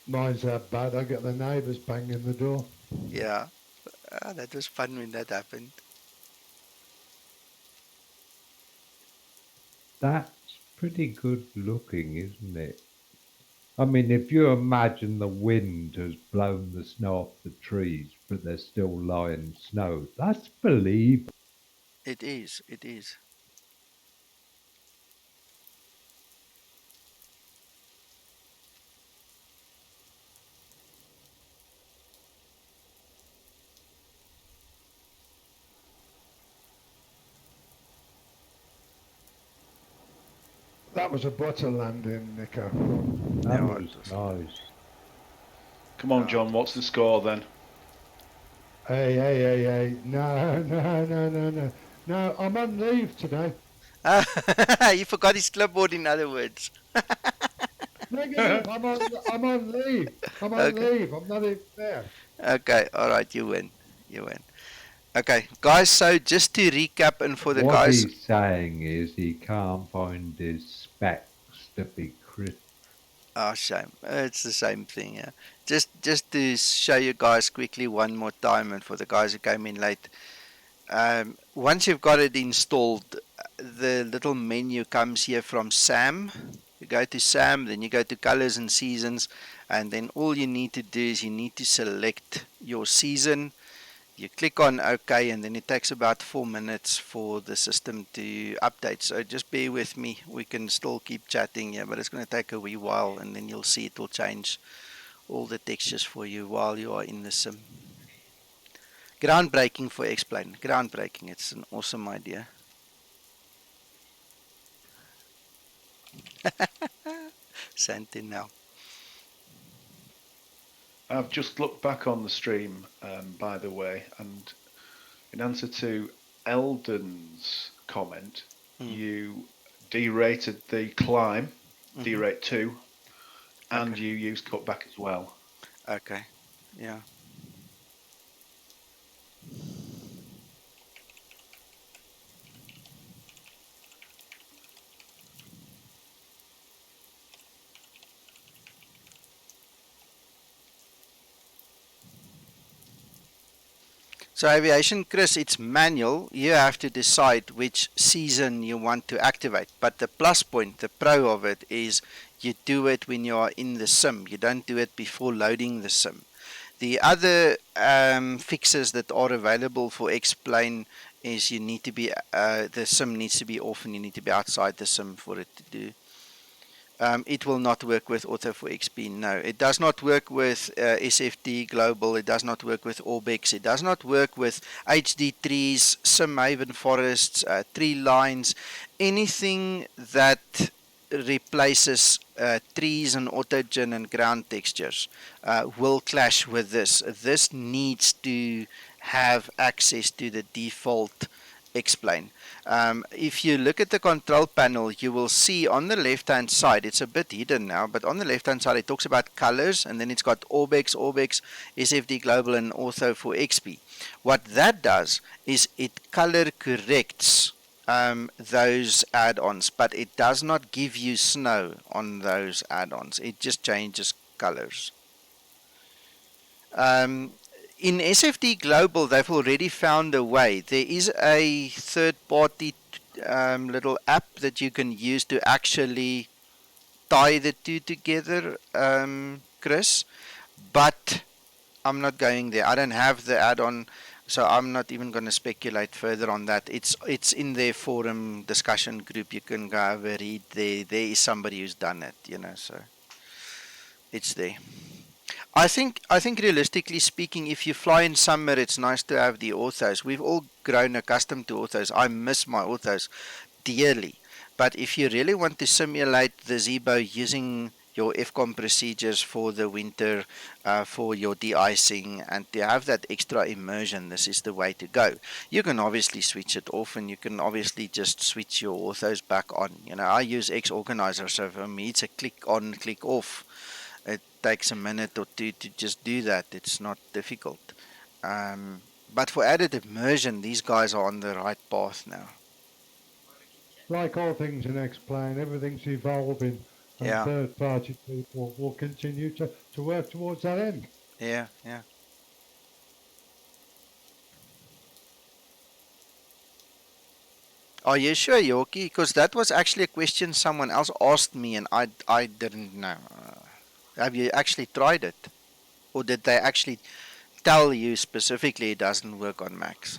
Mine's that bad. I get the neighbours banging the door.
Yeah, that was fun when that happened.
That's pretty good looking, isn't it? I mean, if you imagine the wind has blown the snow off the trees, but there's still lying snow, that's believable.
It is, it is.
That was a butter landing, Nico.
That was nice.
Come on, John, what's the score then?
Hey. No, I'm on leave today.
You forgot his clipboard, in other words.
Negative. I'm on leave. I'm on leave. I'm not even there.
Okay, alright, you win. You win. Okay, guys, so just to recap and for the
what
guys...
he's saying is he can't find his specs to be crisp.
Oh, shame. It's the same thing, yeah. Just to show you guys quickly one more time, and for the guys who came in late. Once you've got it installed, the little menu comes here from SAM. You go to SAM, then you go to Colors and Seasons, and then all you need to do is you need to select your season. You click on OK, and then it takes about 4 minutes for the system to update. So just bear with me. We can still keep chatting here, but it's going to take a wee while, and then you'll see it will change all the textures for you while you are in the sim. Groundbreaking for Explain. Groundbreaking. It's an awesome idea. Sentinel.
I've just looked back on the stream, by the way, and in answer to Eldon's comment, you derated the climb, derate 2, and you used cutback as well.
Okay, yeah. So aviation, Chris, it's manual. You have to decide which season you want to activate. But the plus point, the pro of it, is you do it when you are in the sim. You don't do it before loading the sim. The other fixes that are available for X-Plane is you need to be, the sim needs to be off and you need to be outside the sim for it to do. it will not work with Auto for XP. No, it does not work with SFD Global. It does not work with Orbex. It does not work with HD trees, SimHaven forests, tree lines, anything that replaces trees and autogen and ground textures will clash with this. This needs to have access to the default explain. If you look at the control panel, you will see on the left hand side, it's a bit hidden now, but on the left hand side it talks about colors, and then it's got Orbex, SFD Global and Auto for XP. What that does is it color corrects those add-ons, but it does not give you snow on those add-ons. It just changes colors. In SFD Global, they've already found a way. There is a third-party little app that you can use to actually tie the two together, Chris. But I'm not going there. I don't have the add-on, so I'm not even going to speculate further on that. It's in their forum discussion group. You can go have a read there. There is somebody who's done it, you know, so it's there. I think realistically speaking, if you fly in summer, it's nice to have the autos. We've all grown accustomed to autos. I miss my autos dearly. But if you really want to simulate the Zibo using your FCOM procedures for the winter, for your de-icing, and to have that extra immersion, this is the way to go. You can obviously switch it off, and you can obviously just switch your autos back on. You know, I use X-Organizer, so for me it's a click on, click off. It takes a minute or two to just do that. It's not difficult. But for added immersion, these guys are on the right path now.
Like all things in X-Plane, everything's evolving, and
Yeah.
third-party people will continue to work towards that end.
Yeah, yeah. Are you sure, Yorkie? Because that was actually a question someone else asked me, and I didn't know. Have you actually tried it? Or did they actually tell you specifically it doesn't work on Max?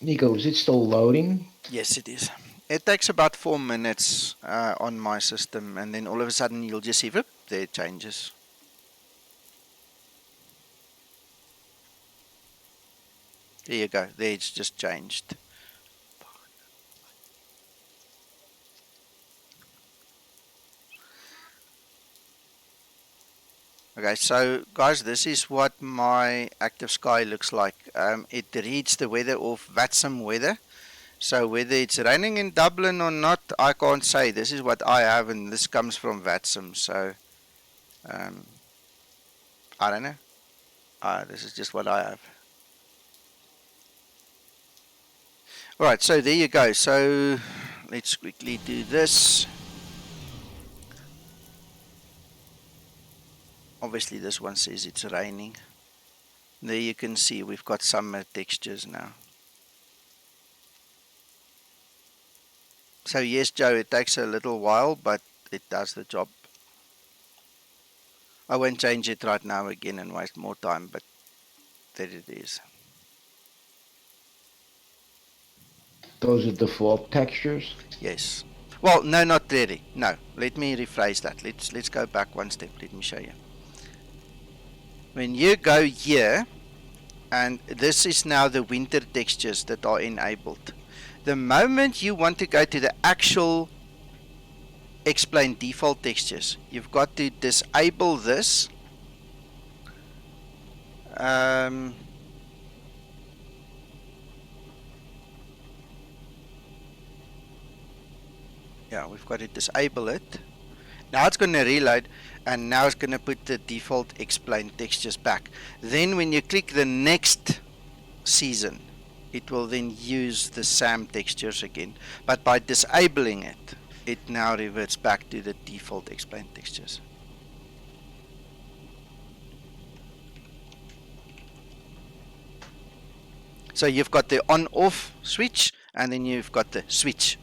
Nico, is it still loading?
Yes, it is. It takes about 4 minutes on my system, and then all of a sudden you'll just see, whoop, there it changes. There you go. There it's just changed. Okay, so guys, this is what my active sky looks like. It reads the weather of VATSIM weather. So whether it's raining in Dublin or not, I can't say. This is what I have, and this comes from VATSIM. So I don't know. This is just what I have. Alright, so there you go. So let's quickly do this. Obviously this one says it's raining. There you can see we've got summer textures now. So yes, Joe, it takes a little while, but it does the job. I won't change it right now again and waste more time, but there it is.
Those are default textures?
Yes. Well, no, not really. No, let me rephrase that. Let's go back one step. Let me show you. When you go here, and this is now the winter textures that are enabled. The moment you want to go to the actual explain default textures, you've got to disable this. Yeah, we've got to disable it. Now it's going to reload, and now it's going to put the default explain textures back. Then when you click the next season, it will then use the SAM textures again. But by disabling it, it now reverts back to the default explain textures. So you've got the on-off switch, and then you've got the switch,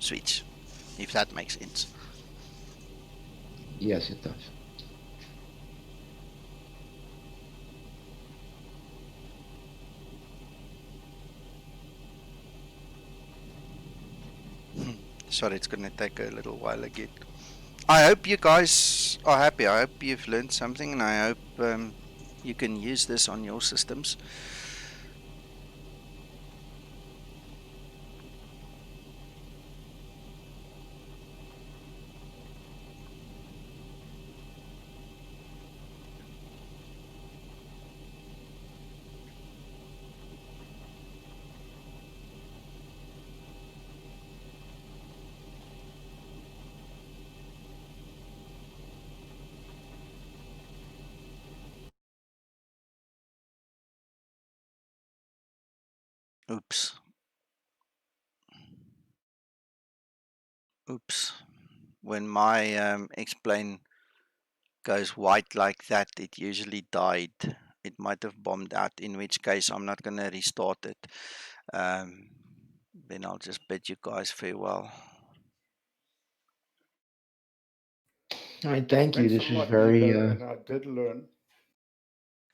if that makes sense.
Yes, it does.
Sorry, it's going to take a little while again. I hope you guys are happy. I hope you've learned something, and I hope you can use this on your systems. Oops. When my explain goes white like that, it usually died. It might have bombed out, in which case I'm not going to restart it. Then I'll just bid you guys farewell.
All right, thank you.
Went
This is
somewhat
very.
deeper, and I did learn.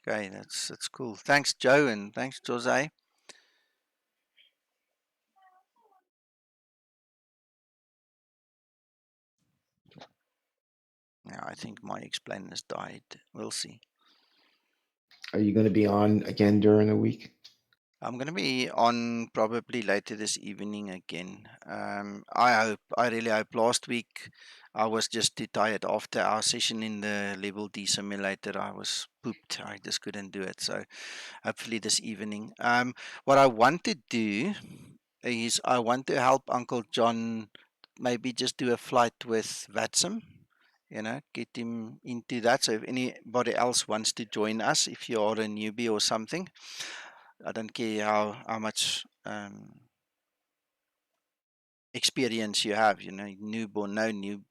Okay, that's cool. Thanks, Joe, and thanks, Jose. Yeah, I think my explain has died. We'll see.
Are you going to be on again during the week?
I'm going to be on probably later this evening again. I really hope. Last week I was just too tired after our session in the level D simulator. I was pooped. I just couldn't do it. So hopefully this evening. What I want to do is I want to help Uncle John maybe just do a flight with Vatsum. You know, get him into that. So if anybody else wants to join us, if you are a newbie or something, I don't care how much experience you have, you know, noob or no noob.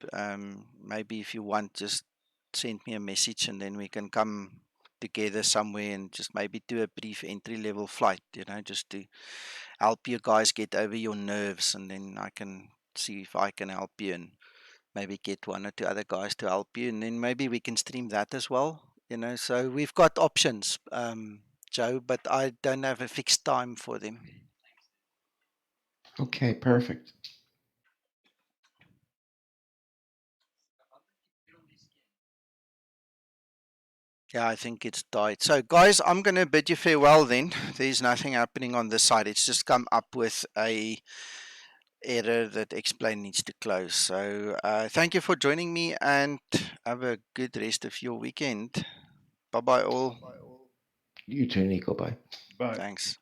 Maybe if you want, just send me a message and then we can come together somewhere and just maybe do a brief entry level flight, you know, just to help you guys get over your nerves, and then I can see if I can help you and maybe get one or two other guys to help you, and then maybe we can stream that as well, you know. So we've got options, Joe, but I don't have a fixed time for them.
Okay, perfect.
Yeah, I think it's died. So, guys, I'm going to bid you farewell then. There's nothing happening on this side. It's just come up with a error that explain needs to close. So, thank you for joining me and have a good rest of your weekend. Bye-bye all.
You too, Nico. Bye.
Bye.
Thanks.